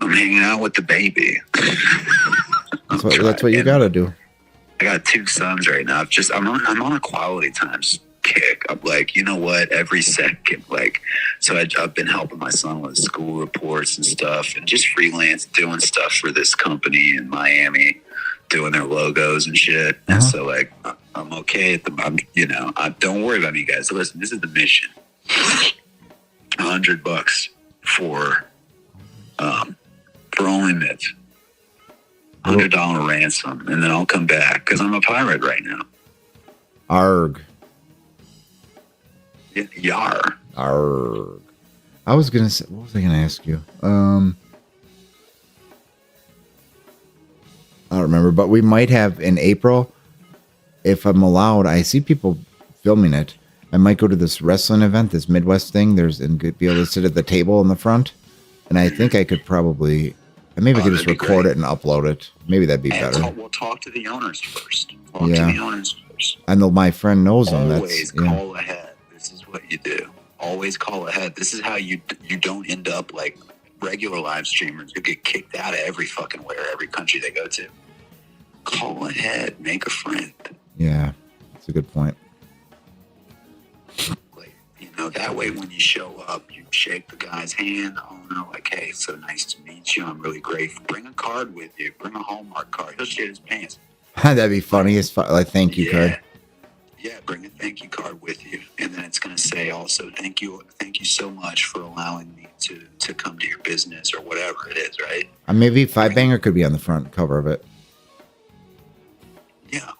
hanging out with the baby. That's what you gotta do. I got 2 sons right now. I'm on a quality times kick. I'm like, you know what? Every second, so I've been helping my son with school reports and stuff, and just freelance doing stuff for this company in Miami, doing their logos and shit. And so I'm okay at don't worry about me, guys. Listen, this is the mission. $100 for Only Mids. $100 ransom, and then I'll come back because I'm a pirate right now. Arg. Yar. Arg. I was gonna say, what was I gonna ask you? I don't remember, but we might have in April, if I'm allowed. I see people filming it. I might go to this wrestling event, this Midwest thing. And be able to sit at the table in the front, and I think I could probably. Maybe I could just record it and upload it. Maybe that'd be better. We'll talk to the owners first. I know my friend knows them. Always call ahead. This is what you do. Always call ahead. This is how you don't end up like regular live streamers who get kicked out of every fucking where, every country they go to. Call ahead, make a friend. Yeah, that's a good point. You know, that way when you show up, you shake the guy's hand. Oh no, like, hey, so nice to meet you. I'm really grateful. Bring a card with you. Bring a Hallmark card. He'll shit his pants. That'd be funny as fuck. Like, thank you card. Yeah, bring a thank you card with you. And then it's going to say also, thank you so much for allowing me to come to your business or whatever it is, right? Maybe Five Banger could be on the front cover of it. Yeah,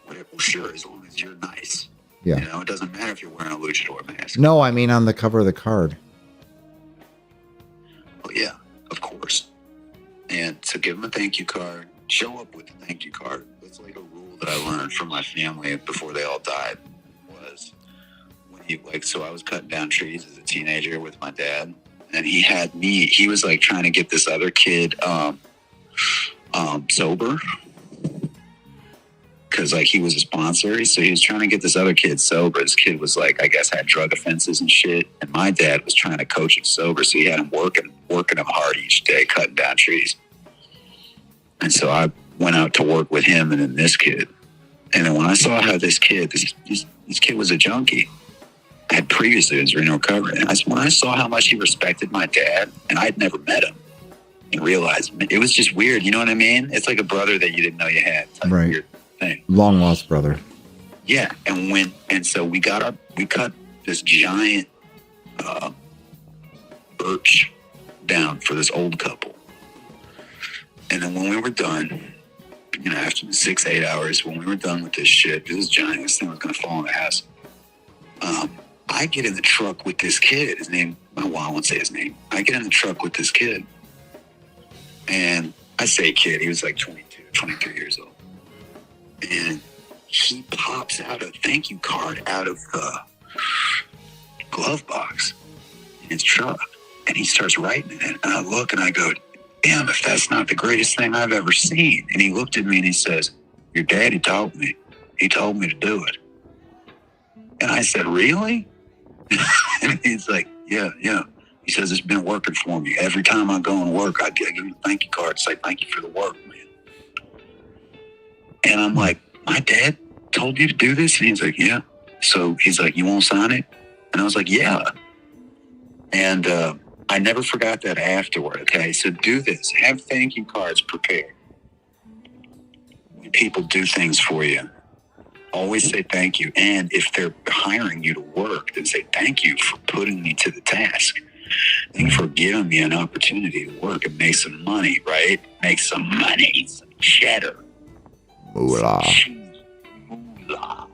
whatever. Well, sure, as long as you're nice. Yeah. You know, it doesn't matter if you're wearing a luchador mask. No, I mean on the cover of the card. Well, yeah, of course. And so give them a thank you card. Show up with a thank you card. It's like a rule that I learned from my family before they all died. Was when so I was cutting down trees as a teenager with my dad, and he had me. He was like trying to get this other kid sober. Because like he was a sponsor, so he was trying to get this other kid sober. This kid was like, I guess, had drug offenses and shit. And my dad was trying to coach him sober, so he had him working him hard each day, cutting down trees. And so I went out to work with him and then this kid. And then when I saw how this kid was a junkie, had previously was in recovery. And when I saw how much he respected my dad, and I'd never met him, and realized it was just weird. You know what I mean? It's like a brother that you didn't know you had. It's like right. Weird thing. Long lost brother. Yeah, and so we cut this giant birch down for this old couple. And then when we were done, you know, after 6-8 hours, when we were done with this shit, this giant, this thing was gonna fall on the house. I get in the truck with this kid. His name, I won't say his name. I get in the truck with this kid, and I say kid, he was like 22, 23 years old. And he pops out a thank you card out of the glove box in his truck, and he starts writing it. And I look and I go, damn, if that's not the greatest thing I've ever seen. And he looked at me and he says, your daddy taught me. He told me to do it. And I said, really? And he's like, yeah. He says, it's been working for me. Every time I go and work, I give him a thank you card. Say, thank you for the work, man. And I'm like, my dad told you to do this? And he's like, yeah. So he's like, you won't sign it? And I was like, yeah. And I never forgot that afterward, okay? So do this. Have thank you cards prepared. When people do things for you, always say thank you. And if they're hiring you to work, then say thank you for putting me to the task. Thank you for giving me an opportunity to work and make some money, right? Make some money, some cheddar. Moolah. Moolah.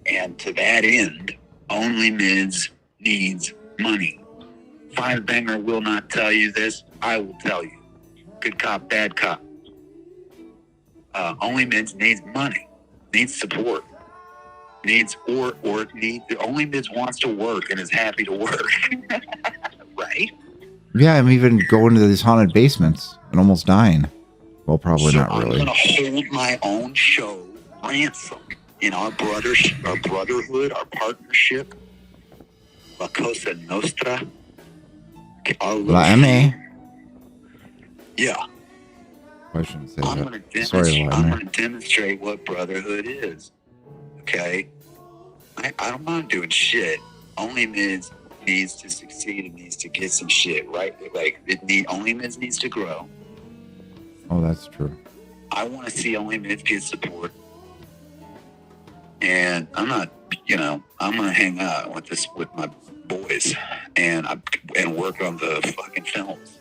And to that end, Only Mids needs money. Five Banger will not tell you this. I will tell you. Good cop, bad cop. Only Mids needs money. Needs support. Only Mids wants to work and is happy to work. Right? Yeah, I'm even going to these haunted basements and almost dying. Well, probably so not really. I'm going to hold my own show ransom in our brotherhood, our partnership. La Cosa Nostra. La M.A. Yeah. I shouldn't say I'm that. Sorry, going La M.A. to demonstrate what brotherhood is. Okay? I don't mind doing shit. Only Mids needs to succeed and needs to get some shit, right? Like, Only Mids needs to grow. Oh, that's true. I want to see Only Mids get support. And I'm not, I'm going to hang out with my boys and work on the fucking films.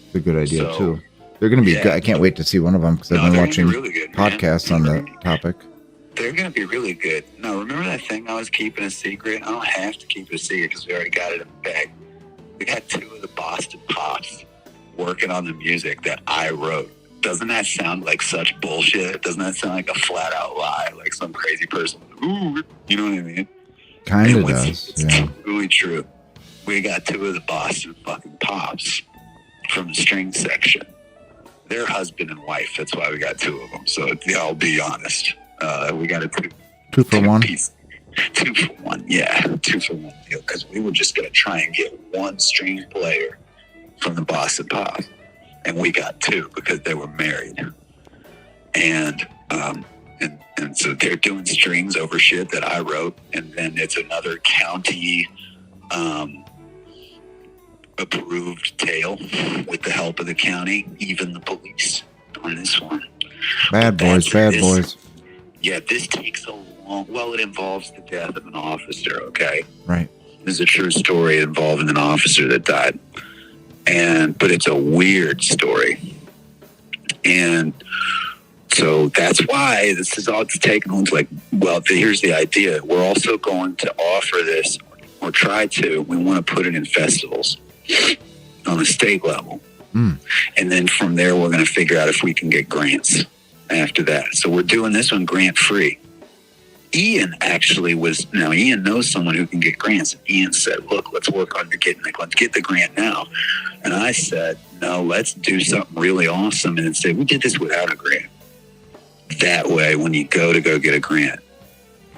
It's a good idea, too. They're going to be good. I can't wait to see one of them because I've been watching podcasts on the topic. They're going to be really good. Now, remember that thing I was keeping a secret? I don't have to keep it a secret because we already got it in the bag. We got 2 of the Boston Pops working on the music that I wrote. Doesn't that sound like such bullshit? Doesn't that sound like a flat out lie? Like some crazy person. Ooh, you know what I mean? Kind of does. It's really true. We got 2 of the Boston fucking Pops from the string section. They're husband and wife. That's why we got 2 of them. So I'll be honest. We got a 2 for 1. 2 for 1, yeah, 2 for 1 deal. Because we were just gonna try and get one string player from the Boston Pop. And we got 2 because they were married. And so they're doing strings over shit that I wrote. And then it's another county approved tale with the help of the county, even the police on this one. Bad boys. Yeah, this takes a long, well, it involves the death of an officer, okay? Right. This is a true story involving an officer that died. But it's a weird story. And so that's why this is all it's taken. It's like, well, here's the idea. We're also going to offer this, or try to, we want to put it in festivals on a state level. And then from there, we're going to figure out if we can get grants after that. So we're doing this one grant free. Ian Ian knows someone who can get grants. And Ian said, look, let's work on let's get the grant now. And I said, no, let's do something really awesome. And then say, we did this without a grant. That way, when you go get a grant,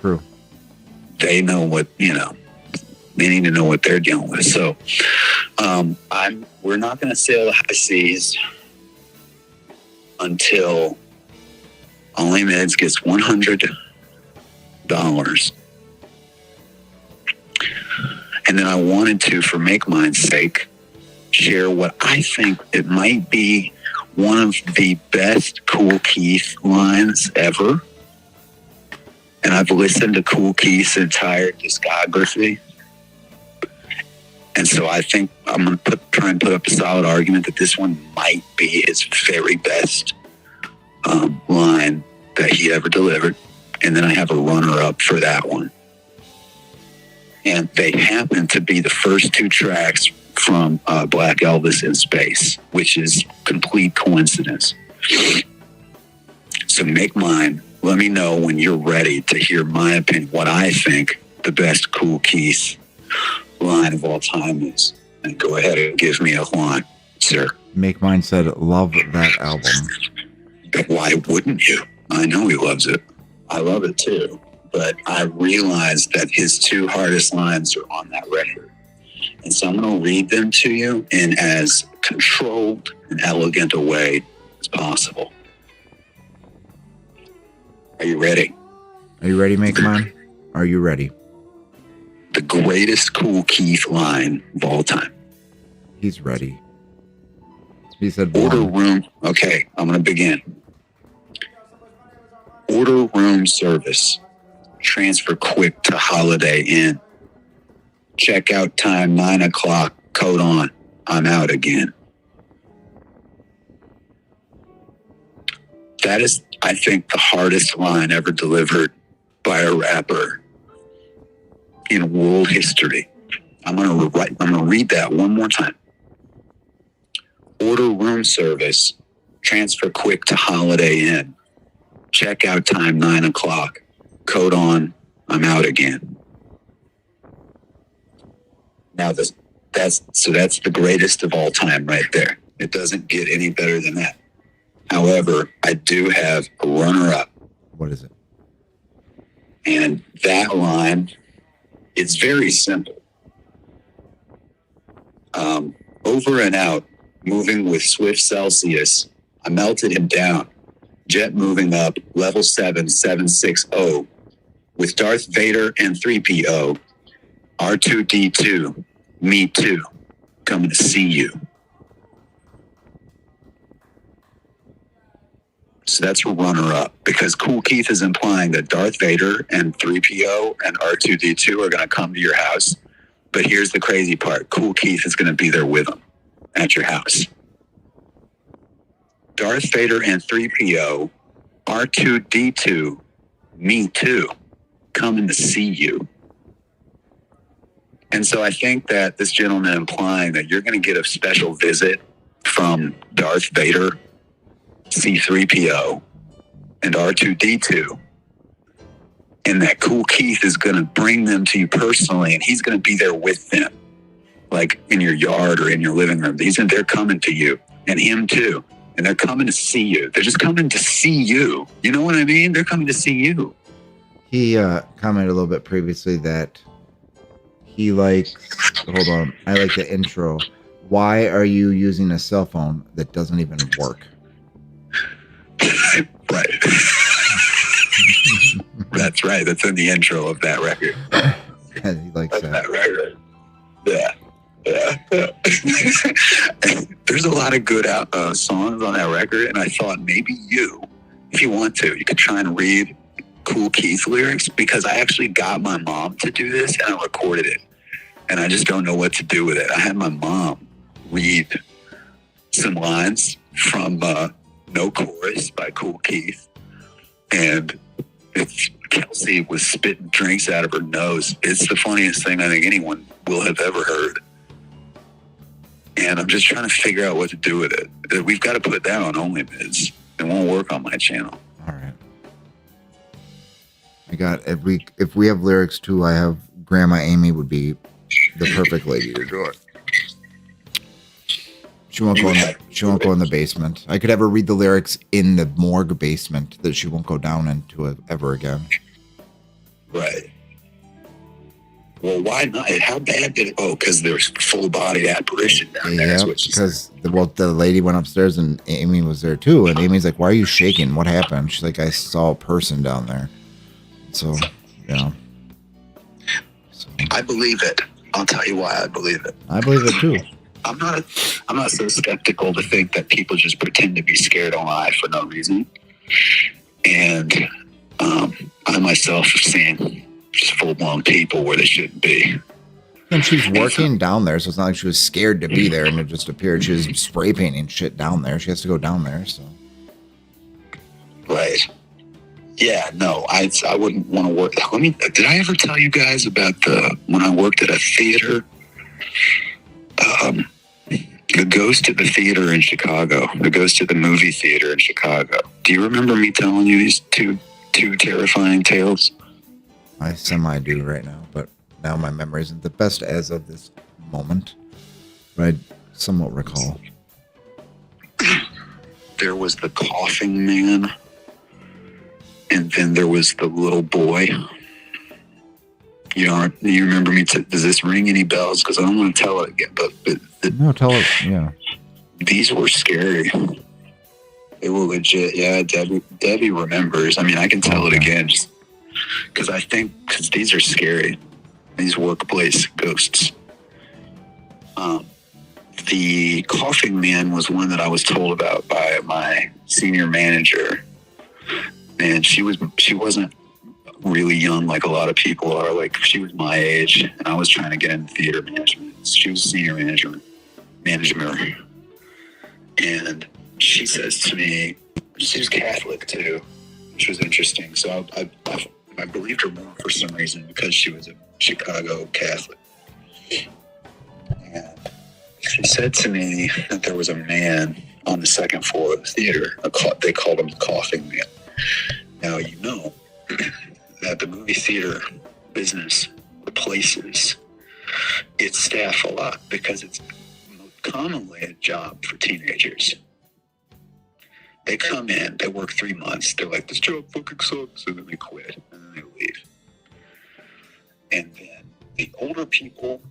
true, they know what, they need to know what they're dealing with. So we're not going to sail the high seas until Only Meds gets $100. And then I wanted to, for Make Mine's sake, share what I think it might be one of the best Kool Keith lines ever. And I've listened to Kool Keith's entire discography. And so I think I'm going to try and put up a solid argument that this one might be his very best line that he ever delivered. And then I have a runner-up for that one. And they happen to be the first 2 tracks from Black Elvis in Space, which is complete coincidence. So Make Mine, let me know when you're ready to hear my opinion, what I think the best Kool Keith line of all time is. And go ahead and give me a line, sir. Make Mine said, love that album. Why wouldn't you? I know he loves it. I love it too. But I realized that his 2 hardest lines are on that record. And so I'm going to read them to you in as controlled and elegant a way as possible. Are you ready? Are you ready, Make Mine? Are you ready? The greatest Kool Keith line of all time. He's ready. He said, order room. Okay, I'm going to begin. Order room service. Transfer quick to Holiday Inn. Checkout time 9 o'clock. Coat on. I'm out again. That is, I think, the hardest line ever delivered by a rapper in world history. I'm gonna read that one more time. Order room service. Transfer quick to Holiday Inn. Checkout time 9 o'clock. Coat on. I'm out again. Now that's the greatest of all time right there. It doesn't get any better than that. However, I do have a runner-up. What is it? And that line, it's very simple. Over and out, moving with swift Celsius, I melted him down. Jet moving up, level 760. With Darth Vader and 3PO. R2-D2, me too, coming to see you. So that's a runner-up, because Kool Keith is implying that Darth Vader and 3PO and R2-D2 are going to come to your house. But here's the crazy part. Kool Keith is going to be there with them at your house. Darth Vader and 3PO, R2-D2, me too, coming to see you. And so I think that this gentleman implying that you're going to get a special visit from Darth Vader, C-3PO, and R2-D2, and that Kool Keith is going to bring them to you personally, and he's going to be there with them, like in your yard or in your living room. They're coming to you, and him too, and they're coming to see you. They're just coming to see you. You know what I mean? They're coming to see you. He commented a little bit previously that he likes, hold on, I like the intro. Why are you using a cell phone that doesn't even work? Right. That's right. That's in the intro of that record. He likes that. Record. Yeah. There's a lot of good songs on that record, and I thought maybe if you want to, you could try and read Kool Keith lyrics, because I actually got my mom to do this, and I recorded it, and I just don't know what to do with it. I had my mom read some lines from No Chorus by Kool Keith, and Kelsey was spitting drinks out of her nose. It's the funniest thing I think anyone will have ever heard. And I'm just trying to figure out what to do with it. We've got to put that on OnlyMids. It won't work on my channel. All right. I got if we have lyrics too, I have Grandma Amy would be the perfect lady to do it. She won't go in the basement. I could have her read the lyrics in the morgue basement that she won't go down into it ever again. Right. Well, why not? How bad did it? Oh, because there's full body apparition down there. Yeah, because the lady went upstairs and Amy was there too, and Amy's like, "Why are you shaking? What happened?" She's like, "I saw a person down there." So, yeah. I believe it. I'll tell you why I believe it. I believe it too. I'm not so skeptical to think that people just pretend to be scared on live for no reason. And I myself have seen just full-blown people where they shouldn't be. And she's working down there, so it's not like she was scared to be there and it just appeared. She was spray painting shit down there. She has to go down there, so. Right. Yeah, no, I wouldn't want to work. Did I ever tell you guys about when I worked at a theater? The Ghost at the Theater in Chicago. The Ghost at the Movie Theater in Chicago. Do you remember me telling you these two terrifying tales? I semi-do right now, but now my memory isn't the best as of this moment. But I somewhat recall. There was the coughing man, and then there was the little boy. You remember me? Does this ring any bells? Because I don't want to tell it again. But no, tell it. Yeah. These were scary. They were legit. Yeah, Debbie remembers. I mean, I can tell it again, just because these are scary. These workplace ghosts. The coughing man was one that I was told about by my senior manager, and she wasn't really young like a lot of people are. Like, she was my age, and I was trying to get into theater management. She was senior manager, and she says to me, she was Catholic too, which was interesting. So I believed her more for some reason because she was a Chicago Catholic. And she said to me that there was a man on the second floor of the theater. They called him the coughing man. Now, you know that the movie theater business replaces its staff a lot because it's commonly a job for teenagers. They come in, they work 3 months, they're like, this job fucking sucks, and then they quit, and then they leave. And then the older people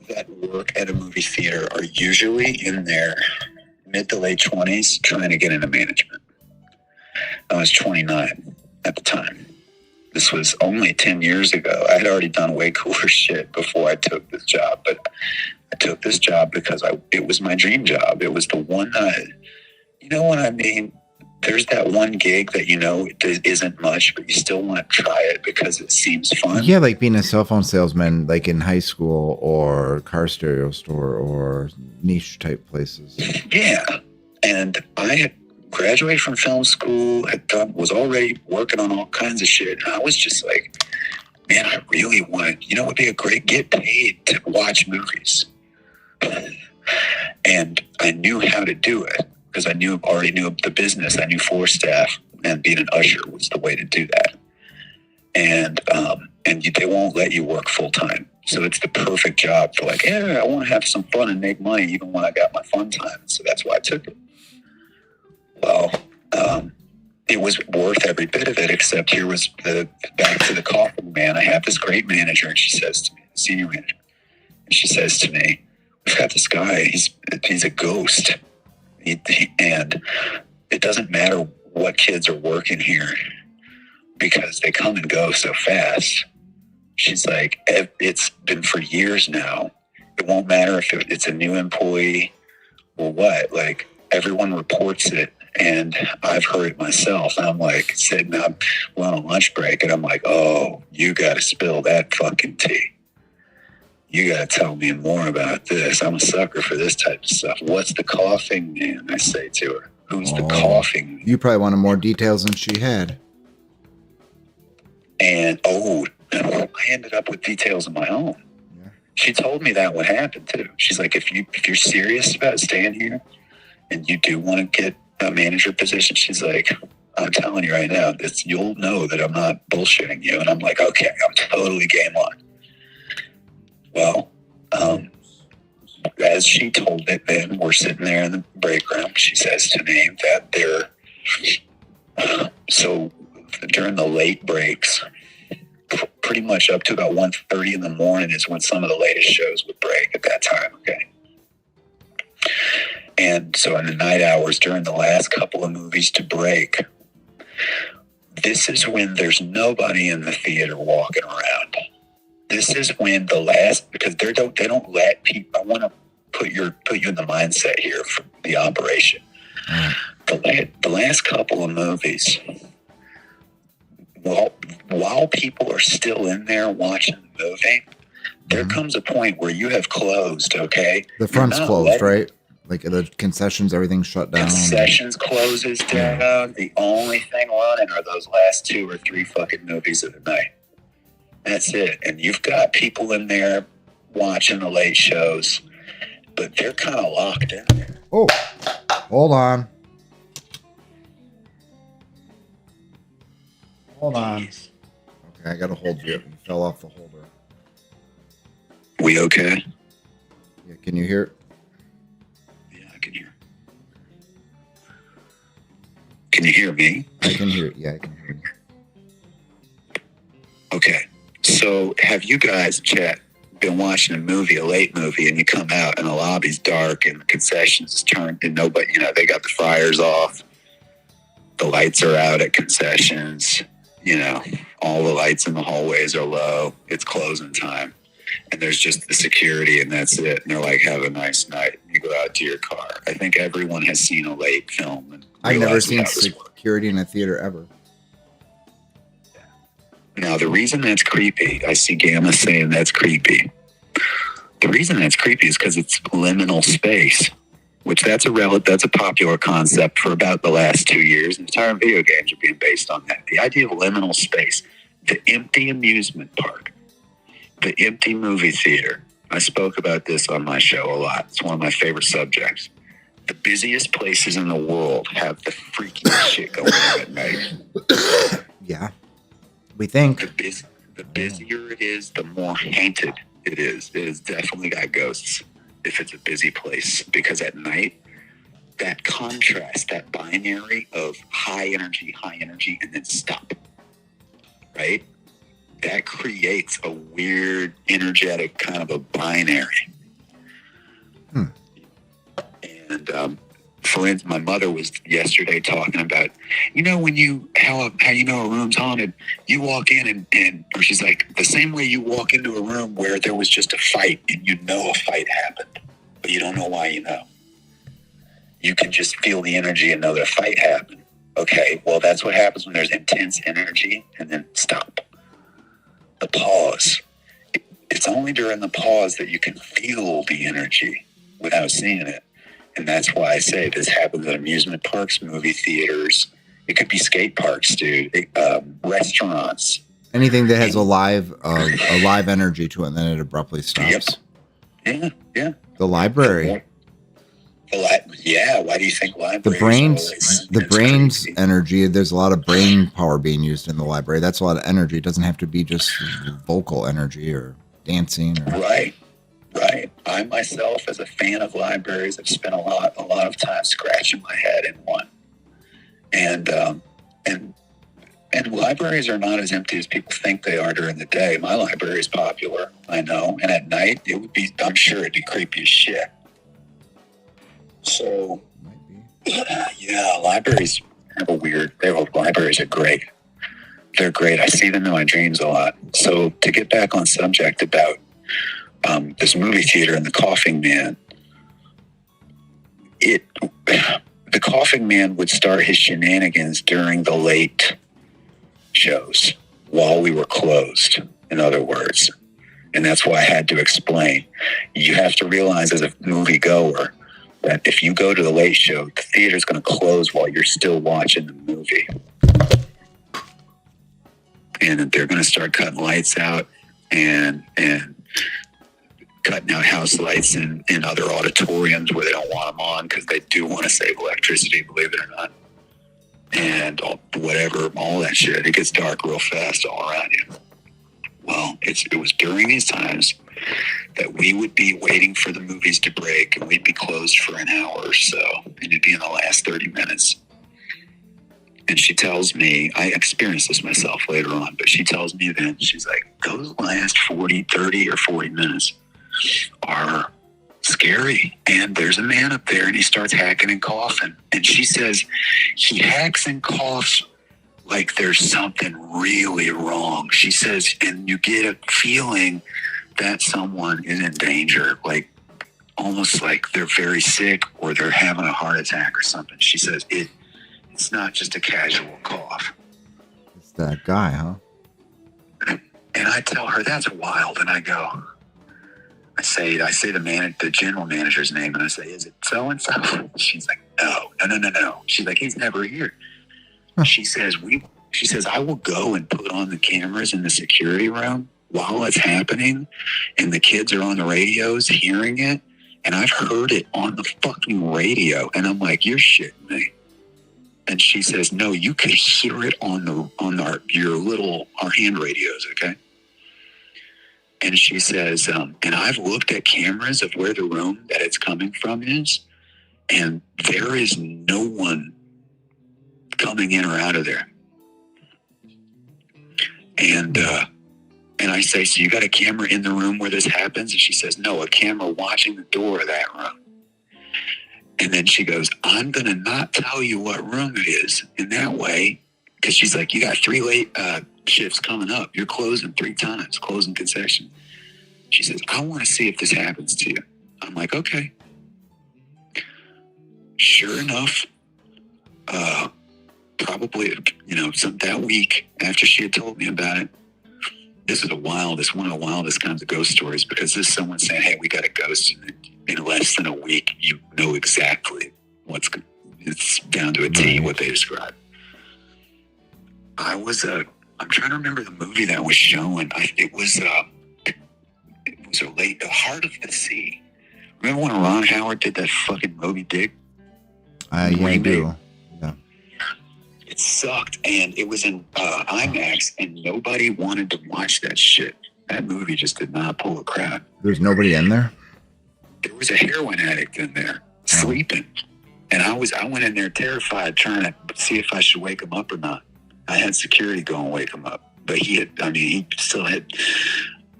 that work at a movie theater are usually in their mid to late 20s trying to get into management. I was 29 at the time. This was only 10 years ago. I had already done way cooler shit before I took this job, but I took this job because it was my dream job. It was the one that, you know what I mean? There's that one gig that it isn't much, but you still want to try it because it seems fun. Yeah, like being a cell phone salesman, like in high school or car stereo store or niche type places. Yeah, and I had graduated from film school, was already working on all kinds of shit, and I was just like, man, I really want to, would be a great get paid to watch movies. And I knew how to do it because I already knew the business. I knew floor staff, and being an usher was the way to do that. And they won't let you work full time. So it's the perfect job for like, yeah, I want to have some fun and make money even when I got my fun time. So that's why I took it. Well, it was worth every bit of it, except here was back to the coughing man. I have this great manager, and she says to me, senior manager, and she says to me, we've got this guy. He's a ghost, and it doesn't matter what kids are working here because they come and go so fast. She's like, it's been for years now. It won't matter if it's a new employee or what. Like, everyone reports it, and I've heard it myself. I'm like sitting up, we're on a lunch break, and I'm like, oh, you got to spill that fucking tea. You got to tell me more about this. I'm a sucker for this type of stuff. What's the coughing man? I say to her. Who's the coughing man? You probably wanted more details than she had. And, I ended up with details of my own. Yeah. She told me that what happened, too. She's like, if you're serious about staying here and you do want to get a manager position, she's like, I'm telling you right now, you'll know that I'm not bullshitting you. And I'm like, okay, I'm totally game on. Well, as she told it, then we're sitting there in the break room. She says to me that so during the late breaks, pretty much up to about 1:30 in the morning is when some of the latest shows would break at that time. Okay. And so in the night hours during the last couple of movies to break, this is when there's nobody in the theater walking around. This is when because they don't let people. I want to put you in the mindset here for the operation. The last couple of movies, while people are still in there watching the movie, there comes a point where you have closed. Okay, the front's closed, right? Like the concessions, everything's shut down. Concessions closes down. The only thing running are those last 2 or 3 fucking movies of the night. That's it. And you've got people in there watching the late shows, but they're kind of locked in there. Oh, hold on. Hold on. Okay, I gotta hold you. You fell off the holder. We okay? Yeah, can you hear it? Yeah, I can hear. Can you hear me? I can hear it. Yeah, I can hear you. Okay. So have you guys, chat, been watching a late movie, and you come out and the lobby's dark and the concessions is turned and nobody, they got the fryers off. The lights are out at concessions. All the lights in the hallways are low. It's closing time. And there's just the security, and that's it. And they're like, have a nice night. You go out to your car. I think everyone has seen a late film. And I've never seen security in a theater ever. Now, the reason that's creepy, I see Gamma saying that's creepy. The reason that's creepy is because it's liminal space, which that's a popular concept for about the last 2 years. Entire video games are being based on that. The idea of liminal space, the empty amusement park, the empty movie theater. I spoke about this on my show a lot. It's one of my favorite subjects. The busiest places in the world have the freakiest shit going on at night. Yeah. We think. The busier it is, the more haunted it is. It has definitely got ghosts if it's a busy place. Because at night, that contrast, that binary of high energy, and then stop, right? That creates a weird, energetic kind of a binary. And for instance, my mother was yesterday talking about, when how a room's haunted, you walk in and she's like, the same way you walk into a room where there was just a fight and a fight happened, but you don't know why you can just feel the energy and know that a fight happened. Okay, well, that's what happens when there's intense energy and then stop. The pause. It's only during the pause that you can feel the energy without seeing it. And that's why I say this happens at amusement parks, movie theaters. It could be skate parks, dude. Restaurants. Anything that has a live energy to it, and then it abruptly stops. Yep. Yeah. The library. Yeah. Why do you think libraries? The brain's energy. There's a lot of brain power being used in the library. That's a lot of energy. It doesn't have to be just vocal energy or dancing. Right. I myself, as a fan of libraries, have spent a lot of time scratching my head in one, and libraries are not as empty as people think they are during the day. My library is popular, I know. And at night, it would be, I'm sure it'd be creepy as shit. So, yeah, libraries have a weird, libraries are great. They're great. I see them in my dreams a lot. So to get back on subject about this movie theater and the Coughing Man, the Coughing Man would start his shenanigans during the late shows while we were closed, in other words. And that's why I had to explain. You have to realize as a moviegoer that if you go to the late show, the theater's going to close while you're still watching the movie. And they're going to start cutting lights out and cutting out house lights in other auditoriums where they don't want them on because they do want to save electricity, believe it or not. And whatever, all that shit. It gets dark real fast all around you. Well, it was during these times that we would be waiting for the movies to break, and we'd be closed for an hour or so, and it'd be in the last 30 minutes. And she tells me, I experienced this myself later on, but she tells me then, she's like, those last 30 or 40 minutes are scary. And there's a man up there, and he starts hacking and coughing. And she says, he hacks and coughs like there's something really wrong. She says, and you get a feeling that someone is in danger, like almost like they're very sick or they're having a heart attack or something. She says, it's not just a casual cough. It's that guy, huh? And I tell her, that's wild. And I go, I say the general manager's name, and I say, is it so-and-so? She's like, no. She's like, he's never here. She says, I will go and put on the cameras in the security room while it's happening, and the kids are on the radios hearing it, and I've heard it on the fucking radio, and I'm like, you're shitting me. And she says, no, you could hear it on our hand radios, okay? And she says, and I've looked at cameras of where the room that it's coming from is, and there is no one coming in or out of there. And I say, so you got a camera in the room where this happens? And she says, no, a camera watching the door of that room. And then she goes, I'm going to not tell you what room it is in that way, because she's like, you got 3 late shifts coming up. You're closing 3 times, closing concession. She says, I want to see if this happens to you. I'm like, okay. Sure enough, probably, that week after she had told me about it, this is one of the wildest kinds of ghost stories, because this is someone saying, hey, we got a ghost. And in less than a week, you know exactly it's down to a T what they describe. I'm trying to remember the movie that was showing. It was The Heart of the Sea. Remember when Ron Howard did that fucking Moby Dick? Yeah, I do. Yeah. It sucked, and it was in IMAX, and nobody wanted to watch that shit. That movie just did not pull a crowd. There's nobody in there? There was a heroin addict in there, sleeping. And I went in there terrified, trying to see if I should wake him up or not. I had security go and wake him up. But he still had,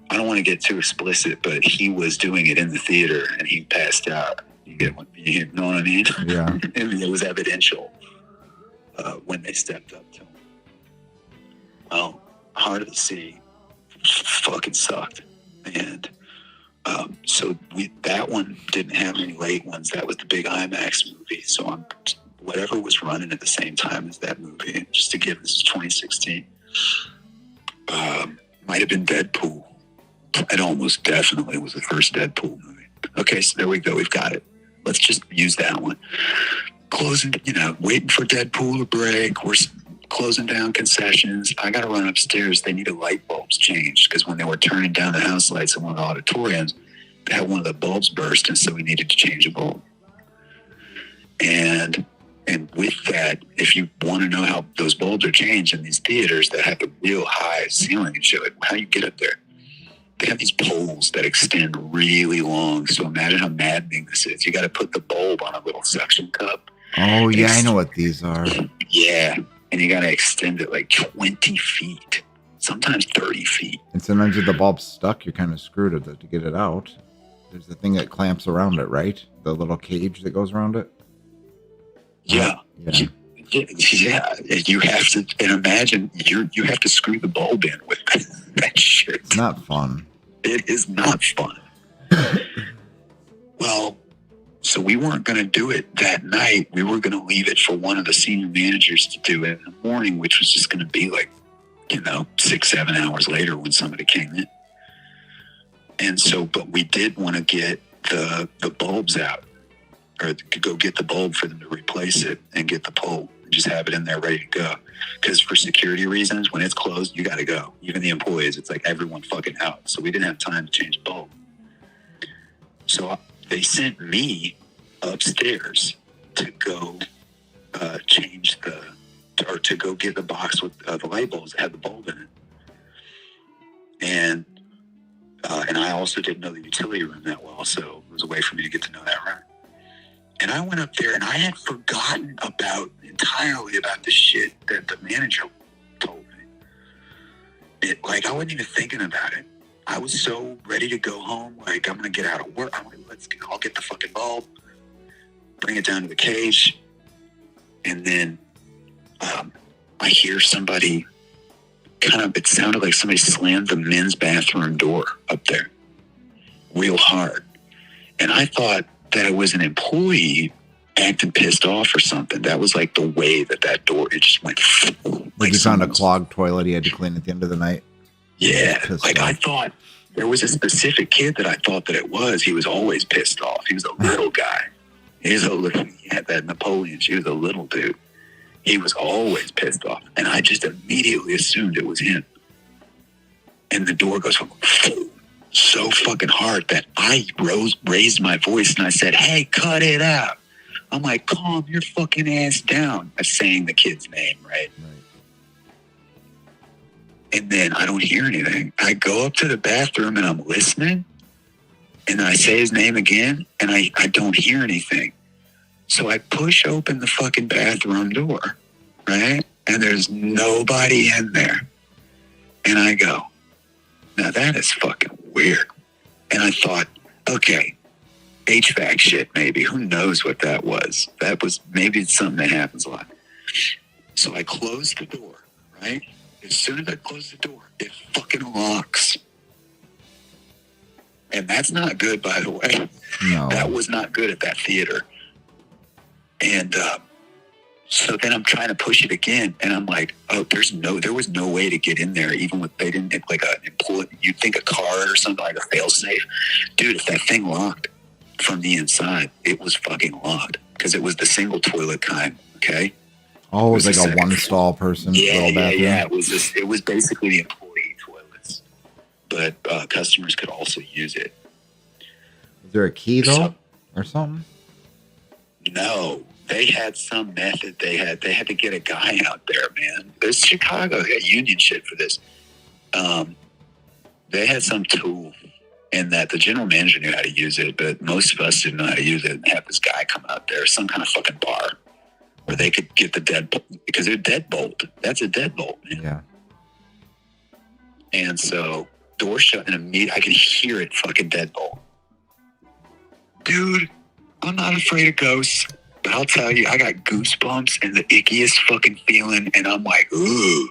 I don't want to get too explicit, but he was doing it in the theater, and he passed out. You know what I mean? Yeah. It was evidential when they stepped up to him. Well, Heart of the Sea fucking sucked. And so that one didn't have any late ones. That was the big IMAX movie. So whatever was running at the same time as that movie, just to give, this is 2016, might have been Deadpool. It almost definitely was the first Deadpool movie. Okay, so there we go. We've got it. Let's just use that one. Closing, waiting for Deadpool to break. We're closing down concessions. I got to run upstairs. They needed light bulbs changed, because when they were turning down the house lights in one of the auditoriums, they had one of the bulbs burst, and so we needed to change a bulb. And with that, if you want to know how those bulbs are changed in these theaters that have a real high ceiling and shit, like how you get up there, they have these poles that extend really long. So imagine how maddening this is. You got to put the bulb on a little suction cup. Oh, yeah, I know what these are. Yeah. and you got to extend it like 20 feet, sometimes 30 feet. And sometimes if the bulb's stuck, you're kind of screwed to get it out. There's the thing that clamps around it, right? The little cage that goes around it. Yeah. Yeah. Yeah, you have to, and imagine you have to screw the bulb in with that shit. It's not fun. It is not fun. Well, so we weren't going to do it that night. We were going to leave it for one of the senior managers to do it in the morning, which was just going to be like, 6-7 hours later when somebody came in. And so, but we did want to get the bulbs out, or go get the bulb for them to replace it and get the pole. Just have it in there ready to go. Because for security reasons, when it's closed, you got to go. Even the employees, it's like everyone fucking out. So we didn't have time to change the bulb. So they sent me upstairs to go change to go get the box with the light bulbs that had the bulb in it. And I also didn't know the utility room that well, so it was a way for me to get to know that room. And I went up there, and I had forgotten entirely about the shit that the manager told me. I wasn't even thinking about it. I was so ready to go home. Like, I'm going to get out of work. I'll get the fucking bulb, bring it down to the cage. And then I hear somebody it sounded like somebody slammed the men's bathroom door up there real hard. And I thought that it was an employee acting pissed off or something. That was like the way that door, it just went. Like you found a clogged toilet you had to clean at the end of the night? Yeah. I thought there was a specific kid that I thought that it was. He was always pissed off. He was a little guy. He had that Napoleon. She was a little dude. He was always pissed off. And I just immediately assumed it was him. And the door goes so fucking hard that I raised my voice and I said, "Hey, cut it out." I'm like, "Calm your fucking ass down." I'm saying the kid's name, right? And then I don't hear anything. I go up to the bathroom and I'm listening. And then I say his name again and I don't hear anything. So I push open the fucking bathroom door, right? And there's nobody in there. And I go, now that is fucking weird. And I thought, okay, HVAC shit maybe. Who knows what that was? Maybe it's something that happens a lot. So I close the door, right? As soon as I close the door, it fucking locks. And that's not good, by the way. No. That was not good at that theater. And so then I'm trying to push it again, and I'm like, oh, there was no way to get in there, even with, they didn't, like an employee, you'd think a card or something, like a fail-safe. Dude, if that thing locked from the inside, it was fucking locked, because it was the single toilet kind, okay? Oh, it was like a one-stall person? Yeah. It was basically the employee toilets, but customers could also use it. Is there a key, though, or something? No, they had some method. They had to get a guy out there, man. There's Chicago had union shit for this. They had some tool, and that the general manager knew how to use it, but most of us didn't know how to use it. And have this guy come out there, some kind of fucking bar, where they could get the deadbolt, because they're deadbolt. That's a deadbolt, man. Yeah. And so door shut, and immediately I could hear it fucking deadbolt. Dude, I'm not afraid of ghosts, but I'll tell you, I got goosebumps and the ickiest fucking feeling, and I'm like, ooh,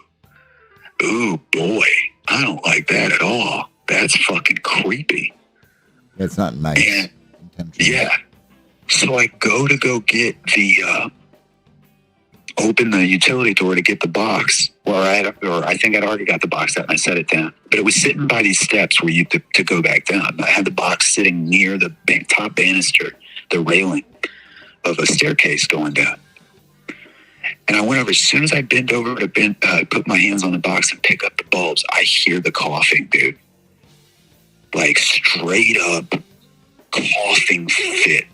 boy, I don't like that at all. That's fucking creepy. It's not nice. And, yeah. So I go get open the utility door to get the box, or I think I'd already got the box out and I set it down. But it was sitting by these steps where you to go back down. I had the box sitting near the top banister, the railing of a staircase going down. And I went over, as soon as I bent over to put my hands on the box and pick up the bulbs, I hear the coughing, dude. Like straight up coughing fit.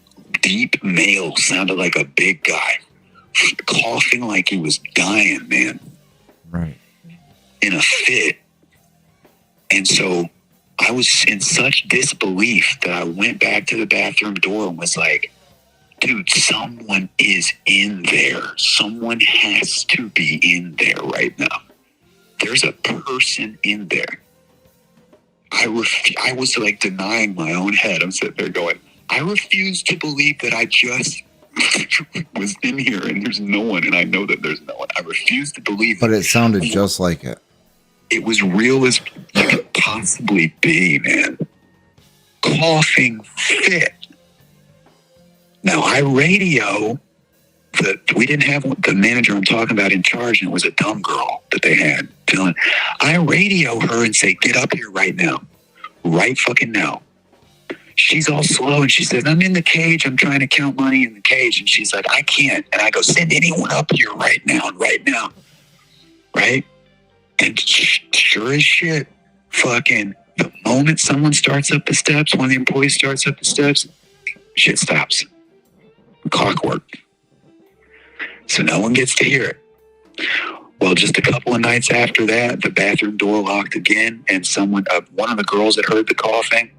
Deep male, sounded like a big guy. Coughing like he was dying, man. Right. In a fit. And so I was in such disbelief that I went back to the bathroom door and was like, dude, someone is in there. Someone has to be in there right now. There's a person in there. I was like denying my own head. I'm sitting there going, I refuse to believe that I just was in here and there's no one, and I know that there's no one. I refuse to believe But it sounded just like it. It was real as you could possibly be, man. Coughing fit. Now, I radio we didn't have the manager I'm talking about in charge, and it was a dumb girl that they had. I radio her and say, get up here right now. Right fucking now. She's all slow, and she says, I'm in the cage. I'm trying to count money in the cage. And she's like, I can't. And I go, send anyone up here right now. Right? And sure as shit, fucking the moment someone starts up the steps, one of the employees starts up the steps, shit stops. Clockwork. So no one gets to hear it. Well, just a couple of nights after that, the bathroom door locked again, and one of the girls that heard the coughing,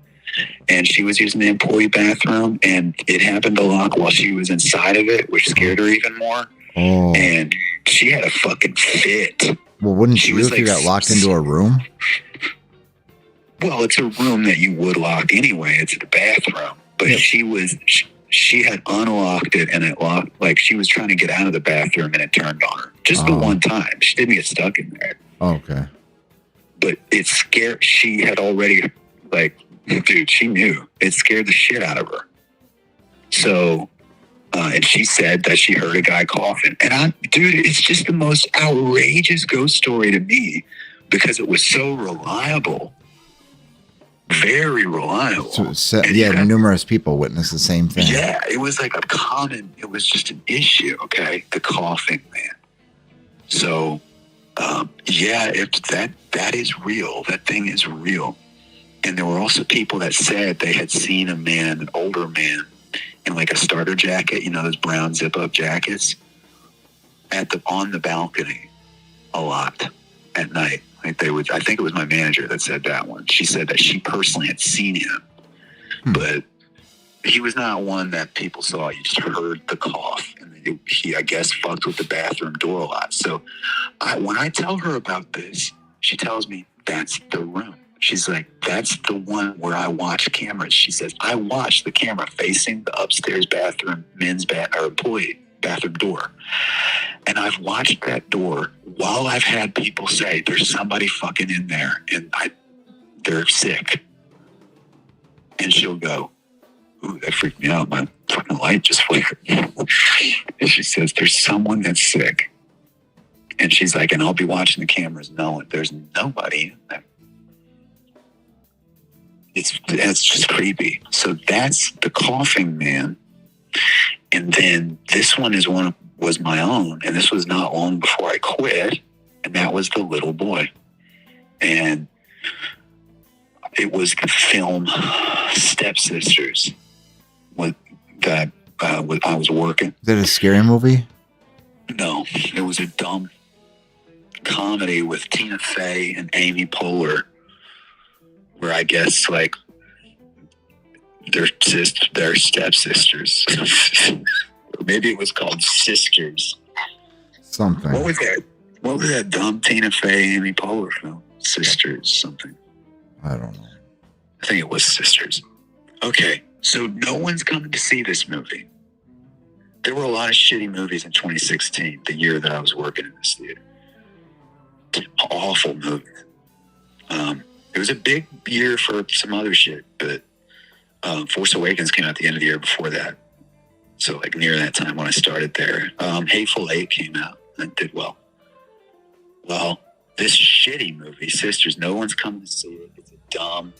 and she was using the employee bathroom, and it happened to lock while she was inside of it, which scared her even more. Oh. And she had a fucking fit. Well, wouldn't you if you got locked into a room? Well, it's a room that you would lock anyway. It's the bathroom. But she had unlocked it, and it locked, like she was trying to get out of the bathroom, and it turned on her. Just the one time. She didn't get stuck in there. Okay. But it scared, she had already, like, dude, she knew. It scared the shit out of her. So, and she said that she heard a guy coughing. And dude, it's just the most outrageous ghost story to me because it was so reliable. Very reliable. Numerous people witnessed the same thing. Yeah, it was like it was just an issue, okay? The coughing, man. So, that is real. That thing is real. And there were also people that said they had seen a man, an older man, in like a starter jacket, those brown zip-up jackets, on the balcony a lot at night. I think it was my manager that said that one. She said that she personally had seen him, but he was not one that people saw. You just heard the cough, and he, I guess, fucked with the bathroom door a lot. So when I tell her about this, she tells me that's the room. She's like, that's the one where I watch cameras. She says, I watch the camera facing the upstairs bathroom, employee bathroom door. And I've watched that door while I've had people say, there's somebody fucking in there, and they're sick. And she'll go, ooh, that freaked me out. My fucking light just flickered. And she says, there's someone that's sick. And she's like, and I'll be watching the cameras. No, there's nobody in there. It's just creepy. So that's the coughing man. And then this one was my own, and this was not long before I quit, and that was the little boy. And it was the film Stepsisters that I was working. Is it a scary movie? No, it was a dumb comedy with Tina Fey and Amy Poehler, where I guess like they're stepsisters. Or maybe it was called Sisters. Something. What was that dumb Tina Fey, Amy Poehler film? Sisters something. I don't know. I think it was Sisters. Okay, so no one's coming to see this movie. There were a lot of shitty movies in 2016, the year that I was working in this theater. Awful movies. It was a big year for some other shit, but Force Awakens came out the end of the year before that. So like near that time when I started there. Hateful Eight came out and did well. Well, this shitty movie, Sisters, no one's coming to see it. It's a dumb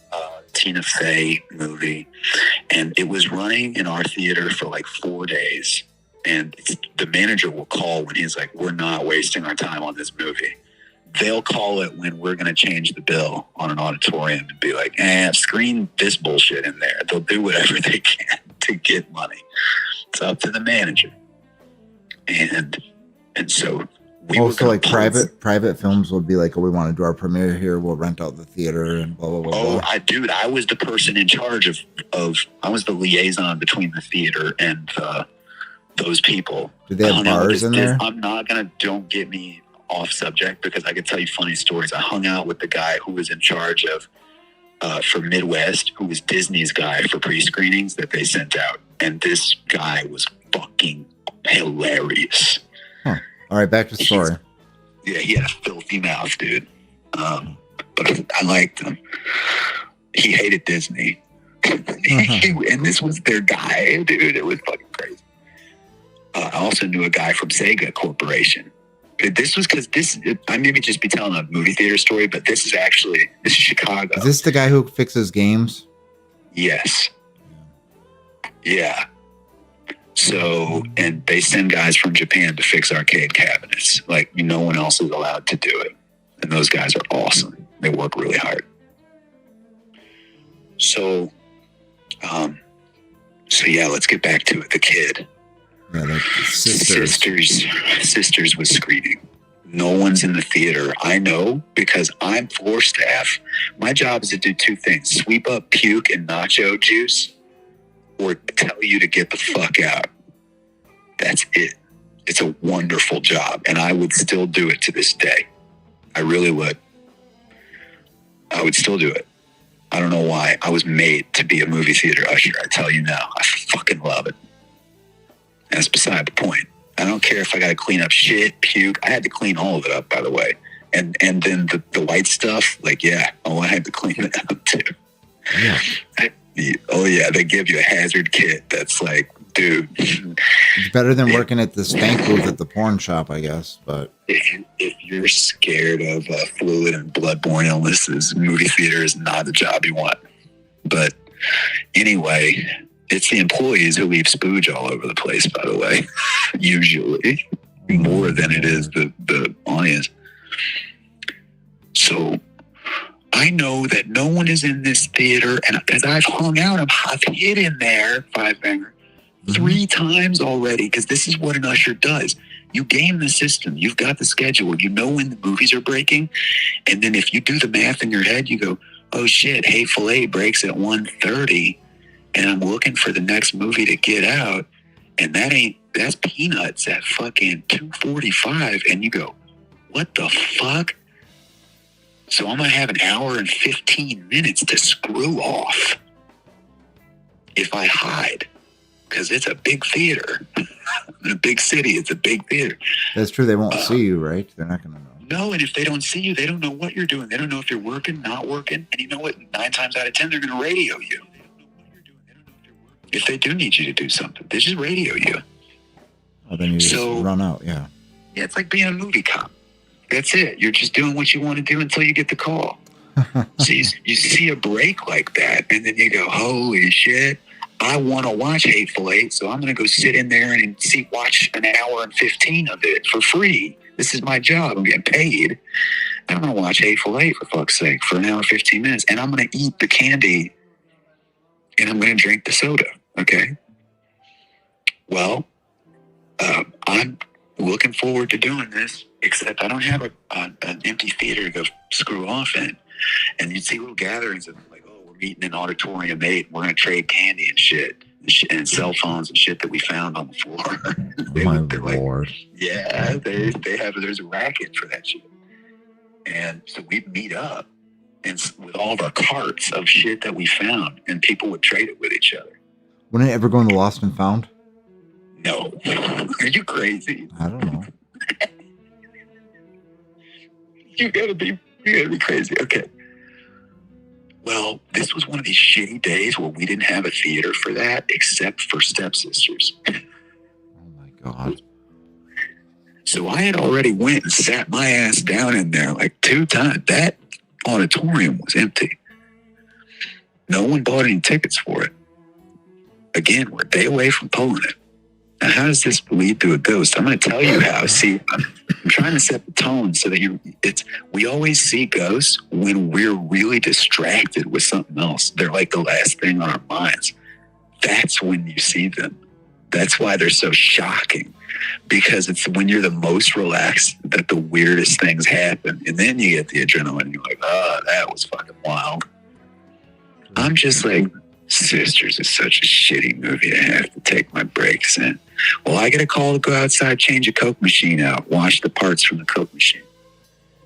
Tina Fey movie. And it was running in our theater for like 4 days. And the manager will call when he's like, we're not wasting our time on this movie. They'll call it when we're going to change the bill on an auditorium and be like, screen this bullshit in there. They'll do whatever they can to get money. It's up to the manager. And so we also like private films would be like, oh, we want to do our premiere here. We'll rent out the theater and blah, blah, blah. Oh, I was the person in charge of I was the liaison between the theater and those people. Do they have hung out bars with in there? I'm not gonna. Don't get me off subject because I could tell you funny stories. I hung out with the guy who was in charge of for Midwest, who was Disney's guy for pre-screenings that they sent out, and this guy was fucking hilarious. Huh. All right, back to the story. Yeah, he had a filthy mouth, dude. But I liked him. He hated Disney. And this was their guy, dude. It was fucking crazy. I also knew a guy from Sega Corporation. This was because I maybe just be telling a movie theater story, but this is Chicago. Is this the guy who fixes games? Yes. Yeah. So, and they send guys from Japan to fix arcade cabinets. Like, no one else is allowed to do it. And those guys are awesome. They work really hard. So yeah, let's get back to it. The kid. Yeah, like Sisters was screening. No one's in the theater. I know because I'm floor staff. My job is to do two things: sweep up puke and nacho juice, or tell you to get the fuck out. That's it. It's a wonderful job, and I would still do it to this day. I really would. I would still do it. I don't know why. I was made to be a movie theater usher. I tell you now, I fucking love it. That's beside the point. I don't care if I got to clean up shit, puke. I had to clean all of it up, by the way. And then the white stuff, like, yeah. Oh, I had to clean it up too. Yeah. Oh, yeah. They give you a hazard kit that's like, dude. It's better than working at the stank booth at the porn shop, I guess. But if you're scared of fluid and bloodborne illnesses, movie theater is not the job you want. But anyway, it's the employees who leave spooge all over the place, by the way. Usually. More than it is the audience. So I know that no one is in this theater, and because I've hung out, I've hid in there, Five Banger, 3 times already, because this is what an usher does. You game the system. You've got the schedule. You know when the movies are breaking. And then if you do the math in your head, you go, oh shit, Hateful Eight breaks at 1:30, and I'm looking for the next movie to get out, and that's Peanuts at fucking 2:45, and you go, what the fuck? So I'm going to have an hour and 15 minutes to screw off if I hide. Because it's a big theater. In a big city, it's a big theater. that's true. They won't see you, right? They're not going to know. No, and if they don't see you, they don't know what you're doing. They don't know if you're working, not working. And you know what? 9 times out of 10, they're going to radio you. If they do need you to do something, they just radio you. Oh, then you just run out, yeah. Yeah, it's like being a movie cop. That's it. You're just doing what you want to do until you get the call. So you see a break like that, and then you go, holy shit. I want to watch Hateful Eight, so I'm going to go sit in there and watch an hour and 15 of it for free. This is my job. I'm getting paid. I'm going to watch Hateful Eight, for fuck's sake, for an hour and 15 minutes. And I'm going to eat the candy, and I'm going to drink the soda, okay? Well, I'm looking forward to doing this, except I don't have an empty theater to go screw off in. And you'd see little gatherings of like, meeting in Auditorium 8, we're going to trade candy and shit, and cell phones and shit that we found on the floor. My Lord. Yeah, there's a racket for that shit. And so we'd meet up and with all of our carts of shit that we found, and people would trade it with each other. Wouldn't it ever go into Lost and Found? No. Are you crazy? I don't know. You gotta be crazy. Okay. Well, this was one of these shitty days where we didn't have a theater for that, except for Stepsisters. Oh my God. So I had already went and sat my ass down in there like 2 times. That auditorium was empty. No one bought any tickets for it. Again, we're a day away from pulling it. Now, how does this lead to a ghost? I'm going to tell you how. See, I'm trying to set the tone so that we always see ghosts when we're really distracted with something else. They're like the last thing on our minds. That's when you see them. That's why they're so shocking, because it's when you're the most relaxed that the weirdest things happen. And then you get the adrenaline. You're like, oh, that was fucking wild. I'm just like Sisters is such a shitty movie. I have to take my breaks in. Well, I get a call to go outside, change a Coke machine out, wash the parts from the Coke machine.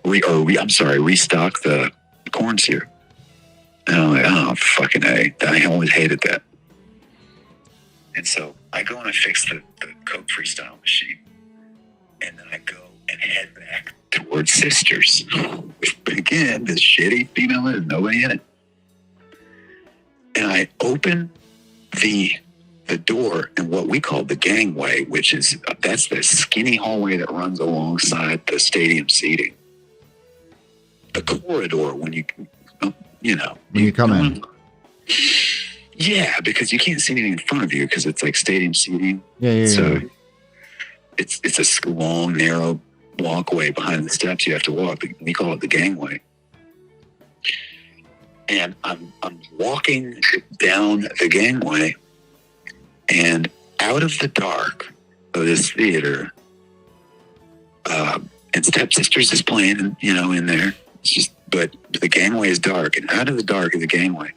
Restock the corn syrup. And I'm like, oh, fucking A. I always hated that. And so I go and I fix the Coke Freestyle machine. And then I go and head back towards Sisters. Again, this shitty female, there's nobody in it. And I open the door in what we call the gangway, which is, that's the skinny hallway that runs alongside the stadium seating. The corridor when you come in. Yeah, because you can't see anything in front of you because it's like stadium seating. So it's a long, narrow walkway behind the steps you have to walk. We call it the gangway. And I'm walking down the gangway, and out of the dark of this theater, and Stepsisters is playing, in there. It's just, but the gangway is dark, and out of the dark of the gangway,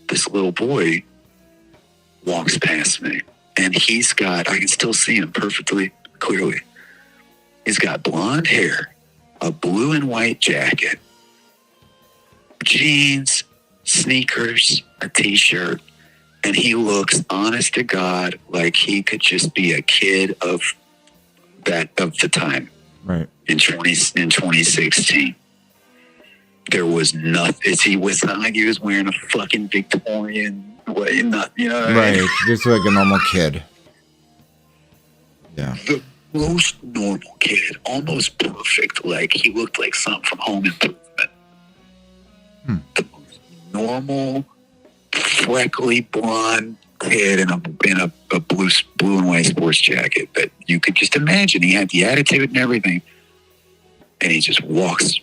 this little boy walks past me, and I can still see him perfectly clearly. He's got blonde hair, a blue and white jacket, jeans, sneakers, a t-shirt, and he looks, honest to God, like he could just be a kid of the time. Right. In 2016. There was nothing. It's not like he was wearing a fucking Victorian way, Right. Just like a normal kid. Yeah. The most normal kid, almost perfect. Like he looked like something from Home Improvement. The most normal, freckly blonde kid in a blue and white sports jacket that you could just imagine. He had the attitude and everything, and he just walks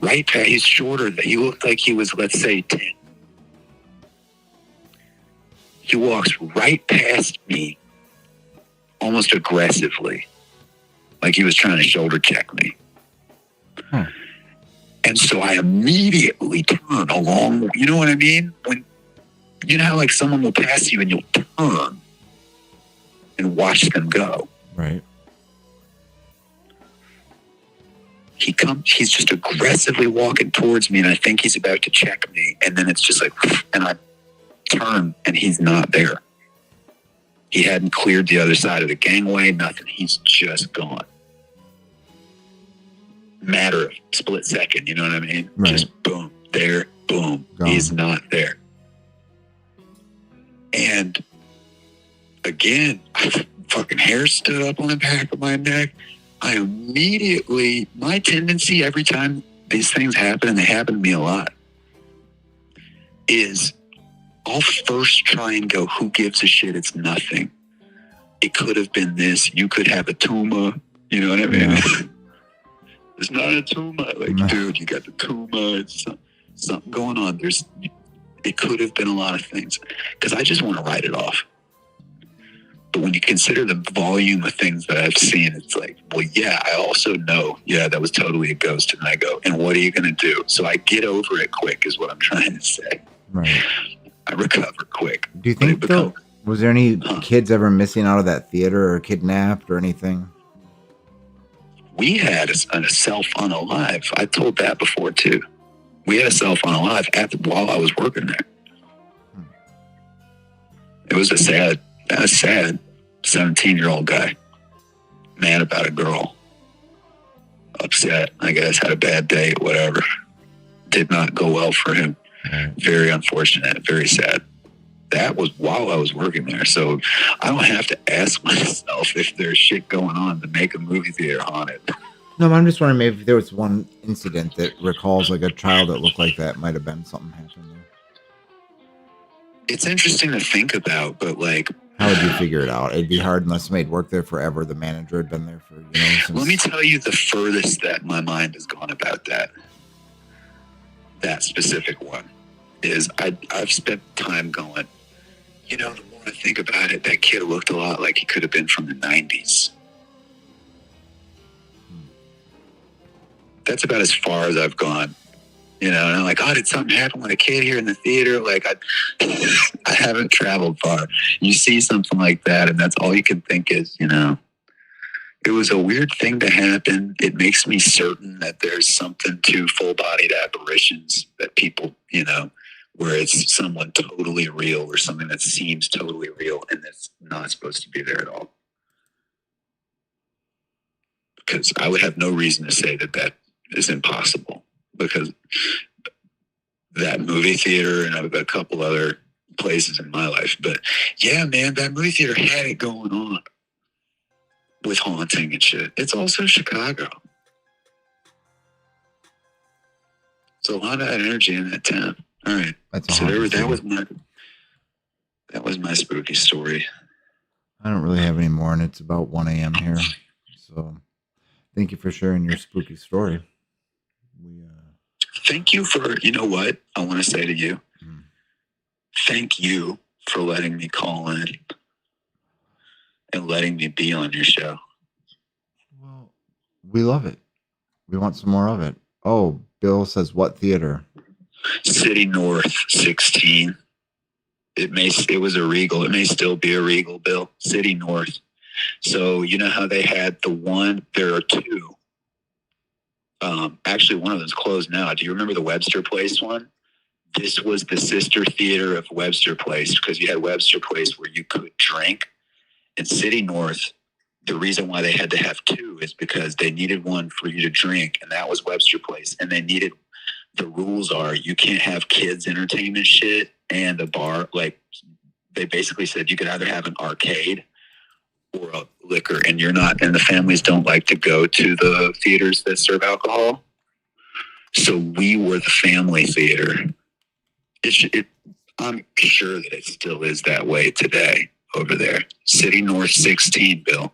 right past. He's shorter. He looked like he was, let's say, 10. He walks right past me, almost aggressively, like he was trying to shoulder check me. And so I immediately turn along. You know what I mean? When you know how like someone will pass you and you'll turn and watch them go. Right. He's just aggressively walking towards me, and I think he's about to check me, and then it's just like, and I turn and he's not there. He hadn't cleared the other side of the gangway, nothing. He's just gone. Matter of split second, you know what I mean? Right. Just boom, there, boom. Gone. He's not there. And again, fucking hair stood up on the back of my neck. My tendency every time these things happen, and they happen to me a lot, is I'll first try and go, who gives a shit? It's nothing. It could have been this. You could have a tumor. You know what I mean? Yeah. It's not a tumor. Like, dude, you got the tumor. It's something going on. It could have been a lot of things. Because I just want to write it off. But when you consider the volume of things that I've seen, it's like, well, yeah, I also know, that was totally a ghost. And I go, and what are you going to do? So I get over it quick is what I'm trying to say. Right. I recover quick. Do you think, was there any kids ever missing out of that theater or kidnapped or anything? We had a cell phone alive. I told that before, too. We had a cell phone alive while I was working there. It was a sad 17-year-old guy, mad about a girl, upset, I guess, had a bad day, whatever. Did not go well for him. Very unfortunate, very sad. That was while I was working there, so I don't have to ask myself if there's shit going on to make a movie theater haunted. No, I'm just wondering maybe if there was one incident that recalls like a child that looked like that might have been something happened there. It's interesting to think about, but like, how would you figure it out? It'd be hard unless somebody'd worked there forever. The manager had been there for, since... Let me tell you the furthest that my mind has gone about that specific one is I've spent time going, the more I think about it, that kid looked a lot like he could have been from the 90s. That's about as far as I've gone You know, and I'm like, oh, did something happen with a kid here in the theater? Like, I haven't traveled far. You see something like that, and that's all you can think is, you know, it was a weird thing to happen. It makes me certain that there's something to full-bodied apparitions that people, you know, where it's someone totally real or something that seems totally real and that's not supposed to be there at all. Because I would have no reason to say that that is impossible, because that movie theater and a couple other places in my life. But yeah, man, that movie theater had it going on with haunting and shit. It's also Chicago. There's a lot of energy in that town. All right. So that was my spooky story. I don't really have any more, and it's about 1 a.m. here. So thank you for sharing your spooky story. Thank you for, you know what I want to say to you? Thank you for letting me call in and letting me be on your show. We love it. We want some more of it. Oh, Bill says, what theater? City North 16. It was a Regal. It may still be a Regal, Bill. City North. So you know how they had the one, there are two. Actually, one of them's closed now. Do you remember the Webster Place one? This was the sister theater of Webster Place, because you had Webster Place where you could drink. And City North, the reason why they had to have two is because they needed one for you to drink, and that was Webster Place. And they needed, the rules are you can't have kids entertainment shit and a bar. Like, they basically said you could either have an arcade or a liquor, and you're not, and the families don't like to go to the theaters that serve alcohol. So we were the family theater. I'm sure that it still is that way today over there. City North 16, Bill.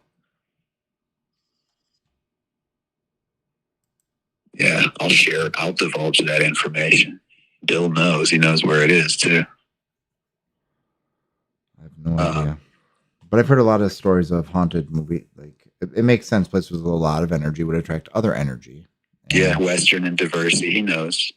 Yeah, I'll divulge that information. Bill knows. He knows where it is, too. I have no idea. But I've heard a lot of stories of haunted movie. Like, it makes sense. Places with a lot of energy would attract other energy. Yeah, Western and diversity. He knows.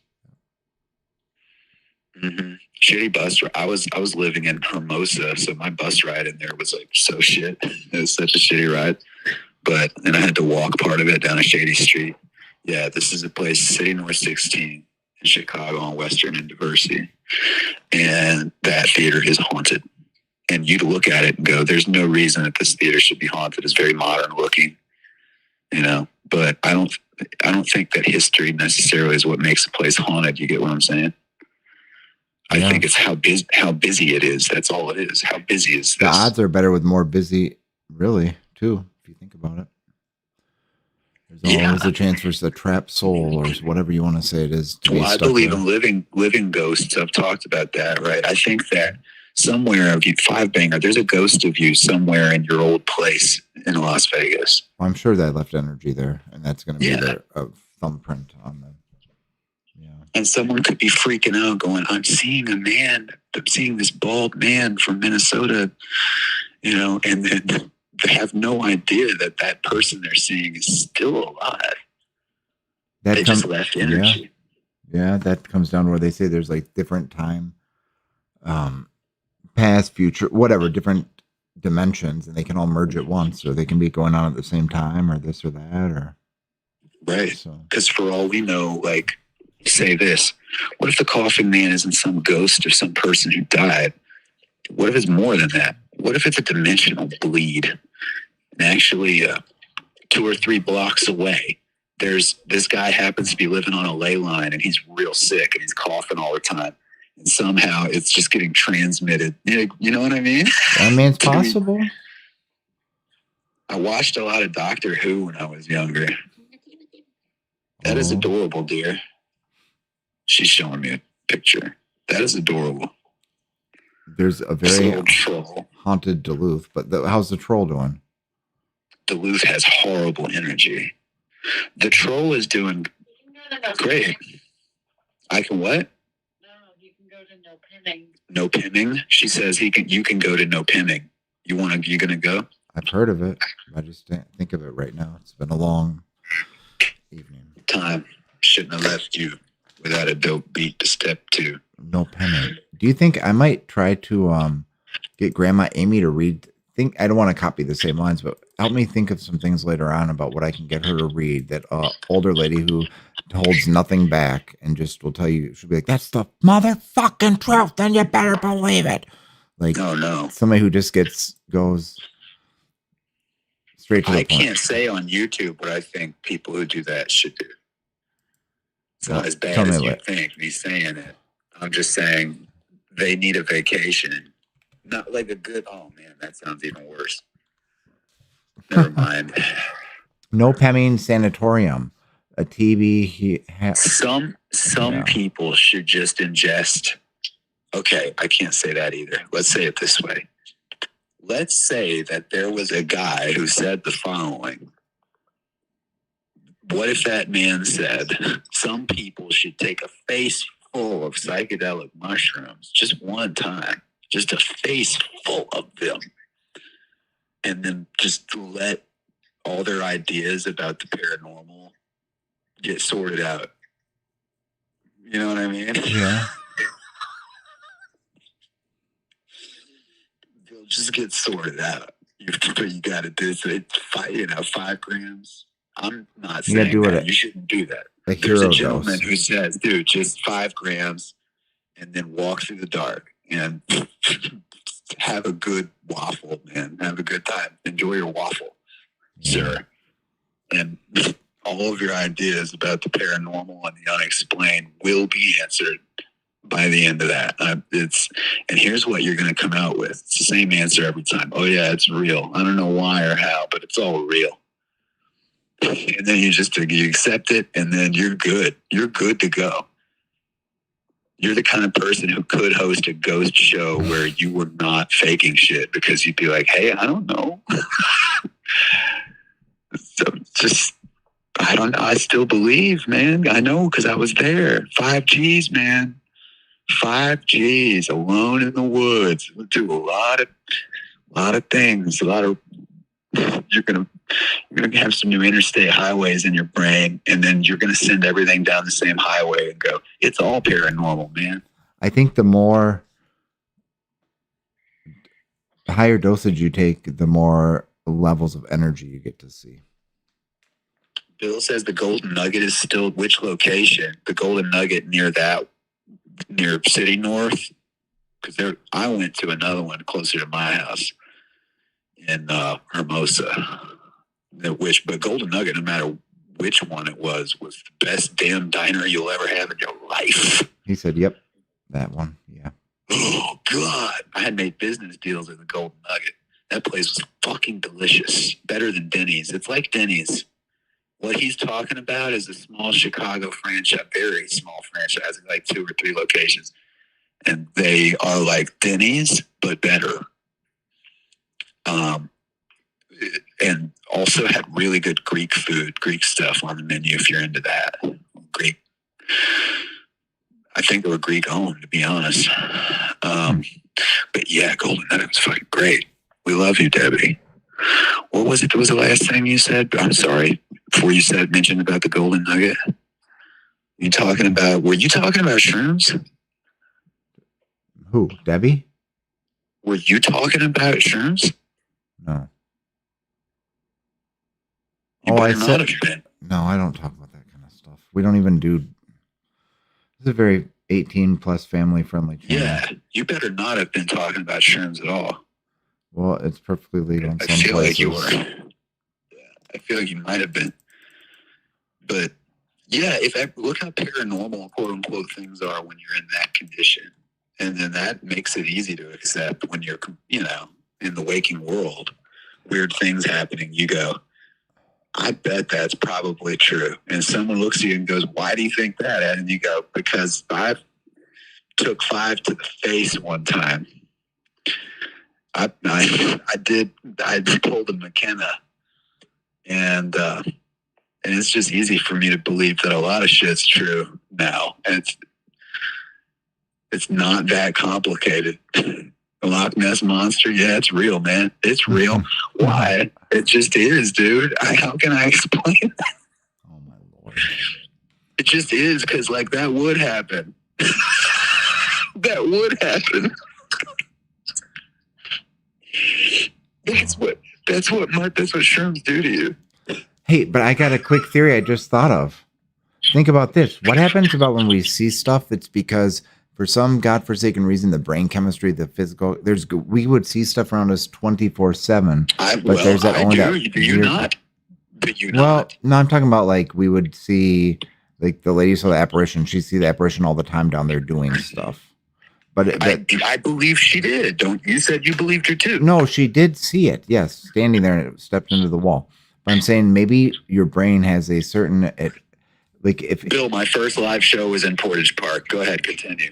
Mm-hmm. Shitty bus ride. I was living in Hermosa, so my bus ride in there was like so shit. It was such a shitty ride. But then I had to walk part of it down a shady street. Yeah, this is a place, City North 16 in Chicago on Western and Diversity. And that theater is haunted. And you'd look at it and go, there's no reason that this theater should be haunted. It's very modern looking, you know. But I don't think that history necessarily is what makes a place haunted. You get what I'm saying? I think it's how busy it is. That's all it is. How busy is this? The odds are better with more busy, really, too, if you think about it. There's always a chance for a trapped soul or whatever you want to say it is. To I believe in living ghosts. I've talked about that, right? I think that somewhere of you, Five Banger, there's a ghost of you somewhere in your old place in Las Vegas. Well, I'm sure that left energy there, and that's going to be a thumbprint on them. And someone could be freaking out going, I'm seeing a man, I'm seeing this bald man from Minnesota, you know, and then they have no idea that that person they're seeing is still alive. They just left energy. Yeah, that comes down to where they say there's like different time, past, future, whatever, different dimensions, and they can all merge at once, or they can be going on at the same time, or this or that, or right. Because for all we know, like, say this, what if the coffin man isn't some ghost of some person who died? What if it's more than that? What if it's a dimensional bleed? And actually, 2 or 3 blocks away, there's this guy happens to be living on a ley line, and he's real sick, and he's coughing all the time. And somehow it's just getting transmitted. You know what I mean? I mean, it's possible. I watched a lot of Doctor Who when I was younger. That is adorable, dear. She's showing me a picture. That is adorable. There's a very haunted Duluth, but how's the troll doing? Duluth has horrible energy. The troll is doing great. I can what? No, you can go to No Pinning. No Pinning? She says you can go to No Pinning. You gonna go? I've heard of it. I just can't think of it right now. It's been a long evening. Time. Shouldn't have left you without a dope beat to step to. No penny. Do you think I might try to get Grandma Amy to read? I don't want to copy the same lines, but help me think of some things later on about what I can get her to read. That older lady who holds nothing back and just will tell you, she'll be like, "That's the motherfucking truth, and you better believe it." Like, oh no, somebody who just goes straight to the point. I can't say on YouTube what I think people who do that should do. It's not as bad as you think me saying it. I'm just saying they need a vacation. Not like a good, oh man, that sounds even worse. Never mind. No Pemming Sanatorium. A TB. Some people should just ingest. Okay, I can't say that either. Let's say it this way. Let's say that there was a guy who said the following. What if that man said, some people should take a face full of psychedelic mushrooms just one time, just a face full of them, and then just let all their ideas about the paranormal get sorted out. You know what I mean? Yeah. They'll just get sorted out. You got to do it. 5 grams. I'm not saying you shouldn't do that. There's a gentleman who says, dude, just 5 grams and then walk through the dark and have a good waffle, man. Have a good time. Enjoy your waffle, sir. And all of your ideas about the paranormal and the unexplained will be answered by the end of that. And here's what you're going to come out with. It's the same answer every time. Oh, yeah, it's real. I don't know why or how, but it's all real. And then you accept it, and then you're good. You're good to go. You're the kind of person who could host a ghost show where you were not faking shit, because you'd be like, hey, I don't know. So I don't know. I still believe, man. I know because I was there. 5 G's, man. 5 G's alone in the woods. We'll do a lot of things. You're gonna have some new interstate highways in your brain, and then you're gonna send everything down the same highway and go, it's all paranormal, man. I think the higher dosage you take, the more levels of energy you get to see. Bill says the Golden Nugget is still which location? The Golden Nugget near City North? Because I went to another one closer to my house in Hermosa. But Golden Nugget, no matter which one it was the best damn diner you'll ever have in your life. He said, yep, that one. Yeah. Oh, God. I had made business deals at the Golden Nugget. That place was fucking delicious. Better than Denny's. It's like Denny's. What he's talking about is a small Chicago franchise, very small franchise, like 2 or 3 locations. And they are like Denny's, but better. And also had really good Greek food, Greek stuff on the menu if you're into that. Greek. I think they were Greek owned, to be honest. But yeah, Golden Nugget was fucking great. We love you, Debbie. What was it? What was the last thing you said? I'm sorry. Before you mentioned about the Golden Nugget. Were you talking about shrooms? Who? Debbie? Were you talking about shrooms? No. I said no. I don't talk about that kind of stuff. We don't even do. This is a very 18+ family friendly channel. Yeah, you better not have been talking about shrooms at all. Well, it's perfectly legal in some places. Like you were. Yeah, I feel like you might have been. But yeah, look how paranormal, quote unquote, things are when you're in that condition, and then that makes it easy to accept when you're, in the waking world, weird things happening. You go, I bet that's probably true. And someone looks at you and goes, why do you think that? And you go, because I took 5 to the face one time. I pulled a McKenna, and it's just easy for me to believe that a lot of shit's true now. And it's not that complicated. The Loch Ness Monster, yeah, it's real, man. It's real. Why? It just is, dude. How can I explain that? Oh, my Lord. It just is, because like that would happen. That would happen. That's what shrooms do to you. Hey, but I got a quick theory I just thought of. Think about this. What happens about when we see stuff that's because for some godforsaken reason, the brain chemistry, the physical, we would see stuff around us 24/7. But there's that only that. Do you not? But you Well, not. no, I'm talking about like we would see, like the lady saw the apparition. She see the apparition all the time down there doing stuff. But I believe she did. Don't you said you believed her too? No, she did see it. Yes, standing there and it stepped into the wall. But I'm saying maybe your brain has a certain like if Bill, my first live show was in Portage Park. Go ahead, continue.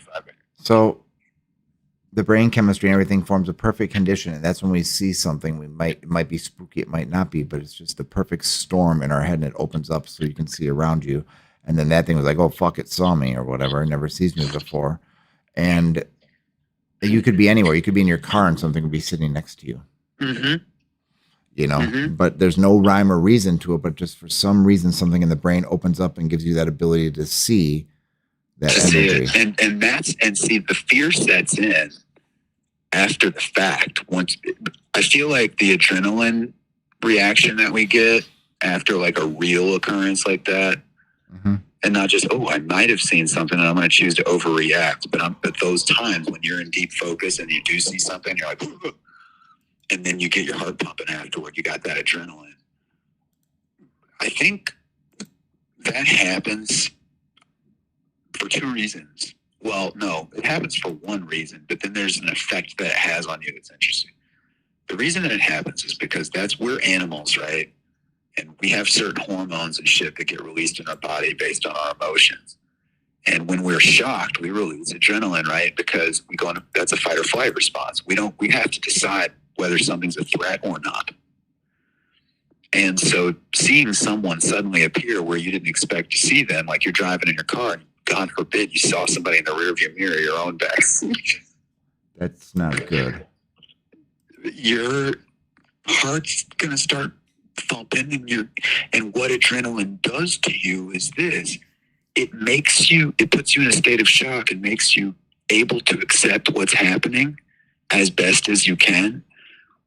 So the brain chemistry and everything forms a perfect condition, and that's when we see something. It might be spooky, it might not be, but it's just the perfect storm in our head, and it opens up so you can see around you. And then that thing was like, "Oh fuck, it saw me" or whatever. It never sees me before, and you could be anywhere. You could be in your car, and something would be sitting next to you. Mm-hmm. You know, but there's no rhyme or reason to it. But just for some reason, something in the brain opens up and gives you that ability to see that energy. And see the fear sets in after the fact. Once I feel like the adrenaline reaction that we get after like a real occurrence like that, and not just I might have seen something and I'm going to choose to overreact. But those times when you're in deep focus and you do see something, you're like. And then you get your heart pumping afterward. You got that adrenaline. I think that happens for two reasons. Well, no, it happens for one reason, but then there's an effect that it has on you that's interesting. The reason that it happens is because we're animals, right? And we have certain hormones and shit that get released in our body based on our emotions. And when we're shocked, we release adrenaline, right? Because that's a fight or flight response. We have to decide whether something's a threat or not. And so seeing someone suddenly appear where you didn't expect to see them, like you're driving in your car, and God forbid you saw somebody in the rearview mirror, your own back seat. That's not good. Your heart's going to start thumping, and what adrenaline does to you is this. It puts you in a state of shock and makes you able to accept what's happening as best as you can,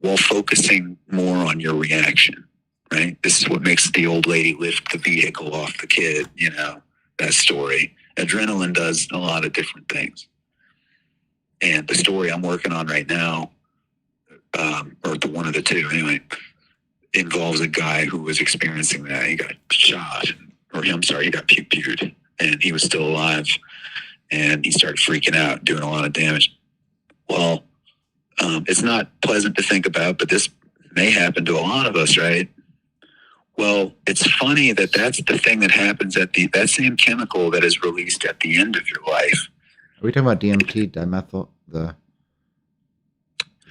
while focusing more on your reaction, right? This is what makes the old lady lift the vehicle off the kid, that story. Adrenaline does a lot of different things. And the story I'm working on right now, or the one of the two anyway, involves a guy who was experiencing that. He got shot, he got pew-pewed, and he was still alive. And he started freaking out, doing a lot of damage. Well, it's not pleasant to think about, but this may happen to a lot of us, right? Well, it's funny that's the thing that happens that same chemical that is released at the end of your life. Are we talking about DMT, dimethyl, is that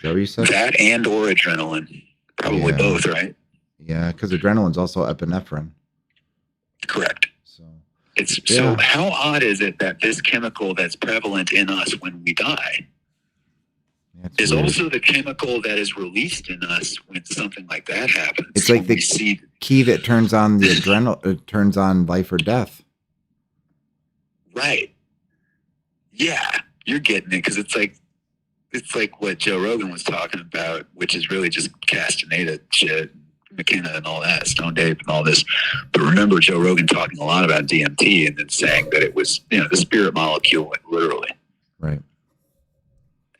what you said? That and or adrenaline. Probably both, right? Yeah, because adrenaline's also epinephrine. Correct. So how odd is it that this chemical that's prevalent in us when we die is also the chemical that is released in us when something like that happens? It's like the key that turns on the adrenaline, turns on life or death. Right. Yeah, you're getting it, because it's like what Joe Rogan was talking about, which is really just Castaneda shit, McKenna and all that, Stone Ape and all this. But remember Joe Rogan talking a lot about DMT and then saying that it was, the spirit molecule, literally. Right.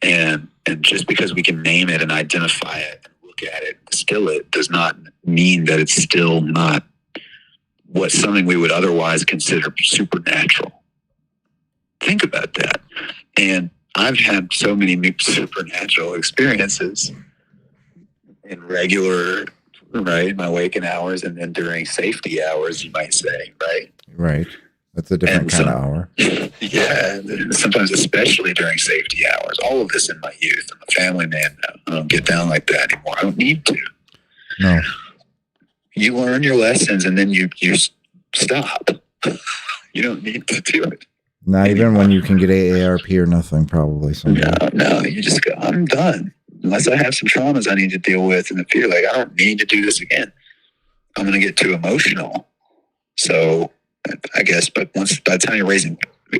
And just because we can name it and identify it and look at it, distill it, does not mean that it's still not something we would otherwise consider supernatural. Think about that. And I've had so many supernatural experiences in regular, right, my waking hours, and then during safety hours, you might say, right? Right. That's a different kind of hour. Yeah, sometimes especially during safety hours. All of this in my youth. I'm a family man now. I don't get down like that anymore. I don't need to. No. You learn your lessons and then you stop. You don't need to do it. Not even when you can get AARP or nothing, probably. No, you just go, I'm done. Unless I have some traumas I need to deal with and the fear, like, I don't need to do this again. I'm going to get too emotional. So I guess. But once by the time you're raising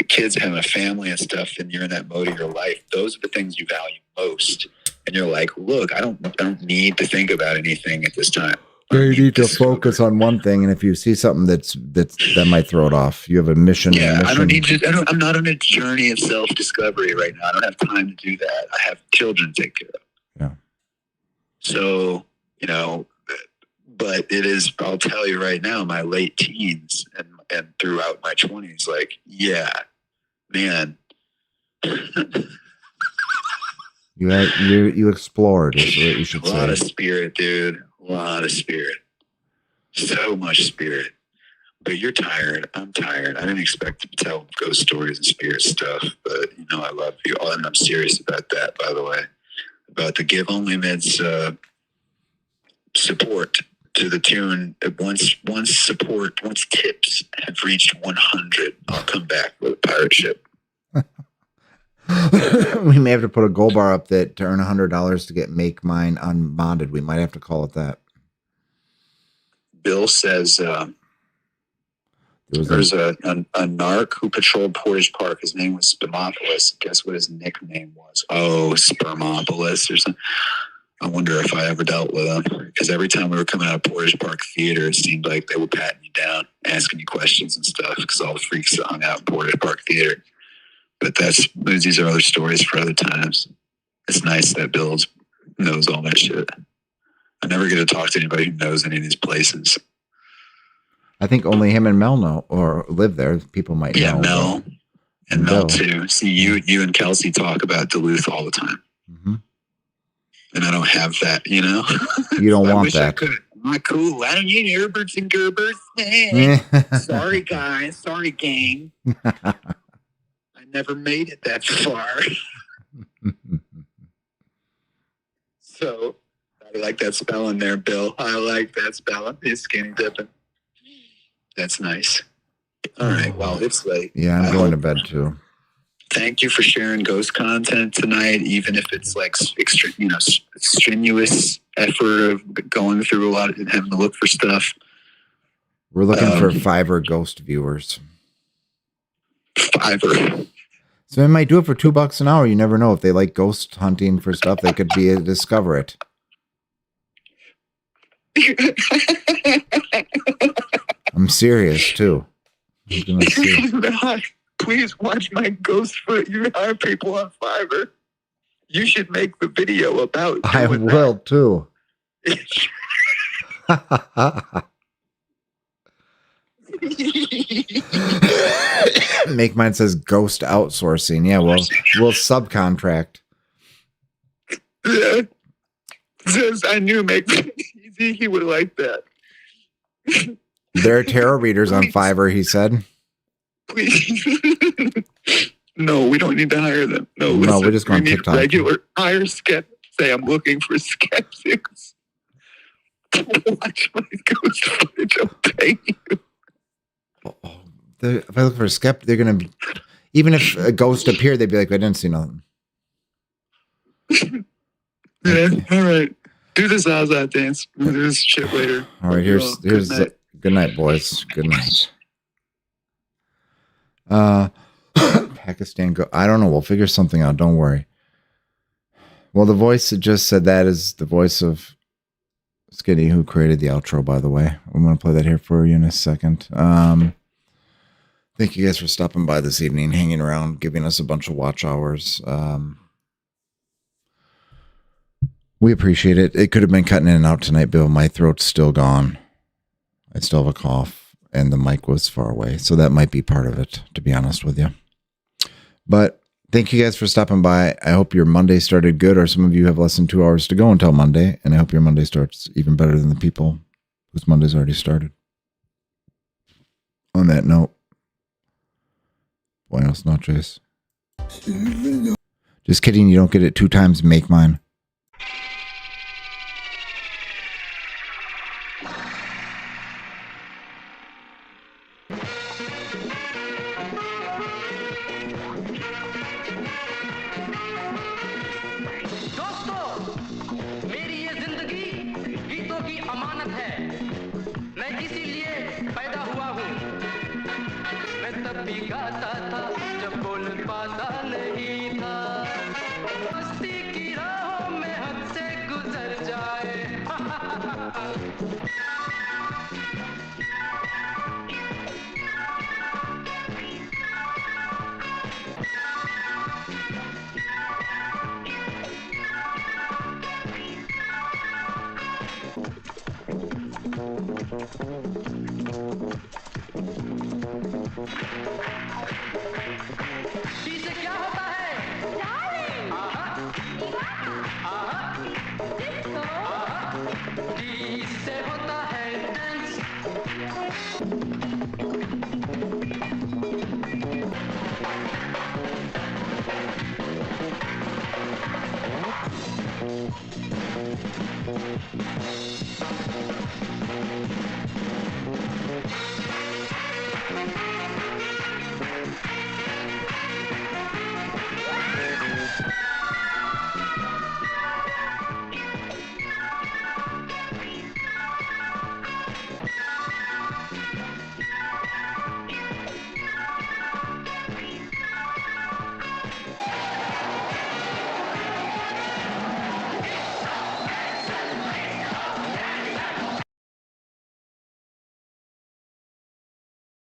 kids, having a family and stuff, and you're in that mode of your life, those are the things you value most. And you're like, look, I don't need to think about anything at this time. Yeah, you need to focus on one thing, and if you see something that might throw it off, you have a mission. Yeah, mission. I don't need to. I'm not on a journey of self-discovery right now. I don't have time to do that. I have children to take care of. Yeah. So, you know, but it is. I'll tell you right now, my late teens and throughout my 20s, like, yeah, man. You explored is what you should say. A lot of spirit, dude. A lot of spirit. So much spirit. But you're tired. I'm tired. I didn't expect to tell ghost stories and spirit stuff, but you know I love you all, and I'm serious about that, by the way. About the Give Only Mids support to the tune. Once tips have reached 100, I'll come back with a pirate ship. We may have to put a gold bar up that to earn $100 to get Make Mine unmodded. We might have to call it that. Bill says there's a narc who patrolled Portage Park. His name was Spermopolis. Guess what his nickname was? Oh, Spermopolis or something. I wonder if I ever dealt with him, because every time we were coming out of Portage Park Theater, it seemed like they were patting you down, asking you questions and stuff, because all the freaks that hung out in Portage Park Theater. But these are other stories for other times. It's nice that Bill knows all that shit. I never get to talk to anybody who knows any of these places. I think only him and Mel know or live there. People might know. Yeah, Mel. And Mel too. See, you and Kelsey talk about Duluth all the time. Mm-hmm. And I don't have that, you know? You don't want wish that. I could. I'm not cool. I don't need Herberts and Gerbers. Sorry, guys. Sorry, gang. I never made it that far. So, I like that spelling there, Bill. I like that spelling. He's skinny dipping. That's nice. All right. Well, it's late. Yeah, I'm going to bed too. Thank you for sharing ghost content tonight, even if it's like strenuous effort of going through a lot and having to look for stuff. We're looking for Fiverr ghost viewers. Fiverr. So they might do it for $2 an hour. You never know if they like ghost hunting for stuff. They could be discover it. I'm serious too. I'm gonna see. Please watch my ghost foot. You hire people on Fiverr. You should make the video about. I will too. Make Mine says ghost outsourcing. Yeah, we'll subcontract. Yeah. Says I knew Make Easy. He would like that. There are tarot readers on Fiverr, he said. Please. No, we don't need to hire them. No, we're just going TikTok. Regular hire skeptics. Say I'm looking for skeptics. Watch my ghost footage. I'll pay you. If I look for a skeptic, they're gonna be. Even if a ghost appeared, they'd be like, "I didn't see nothing." Yeah. All right. Do this Zaza dance. We'll do this shit later. All right. Here's good night, boys. Good night. Pakistan go. I don't know. We'll figure something out. Don't worry. Well, the voice that just said that is the voice of Skinny, who created the outro, by the way. I'm going to play that here for you in a second. Thank you guys for stopping by this evening, hanging around, giving us a bunch of watch hours. We appreciate it. It could have been cutting in and out tonight, Bill. My throat's still gone. I still have a cough, and the mic was far away. So that might be part of it, to be honest with you. But thank you guys for stopping by. I hope your Monday started good, or some of you have less than 2 hours to go until Monday. And I hope your Monday starts even better than the people whose Monday's already started. On that note, buenos noches. Just kidding. You don't get it 2 times. Make Mine. अमानत है मैं इसीलिए पैदा हुआ हूँ तब भी गाता था जब बोल पाता नहीं था मस्ती की राहों में हद से गुजर जाए पीछे क्या होता है? आहा, आहा,